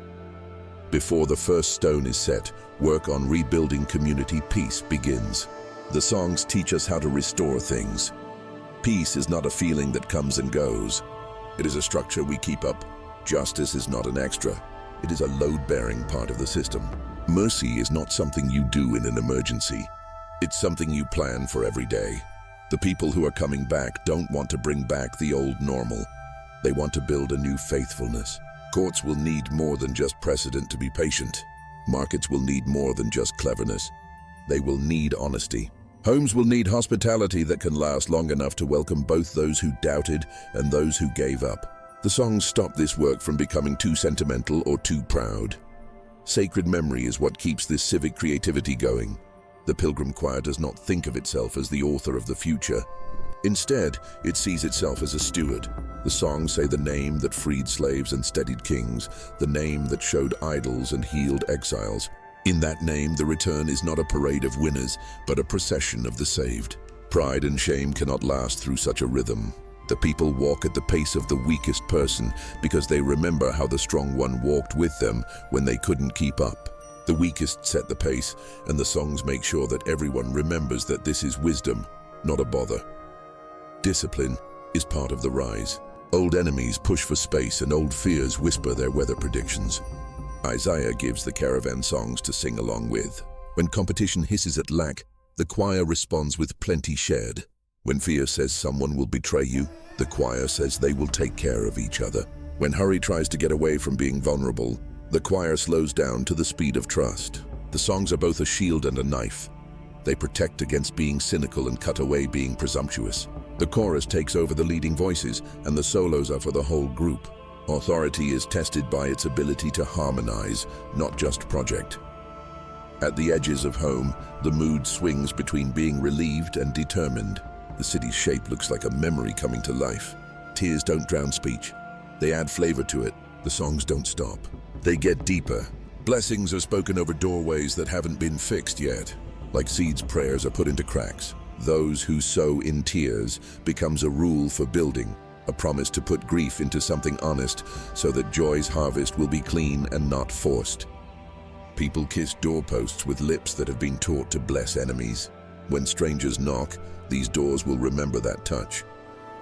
Before the first stone is set, work on rebuilding community peace begins. The songs teach us how to restore things. Peace is not a feeling that comes and goes. It is a structure we keep up. Justice is not an extra. It is a load-bearing part of the system. Mercy is not something you do in an emergency. It's something you plan for every day. The people who are coming back don't want to bring back the old normal. They want to build a new faithfulness. Courts will need more than just precedent to be patient. Markets will need more than just cleverness. They will need honesty. Homes will need hospitality that can last long enough to welcome both those who doubted and those who gave up. The songs stop this work from becoming too sentimental or too proud. Sacred memory is what keeps this civic creativity going. The Pilgrim Choir does not think of itself as the author of the future. Instead, it sees itself as a steward. The songs say the name that freed slaves and steadied kings, the name that showed idols and healed exiles. In that name, the return is not a parade of winners, but a procession of the saved. Pride and shame cannot last through such a rhythm. The people walk at the pace of the weakest person because they remember how the strong one walked with them when they couldn't keep up. The weakest set the pace, and the songs make sure that everyone remembers that this is wisdom, not a bother. Discipline is part of the rise. Old enemies push for space and old fears whisper their weather predictions. Isaiah gives the caravan songs to sing along with. When competition hisses at lack, the choir responds with plenty shared. When fear says someone will betray you, the choir says they will take care of each other. When hurry tries to get away from being vulnerable, the choir slows down to the speed of trust. The songs are both a shield and a knife. They protect against being cynical and cut away being presumptuous. The chorus takes over the leading voices, and the solos are for the whole group. Authority is tested by its ability to harmonize, not just project. At the edges of home, the mood swings between being relieved and determined. The city's shape looks like a memory coming to life. Tears don't drown speech. They add flavor to it. The songs don't stop. They get deeper. Blessings are spoken over doorways that haven't been fixed yet. Like seeds, prayers are put into cracks. Those who sow in tears becomes a rule for building. A promise to put grief into something honest so that joy's harvest will be clean and not forced. People kiss doorposts with lips that have been taught to bless enemies. When strangers knock, these doors will remember that touch.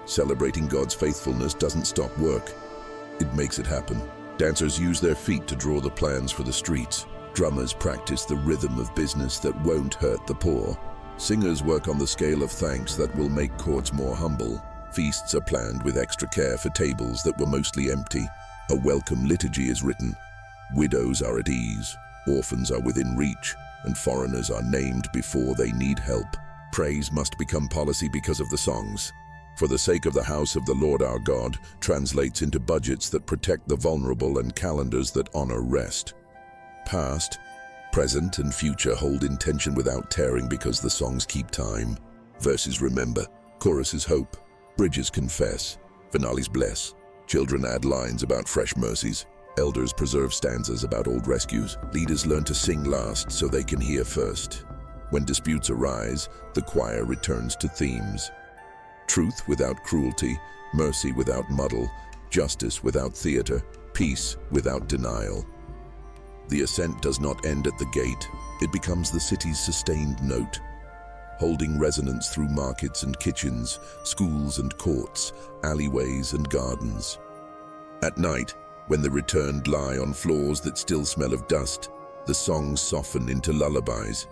Celebrating God's faithfulness doesn't stop work. It makes it happen. Dancers use their feet to draw the plans for the streets. Drummers practice the rhythm of business that won't hurt the poor. Singers work on the scale of thanks that will make courts more humble. Feasts are planned with extra care for tables that were mostly empty. A welcome liturgy is written. Widows are at ease, orphans are within reach, and foreigners are named before they need help. Praise must become policy because of the songs. For the sake of the house of the Lord our God translates into budgets that protect the vulnerable and calendars that honor rest. Past, present, and future hold intention without tearing because the songs keep time. Verses remember, choruses hope, bridges confess, finales bless. Children add lines about fresh mercies. Elders preserve stanzas about old rescues. Leaders learn to sing last so they can hear first. When disputes arise, the choir returns to themes. Truth without cruelty, mercy without muddle, justice without theater, peace without denial. The ascent does not end at the gate. It becomes the city's sustained note, holding resonance through markets and kitchens, schools and courts, alleyways and gardens. At night, when the returned lie on floors that still smell of dust, the songs soften into lullabies.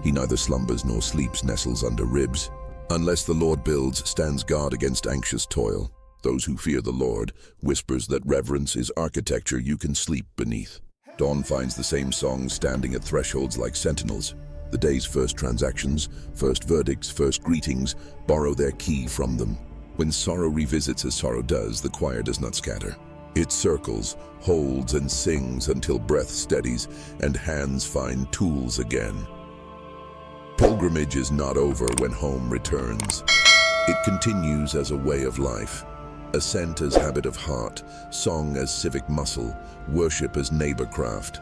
He neither slumbers nor sleeps nestles under ribs. Unless the Lord builds, stands guard against anxious toil. Those who fear the Lord whispers that reverence is architecture you can sleep beneath. Dawn finds the same songs standing at thresholds like sentinels. The day's first transactions, first verdicts, first greetings borrow their key from them. When sorrow revisits as sorrow does, the choir does not scatter. It circles, holds and sings until breath steadies and hands find tools again. Pilgrimage is not over when home returns. It continues as a way of life. Ascent as habit of heart, song as civic muscle, worship as neighborcraft.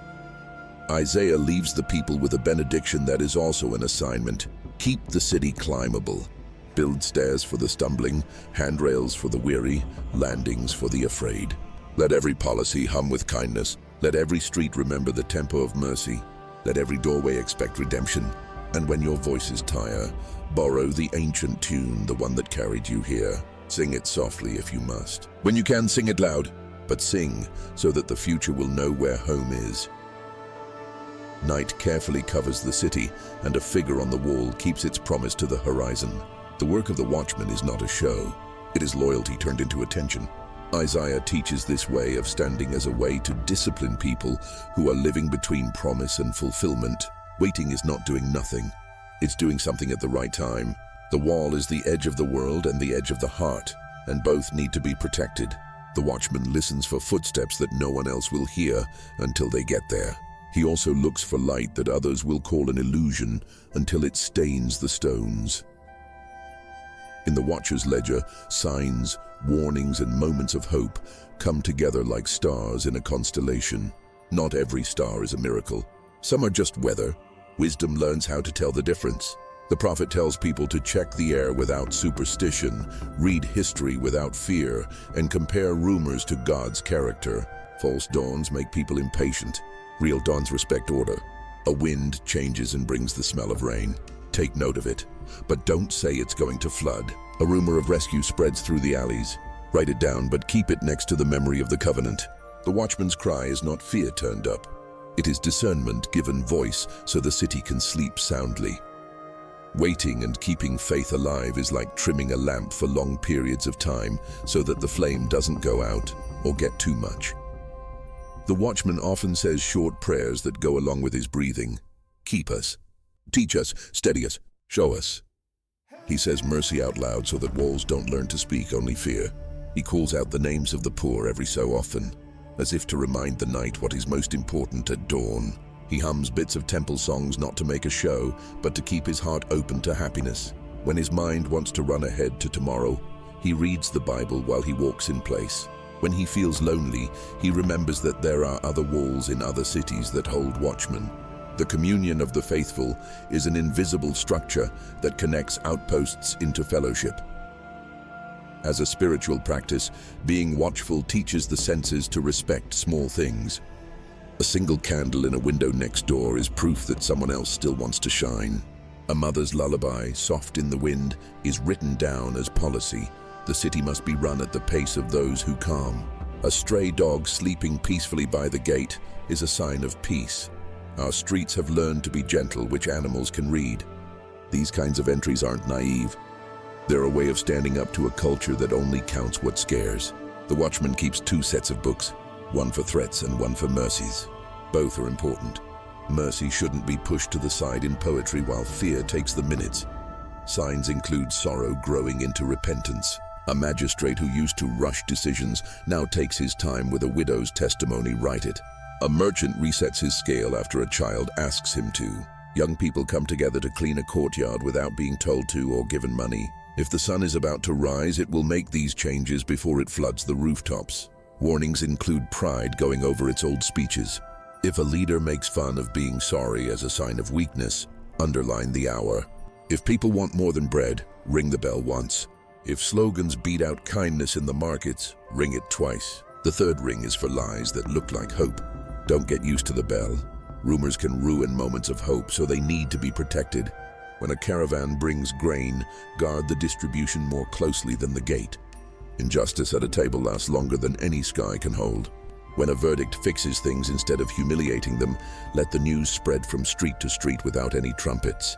Isaiah leaves the people with a benediction that is also an assignment. Keep the city climbable. Build stairs for the stumbling, handrails for the weary, landings for the afraid. Let every policy hum with kindness. Let every street remember the tempo of mercy. Let every doorway expect redemption. And when your voices tire, borrow the ancient tune, the one that carried you here. Sing it softly if you must. When you can, sing it loud, but sing so that the future will know where home is. Night carefully covers the city, and a figure on the wall keeps its promise to the horizon. The work of the watchman is not a show. It is loyalty turned into attention. Isaiah teaches this way of standing as a way to discipline people who are living between promise and fulfillment. Waiting is not doing nothing. It's doing something at the right time. The wall is the edge of the world and the edge of the heart, and both need to be protected. The watchman listens for footsteps that no one else will hear until they get there. He also looks for light that others will call an illusion until it stains the stones. In the watcher's ledger, signs, warnings, and moments of hope come together like stars in a constellation. Not every star is a miracle. Some are just weather. Wisdom learns how to tell the difference. The prophet tells people to check the air without superstition, read history without fear, and compare rumors to God's character. False dawns make people impatient. Real dawns respect order. A wind changes and brings the smell of rain. Take note of it, but don't say it's going to flood. A rumor of rescue spreads through the alleys. Write it down, but keep it next to the memory of the covenant. The watchman's cry is not fear turned up. It is discernment given voice so the city can sleep soundly. Waiting and keeping faith alive is like trimming a lamp for long periods of time so that the flame doesn't go out or get too much. The watchman often says short prayers that go along with his breathing. Keep us, teach us, steady us, show us. He says mercy out loud so that walls don't learn to speak only fear. He calls out the names of the poor every so often, as if to remind the night what is most important at dawn. He hums bits of temple songs not to make a show, but to keep his heart open to happiness. When his mind wants to run ahead to tomorrow, he reads the Bible while he walks in place. When he feels lonely, he remembers that there are other walls in other cities that hold watchmen. The communion of the faithful is an invisible structure that connects outposts into fellowship. As a spiritual practice, being watchful teaches the senses to respect small things. A single candle in a window next door is proof that someone else still wants to shine. A mother's lullaby, soft in the wind, is written down as policy. The city must be run at the pace of those who calm. A stray dog sleeping peacefully by the gate is a sign of peace. Our streets have learned to be gentle, which animals can read. These kinds of entries aren't naive. They're a way of standing up to a culture that only counts what scares. The watchman keeps 2 sets of books, one for threats and one for mercies. Both are important. Mercy shouldn't be pushed to the side in poetry while fear takes the minutes. Signs include sorrow growing into repentance. A magistrate who used to rush decisions now takes his time with a widow's testimony. Write it. A merchant resets his scale after a child asks him to. Young people come together to clean a courtyard without being told to or given money. If the sun is about to rise, it will make these changes before it floods the rooftops. Warnings include pride going over its old speeches. If a leader makes fun of being sorry as a sign of weakness, underline the hour. If people want more than bread, ring the bell once. If slogans beat out kindness in the markets, ring it twice. The third ring is for lies that look like hope. Don't get used to the bell. Rumors can ruin moments of hope, so they need to be protected. When a caravan brings grain, guard the distribution more closely than the gate. Injustice at a table lasts longer than any sky can hold. When a verdict fixes things instead of humiliating them, let the news spread from street to street without any trumpets.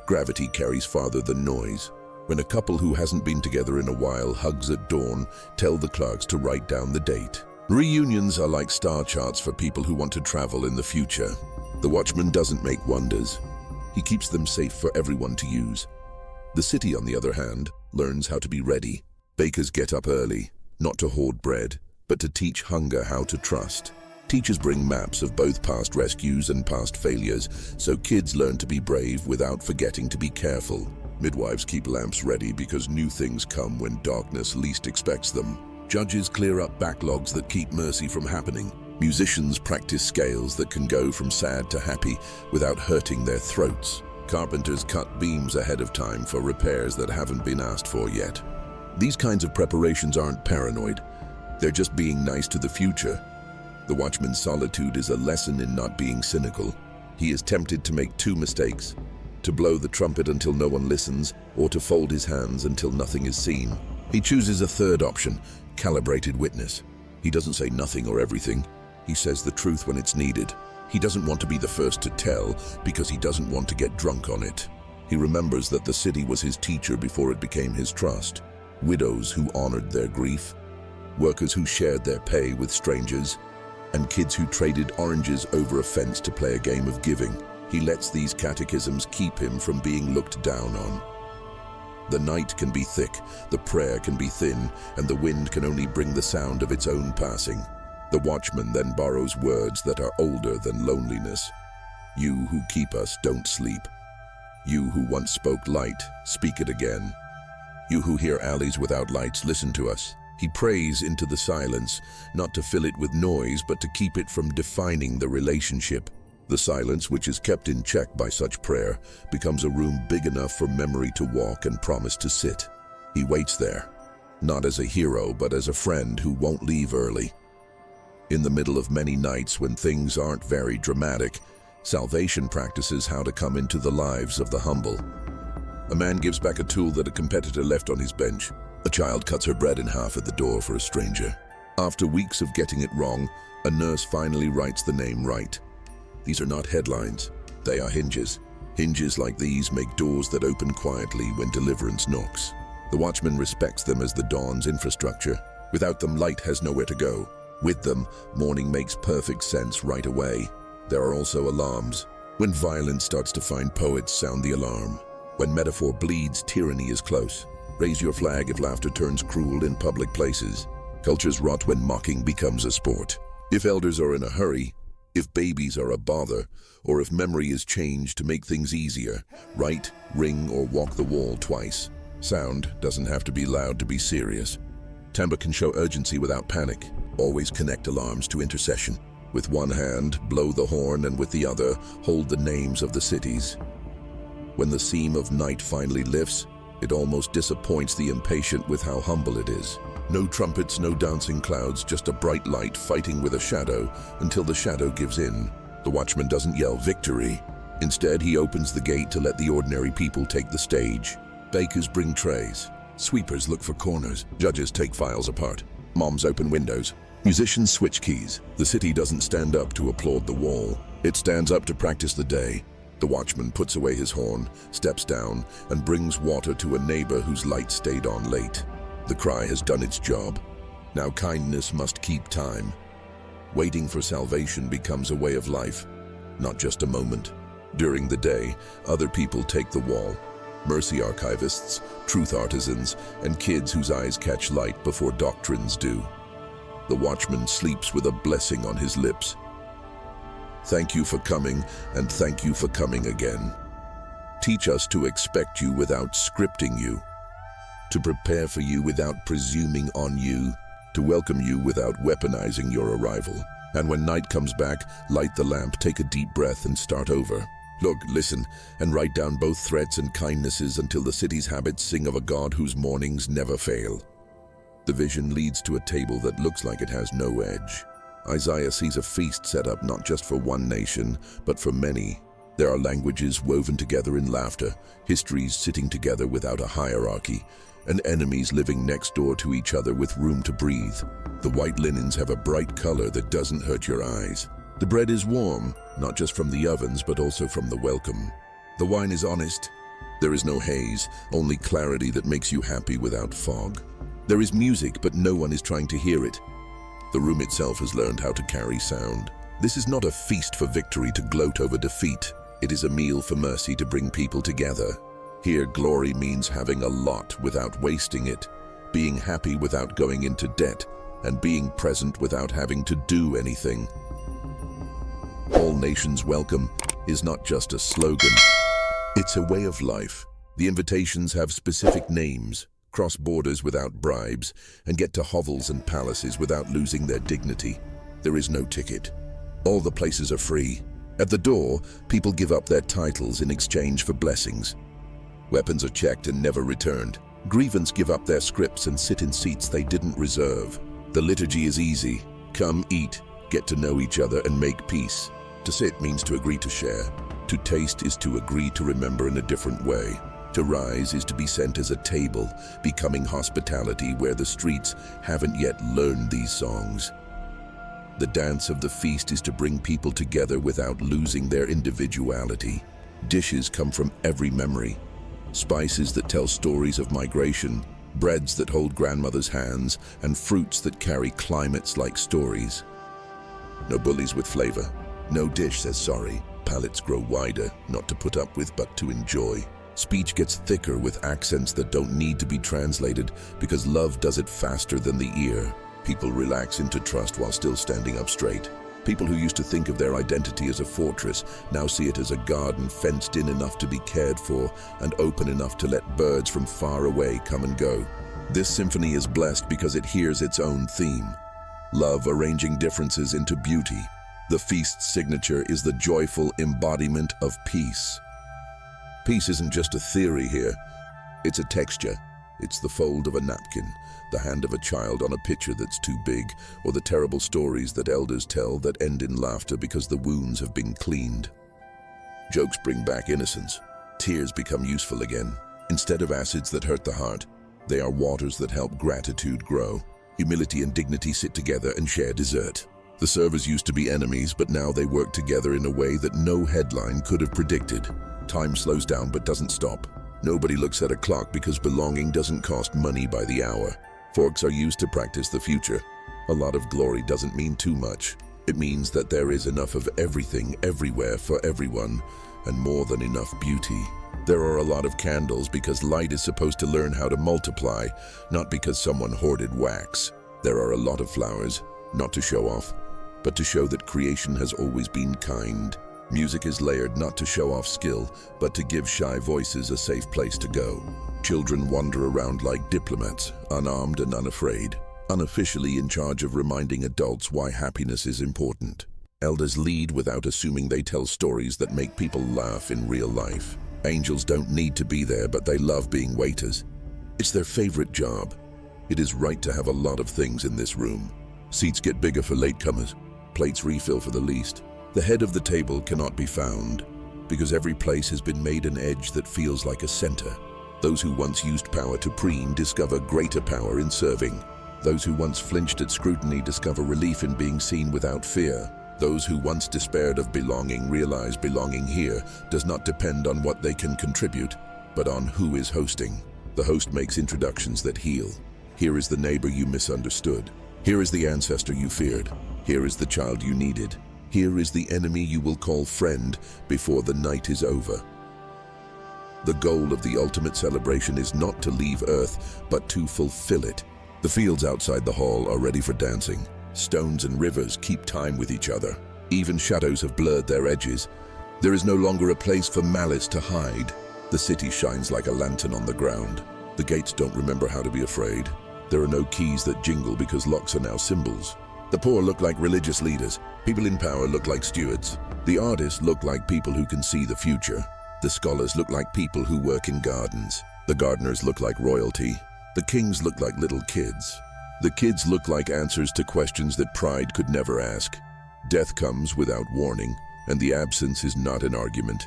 Gravity carries farther than noise. When a couple who hasn't been together in a while hugs at dawn, tell the clerks to write down the date. Reunions are like star charts for people who want to travel in the future. The watchman doesn't make wonders. He keeps them safe for everyone to use. The city, on the other hand, learns how to be ready. Bakers get up early, not to hoard bread, but to teach hunger how to trust. Teachers bring maps of both past rescues and past failures, so kids learn to be brave without forgetting to be careful. Midwives keep lamps ready because new things come when darkness least expects them. Judges clear up backlogs that keep mercy from happening. Musicians practice scales that can go from sad to happy without hurting their throats. Carpenters cut beams ahead of time for repairs that haven't been asked for yet. These kinds of preparations aren't paranoid. They're just being nice to the future. The watchman's solitude is a lesson in not being cynical. He is tempted to make two mistakes: to blow the trumpet until no one listens, or to fold his hands until nothing is seen. He chooses a third option, calibrated witness. He doesn't say nothing or everything. He says the truth when it's needed. He doesn't want to be the first to tell because he doesn't want to get drunk on it. He remembers that the city was his teacher before it became his trust. Widows who honored their grief, workers who shared their pay with strangers, and kids who traded oranges over a fence to play a game of giving. He lets these catechisms keep him from being looked down on. The night can be thick, the prayer can be thin, and the wind can only bring the sound of its own passing. The watchman then borrows words that are older than loneliness. You who keep us don't sleep. You who once spoke light, speak it again. You who hear alleys without lights, listen to us. He prays into the silence, not to fill it with noise, but to keep it from defining the relationship. The silence, which is kept in check by such prayer, becomes a room big enough for memory to walk and promise to sit. He waits there, not as a hero, but as a friend who won't leave early. In the middle of many nights when things aren't very dramatic, salvation practices how to come into the lives of the humble. A man gives back a tool that a competitor left on his bench. A child cuts her bread in half at the door for a stranger. After weeks of getting it wrong, a nurse finally writes the name right. These are not headlines, they are hinges. Hinges like these make doors that open quietly when deliverance knocks. The watchman respects them as the dawn's infrastructure. Without them, light has nowhere to go. With them, morning makes perfect sense right away. There are also alarms. When violence starts to find poets, sound the alarm. When metaphor bleeds, tyranny is close. Raise your flag if laughter turns cruel in public places. Cultures rot when mocking becomes a sport. If elders are in a hurry, if babies are a bother, or if memory is changed to make things easier, write, ring, or walk the wall twice. Sound doesn't have to be loud to be serious. Timbre can show urgency without panic. Always connect alarms to intercession. With one hand, blow the horn, and with the other, hold the names of the cities. When the seam of night finally lifts, it almost disappoints the impatient with how humble it is. No trumpets, no dancing clouds, just a bright light fighting with a shadow until the shadow gives in. The watchman doesn't yell victory. Instead, he opens the gate to let the ordinary people take the stage. Bakers bring trays. Sweepers look for corners. Judges take files apart. Moms open windows. Musicians switch keys. The city doesn't stand up to applaud the wall. It stands up to practice the day. The watchman puts away his horn, steps down, and brings water to a neighbor whose light stayed on late. The cry has done its job. Now kindness must keep time. Waiting for salvation becomes a way of life, not just a moment. During the day, other people take the wall. Mercy archivists, truth artisans, and kids whose eyes catch light before doctrines do. The watchman sleeps with a blessing on his lips. Thank you for coming, and thank you for coming again. Teach us to expect you without scripting you, to prepare for you without presuming on you, to welcome you without weaponizing your arrival. And when night comes back, light the lamp, take a deep breath, and start over. Look, listen, and write down both threats and kindnesses until the city's habits sing of a God whose mornings never fail. The vision leads to a table that looks like it has no edge. Isaiah sees a feast set up not just for one nation, but for many. There are languages woven together in laughter, histories sitting together without a hierarchy, and enemies living next door to each other with room to breathe. The white linens have a bright color that doesn't hurt your eyes. The bread is warm, not just from the ovens, but also from the welcome. The wine is honest. There is no haze, only clarity that makes you happy without fog. There is music, but no one is trying to hear it. The room itself has learned how to carry sound. This is not a feast for victory to gloat over defeat. It is a meal for mercy to bring people together. Here, glory means having a lot without wasting it, being happy without going into debt, and being present without having to do anything. All nations welcome is not just a slogan. It's a way of life. The invitations have specific names, cross borders without bribes, and get to hovels and palaces without losing their dignity. There is no ticket. All the places are free. At the door, people give up their titles in exchange for blessings. Weapons are checked and never returned. Grievance give up their scripts and sit in seats they didn't reserve. The liturgy is easy. Come, eat, get to know each other, and make peace. To sit means to agree to share. To taste is to agree to remember in a different way. To rise is to be sent as a table, becoming hospitality where the streets haven't yet learned these songs. The dance of the feast is to bring people together without losing their individuality. Dishes come from every memory. Spices that tell stories of migration, breads that hold grandmother's hands, and fruits that carry climates like stories. No bullies with flavor. No dish says sorry. Palates grow wider, not to put up with but to enjoy. Speech gets thicker with accents that don't need to be translated because love does it faster than the ear. People relax into trust while still standing up straight. People who used to think of their identity as a fortress now see it as a garden fenced in enough to be cared for and open enough to let birds from far away come and go. This symphony is blessed because it hears its own theme. Love arranging differences into beauty. The feast's signature is the joyful embodiment of peace. Peace isn't just a theory here. It's a texture. It's the fold of a napkin, the hand of a child on a pitcher that's too big, or the terrible stories that elders tell that end in laughter because the wounds have been cleaned. Jokes bring back innocence. Tears become useful again. Instead of acids that hurt the heart, they are waters that help gratitude grow. Humility and dignity sit together and share dessert. The servers used to be enemies, but now they work together in a way that no headline could have predicted. Time slows down but doesn't stop. Nobody looks at a clock because belonging doesn't cost money by the hour. Forks are used to practice the future. A lot of glory doesn't mean too much. It means that there is enough of everything, everywhere, for everyone, and more than enough beauty. There are a lot of candles because light is supposed to learn how to multiply, not because someone hoarded wax. There are a lot of flowers, not to show off, but to show that creation has always been kind. Music is layered not to show off skill, but to give shy voices a safe place to go. Children wander around like diplomats, unarmed and unafraid, unofficially in charge of reminding adults why happiness is important. Elders lead without assuming they tell stories that make people laugh in real life. Angels don't need to be there, but they love being waiters. It's their favorite job. It is right to have a lot of things in this room. Seats get bigger for latecomers. Plates refill for the least. The head of the table cannot be found, because every place has been made an edge that feels like a center. Those who once used power to preen discover greater power in serving. Those who once flinched at scrutiny discover relief in being seen without fear. Those who once despaired of belonging realize belonging here does not depend on what they can contribute, but on who is hosting. The host makes introductions that heal. Here is the neighbor you misunderstood. Here is the ancestor you feared. Here is the child you needed. Here is the enemy you will call friend before the night is over. The goal of the ultimate celebration is not to leave Earth, but to fulfill it. The fields outside the hall are ready for dancing. Stones and rivers keep time with each other. Even shadows have blurred their edges. There is no longer a place for malice to hide. The city shines like a lantern on the ground. The gates don't remember how to be afraid. There are no keys that jingle because locks are now symbols. The poor look like religious leaders. People in power look like stewards. The artists look like people who can see the future. The scholars look like people who work in gardens. The gardeners look like royalty. The kings look like little kids. The kids look like answers to questions that pride could never ask. Death comes without warning, and the absence is not an argument.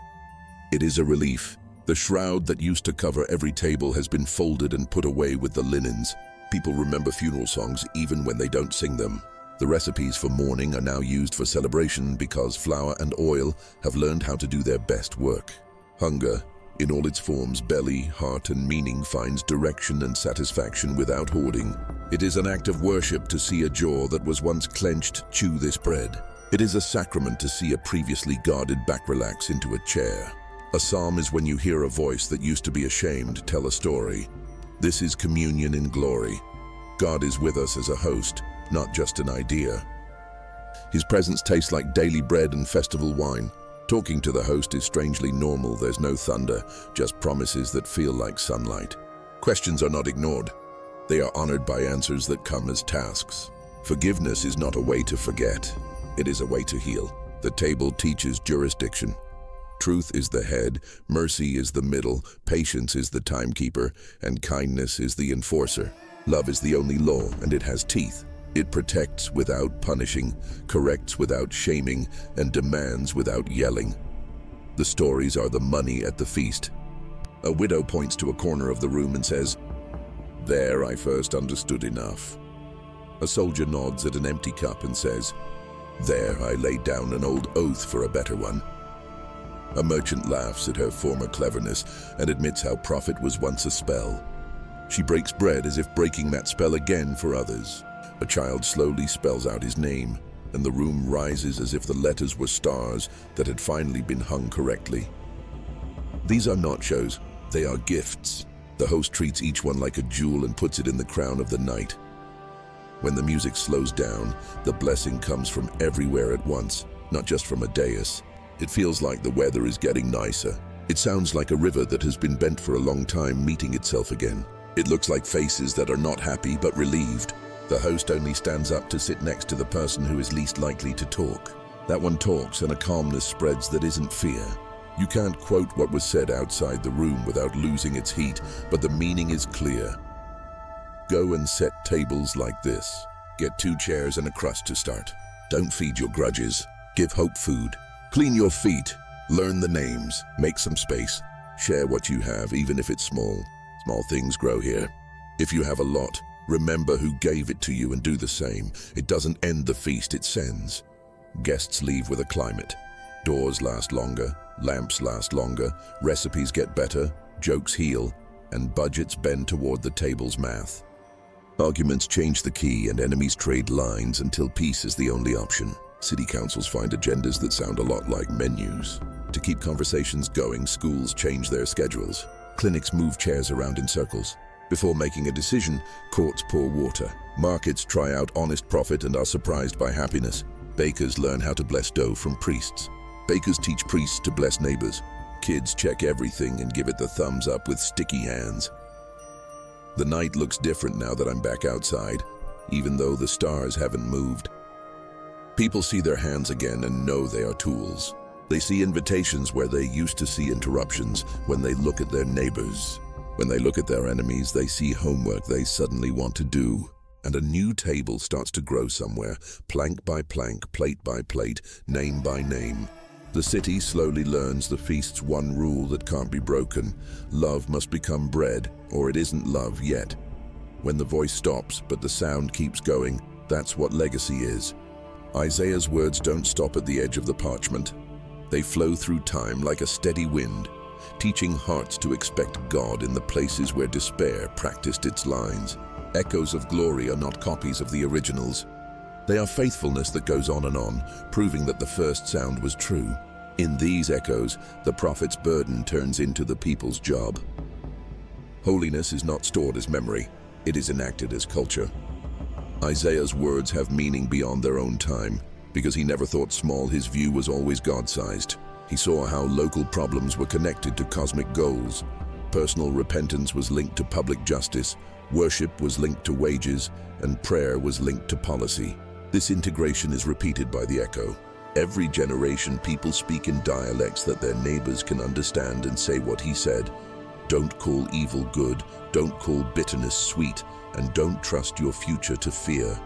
It is a relief. The shroud that used to cover every table has been folded and put away with the linens. People remember funeral songs even when they don't sing them. The recipes for mourning are now used for celebration because flour and oil have learned how to do their best work. Hunger, in all its forms, belly, heart, and meaning, finds direction and satisfaction without hoarding. It is an act of worship to see a jaw that was once clenched chew this bread. It is a sacrament to see a previously guarded back relax into a chair. A psalm is when you hear a voice that used to be ashamed tell a story. This is communion in glory. God is with us as a host, not just an idea. His presence tastes like daily bread and festival wine. Talking to the host is strangely normal. There's no thunder, just promises that feel like sunlight. Questions are not ignored. They are honored by answers that come as tasks. Forgiveness is not a way to forget. It is a way to heal. The table teaches jurisdiction. Truth is the head, mercy is the middle, patience is the timekeeper, and kindness is the enforcer. Love is the only law, and it has teeth. It protects without punishing, corrects without shaming, and demands without yelling. The stories are the money at the feast. A widow points to a corner of the room and says, "There I first understood enough." A soldier nods at an empty cup and says, "There I laid down an old oath for a better one." A merchant laughs at her former cleverness and admits how profit was once a spell. She breaks bread as if breaking that spell again for others. A child slowly spells out his name, and the room rises as if the letters were stars that had finally been hung correctly. These are not shows, they are gifts. The host treats each one like a jewel and puts it in the crown of the night. When the music slows down, the blessing comes from everywhere at once, not just from a dais. It feels like the weather is getting nicer. It sounds like a river that has been bent for a long time meeting itself again. It looks like faces that are not happy but relieved. The host only stands up to sit next to the person who is least likely to talk. That one talks and a calmness spreads that isn't fear. You can't quote what was said outside the room without losing its heat, but the meaning is clear. Go and set tables like this. Get 2 chairs and a crust to start. Don't feed your grudges. Give hope food. Clean your feet. Learn the names. Make some space. Share what you have, even if it's small. Small things grow here. If you have a lot, remember who gave it to you and do the same. It doesn't end the feast, it sends. Guests leave with a climate. Doors last longer, lamps last longer, recipes get better, jokes heal, and budgets bend toward the table's math. Arguments change the key and enemies trade lines until peace is the only option. City councils find agendas that sound a lot like menus. To keep conversations going, schools change their schedules. Clinics move chairs around in circles. Before making a decision, courts pour water. Markets try out honest profit and are surprised by happiness. Bakers learn how to bless dough from priests. Bakers teach priests to bless neighbors. Kids check everything and give it the thumbs up with sticky hands. The night looks different now that I'm back outside, even though the stars haven't moved. People see their hands again and know they are tools. They see invitations where they used to see interruptions when they look at their neighbors. When they look at their enemies, they see homework they suddenly want to do. And a new table starts to grow somewhere, plank by plank, plate by plate, name by name. The city slowly learns the feast's one rule that can't be broken. Love must become bread, or it isn't love yet. When the voice stops, but the sound keeps going, that's what legacy is. Isaiah's words don't stop at the edge of the parchment. They flow through time like a steady wind, teaching hearts to expect God in the places where despair practiced its lines. Echoes of glory are not copies of the originals. They are faithfulness that goes on and on, proving that the first sound was true. In these echoes, the prophet's burden turns into the people's job. Holiness is not stored as memory, it is enacted as culture. Isaiah's words have meaning beyond their own time, because he never thought small, his view was always God-sized. He saw how local problems were connected to cosmic goals. Personal repentance was linked to public justice. Worship was linked to wages, and prayer was linked to policy. This integration is repeated by the echo. Every generation, people speak in dialects that their neighbors can understand and say what he said. Don't call evil good, don't call bitterness sweet, and don't trust your future to fear.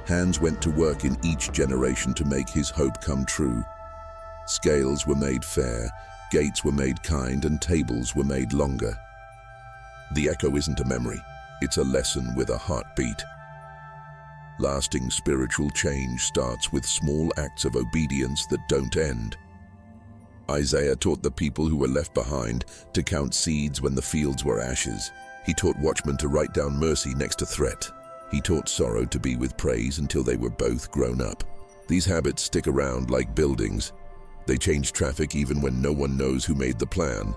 Hands went to work in each generation to make his hope come true. Scales were made fair, gates were made kind, and tables were made longer. The echo isn't a memory, it's a lesson with a heartbeat. Lasting spiritual change starts with small acts of obedience that don't end. Isaiah taught the people who were left behind to count seeds when the fields were ashes. He taught watchmen to write down mercy next to threat. He taught sorrow to be with praise until they were both grown up. These habits stick around like buildings. They change traffic even when no one knows who made the plan.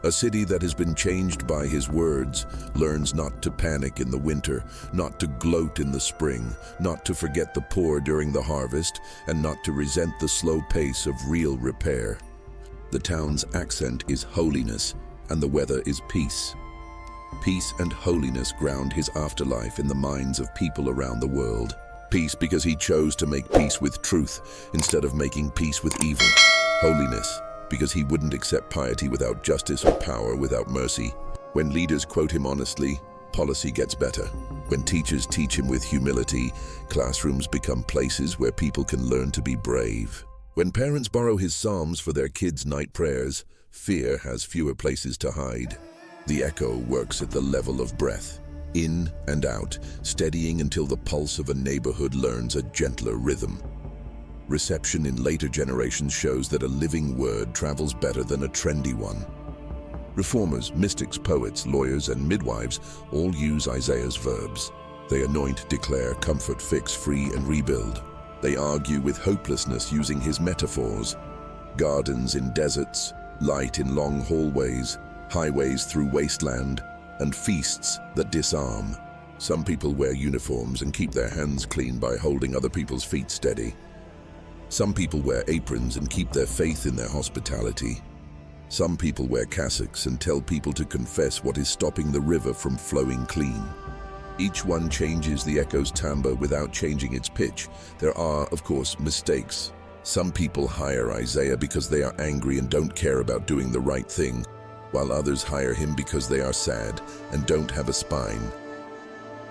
A city that has been changed by his words learns not to panic in the winter, not to gloat in the spring, not to forget the poor during the harvest, and not to resent the slow pace of real repair. The town's accent is holiness, and the weather is peace. Peace and holiness ground his afterlife in the minds of people around the world. Peace because he chose to make peace with truth instead of making peace with evil. Holiness because he wouldn't accept piety without justice or power without mercy. When leaders quote him honestly, policy gets better. When teachers teach him with humility, classrooms become places where people can learn to be brave. When parents borrow his psalms for their kids' night prayers, fear has fewer places to hide. The echo works at the level of breath, in and out, steadying until the pulse of a neighborhood learns a gentler rhythm. Reception in later generations shows that a living word travels better than a trendy one. Reformers, mystics, poets, lawyers, and midwives all use Isaiah's verbs. They anoint, declare, comfort, fix, free, and rebuild. They argue with hopelessness using his metaphors. Gardens in deserts, light in long hallways, highways through wasteland, and feasts that disarm. Some people wear uniforms and keep their hands clean by holding other people's feet steady. Some people wear aprons and keep their faith in their hospitality. Some people wear cassocks and tell people to confess what is stopping the river from flowing clean. Each one changes the echo's timbre without changing its pitch. There are, of course, mistakes. Some people hire Isaiah because they are angry and don't care about doing the right thing, while others hire him because they are sad and don't have a spine.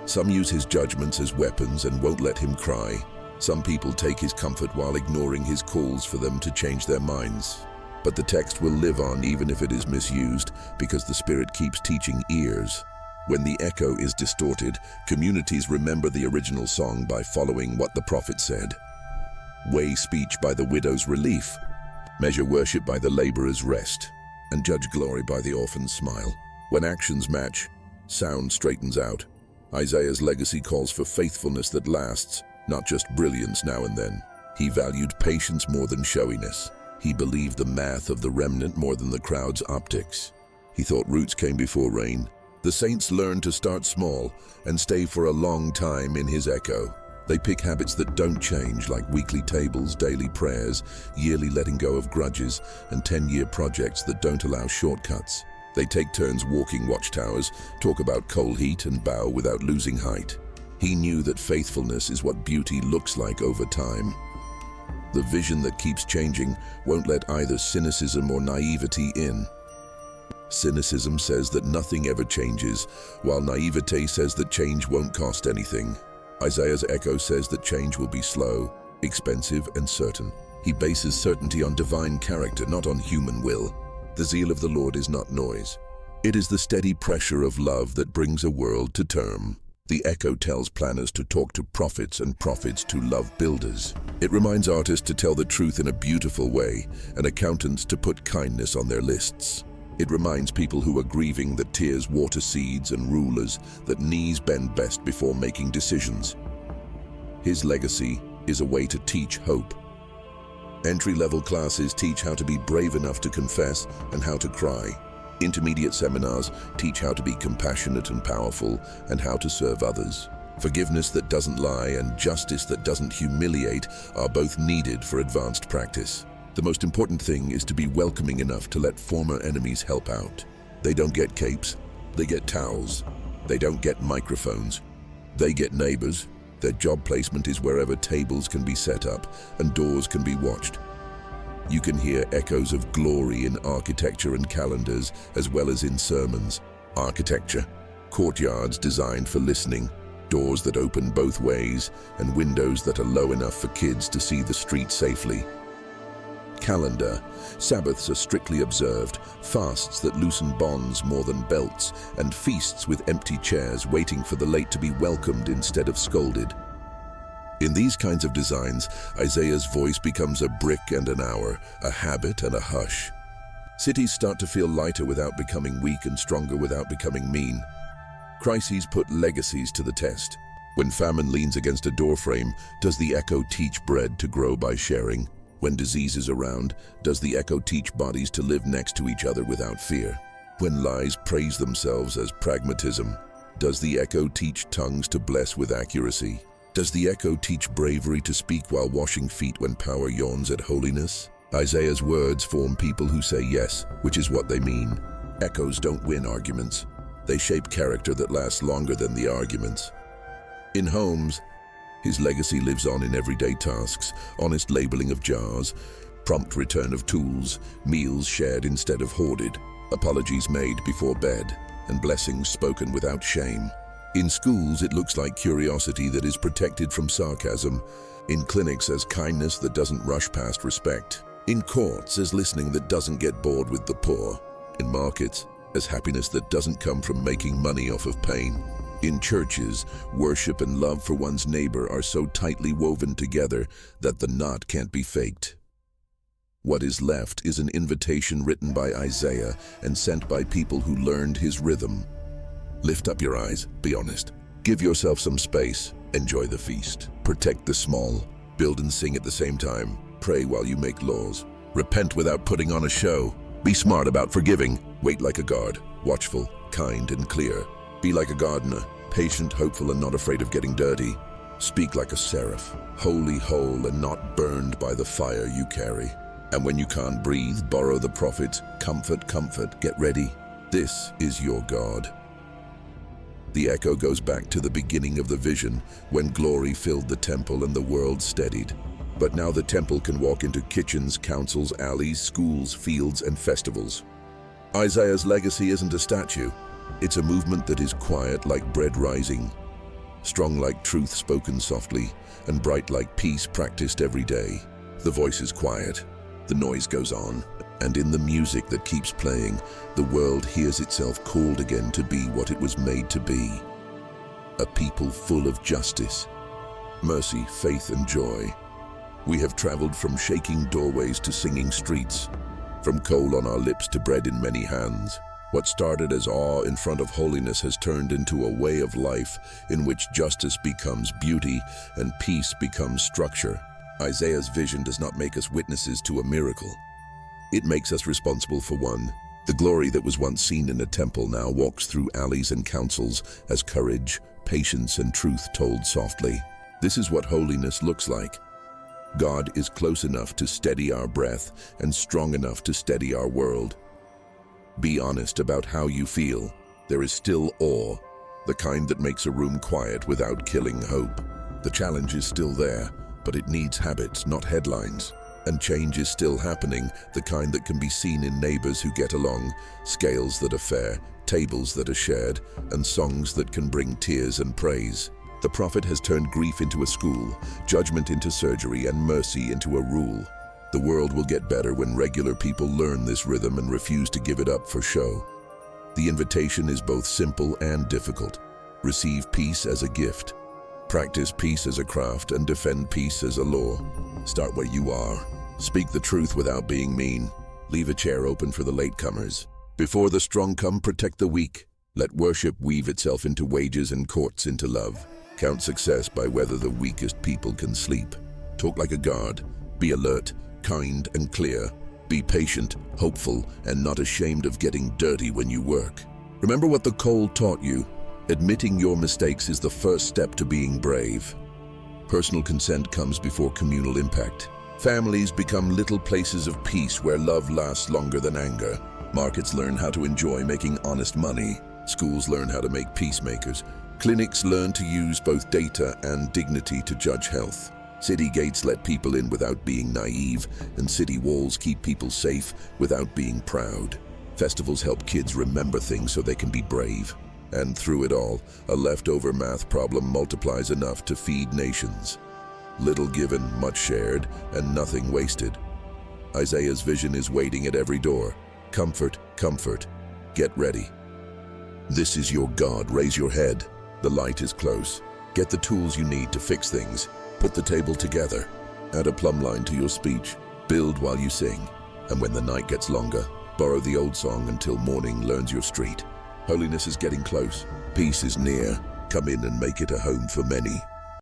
Some use his judgments as weapons and won't let him cry. Some people take his comfort while ignoring his calls for them to change their minds. But the text will live on even if it is misused, because the Spirit keeps teaching ears. When the echo is distorted, communities remember the original song by following what the prophet said. Weigh speech by the widow's relief, measure worship by the laborer's rest, and judge glory by the orphan's smile. When actions match, sound straightens out. Isaiah's legacy calls for faithfulness that lasts, not just brilliance now and then. He valued patience more than showiness. He believed the math of the remnant more than the crowd's optics. He thought roots came before rain. The saints learned to start small and stay for a long time in his echo. They pick habits that don't change, like weekly tables, daily prayers, yearly letting go of grudges, and 10-year projects that don't allow shortcuts. They take turns walking watchtowers, talk about coal heat, and bow without losing height. He knew that faithfulness is what beauty looks like over time. The vision that keeps changing won't let either cynicism or naivety in. Cynicism says that nothing ever changes, while naivete says that change won't cost anything. Isaiah's echo says that change will be slow, expensive, and certain. He bases certainty on divine character, not on human will. The zeal of the Lord is not noise. It is the steady pressure of love that brings a world to term. The echo tells planners to talk to prophets and prophets to love builders. It reminds artists to tell the truth in a beautiful way and accountants to put kindness on their lists. It reminds people who are grieving that tears water seeds and rulers that knees bend best before making decisions. His legacy is a way to teach hope. Entry-level classes teach how to be brave enough to confess and how to cry. Intermediate seminars teach how to be compassionate and powerful and how to serve others. Forgiveness that doesn't lie and justice that doesn't humiliate are both needed for advanced practice. The most important thing is to be welcoming enough to let former enemies help out. They don't get capes, They get towels. They don't get microphones. They get neighbors. Their job placement is wherever tables can be set up and doors can be watched. You can hear echoes of glory in architecture and calendars, as well as in sermons. Architecture, courtyards designed for listening, doors that open both ways, and windows that are low enough for kids to see the street safely. Calendar, Sabbaths are strictly observed, fasts that loosen bonds more than belts, and feasts with empty chairs waiting for the late to be welcomed instead of scolded. In these kinds of designs, Isaiah's voice becomes a brick and an hour, a habit and a hush. Cities start to feel lighter without becoming weak and stronger without becoming mean. Crises put legacies to the test. When famine leans against a doorframe, does the echo teach bread to grow by sharing? When disease is around, does the echo teach bodies to live next to each other without fear? When lies praise themselves as pragmatism, does the echo teach tongues to bless with accuracy? Does the echo teach bravery to speak while washing feet when power yawns at holiness? Isaiah's words form people who say yes, which is what they mean. Echoes don't win arguments. They shape character that lasts longer than the arguments. In homes, his legacy lives on in everyday tasks, honest labeling of jars, prompt return of tools, meals shared instead of hoarded, apologies made before bed, and blessings spoken without shame. In schools, it looks like curiosity that is protected from sarcasm. In clinics, as kindness that doesn't rush past respect. In courts, as listening that doesn't get bored with the poor. In markets, as happiness that doesn't come from making money off of pain. In churches, worship and love for one's neighbor are so tightly woven together that the knot can't be faked. What is left is an invitation written by Isaiah and sent by people who learned his rhythm. Lift up your eyes, be honest. Give yourself some space, enjoy the feast. Protect the small, build and sing at the same time. Pray while you make laws. Repent without putting on a show. Be smart about forgiving. Wait like a guard, watchful, kind and clear. Be like a gardener, patient, hopeful, and not afraid of getting dirty. Speak like a seraph, holy, whole, and not burned by the fire you carry. And when you can't breathe, borrow the prophet, comfort, comfort, get ready. This is your God. The echo goes back to the beginning of the vision, when glory filled the temple and the world steadied. But now the temple can walk into kitchens, councils, alleys, schools, fields, and festivals. Isaiah's legacy isn't a statue. It's a movement that is quiet like bread rising, strong like truth spoken softly, and bright like peace practiced every day. The voice is quiet, the noise goes on, and in the music that keeps playing, the world hears itself called again to be what it was made to be. A people full of justice, mercy, faith, and joy. We have traveled from shaking doorways to singing streets, from coal on our lips to bread in many hands. What started as awe in front of holiness has turned into a way of life in which justice becomes beauty and peace becomes structure. Isaiah's vision does not make us witnesses to a miracle. It makes us responsible for one. The glory that was once seen in a temple now walks through alleys and councils as courage, patience, and truth told softly. This is what holiness looks like. God is close enough to steady our breath and strong enough to steady our world. Be honest about how you feel. There is still awe, the kind that makes a room quiet without killing hope. The challenge is still there, but it needs habits, not headlines. And change is still happening, the kind that can be seen in neighbors who get along, scales that are fair, tables that are shared, and songs that can bring tears and praise. The prophet has turned grief into a school, judgment into surgery, and mercy into a rule. The world will get better when regular people learn this rhythm and refuse to give it up for show. The invitation is both simple and difficult. Receive peace as a gift. Practice peace as a craft and defend peace as a law. Start where you are. Speak the truth without being mean. Leave a chair open for the latecomers. Before the strong come, protect the weak. Let worship weave itself into wages and courts into love. Count success by whether the weakest people can sleep. Talk like a guard. Be alert, kind and clear. Be patient, hopeful, and not ashamed of getting dirty when you work. Remember what the coal taught you. Admitting your mistakes is the first step to being brave. Personal consent comes before communal impact. Families become little places of peace where love lasts longer than anger. Markets learn how to enjoy making honest money. Schools learn how to make peacemakers. Clinics learn to use both data and dignity to judge health. City gates let people in without being naive, and city walls keep people safe without being proud. Festivals help kids remember things so they can be brave. And through it all, a leftover math problem multiplies enough to feed nations. Little given, much shared, and nothing wasted. Isaiah's vision is waiting at every door. Comfort, comfort. Get ready. This is your God. Raise your head. The light is close. Get the tools you need to fix things. Put the table together. Add a plumb line to your speech. Build while you sing. And when the night gets longer, borrow the old song until morning learns your street. Holiness is getting close. Peace is near. Come in and make it a home for many.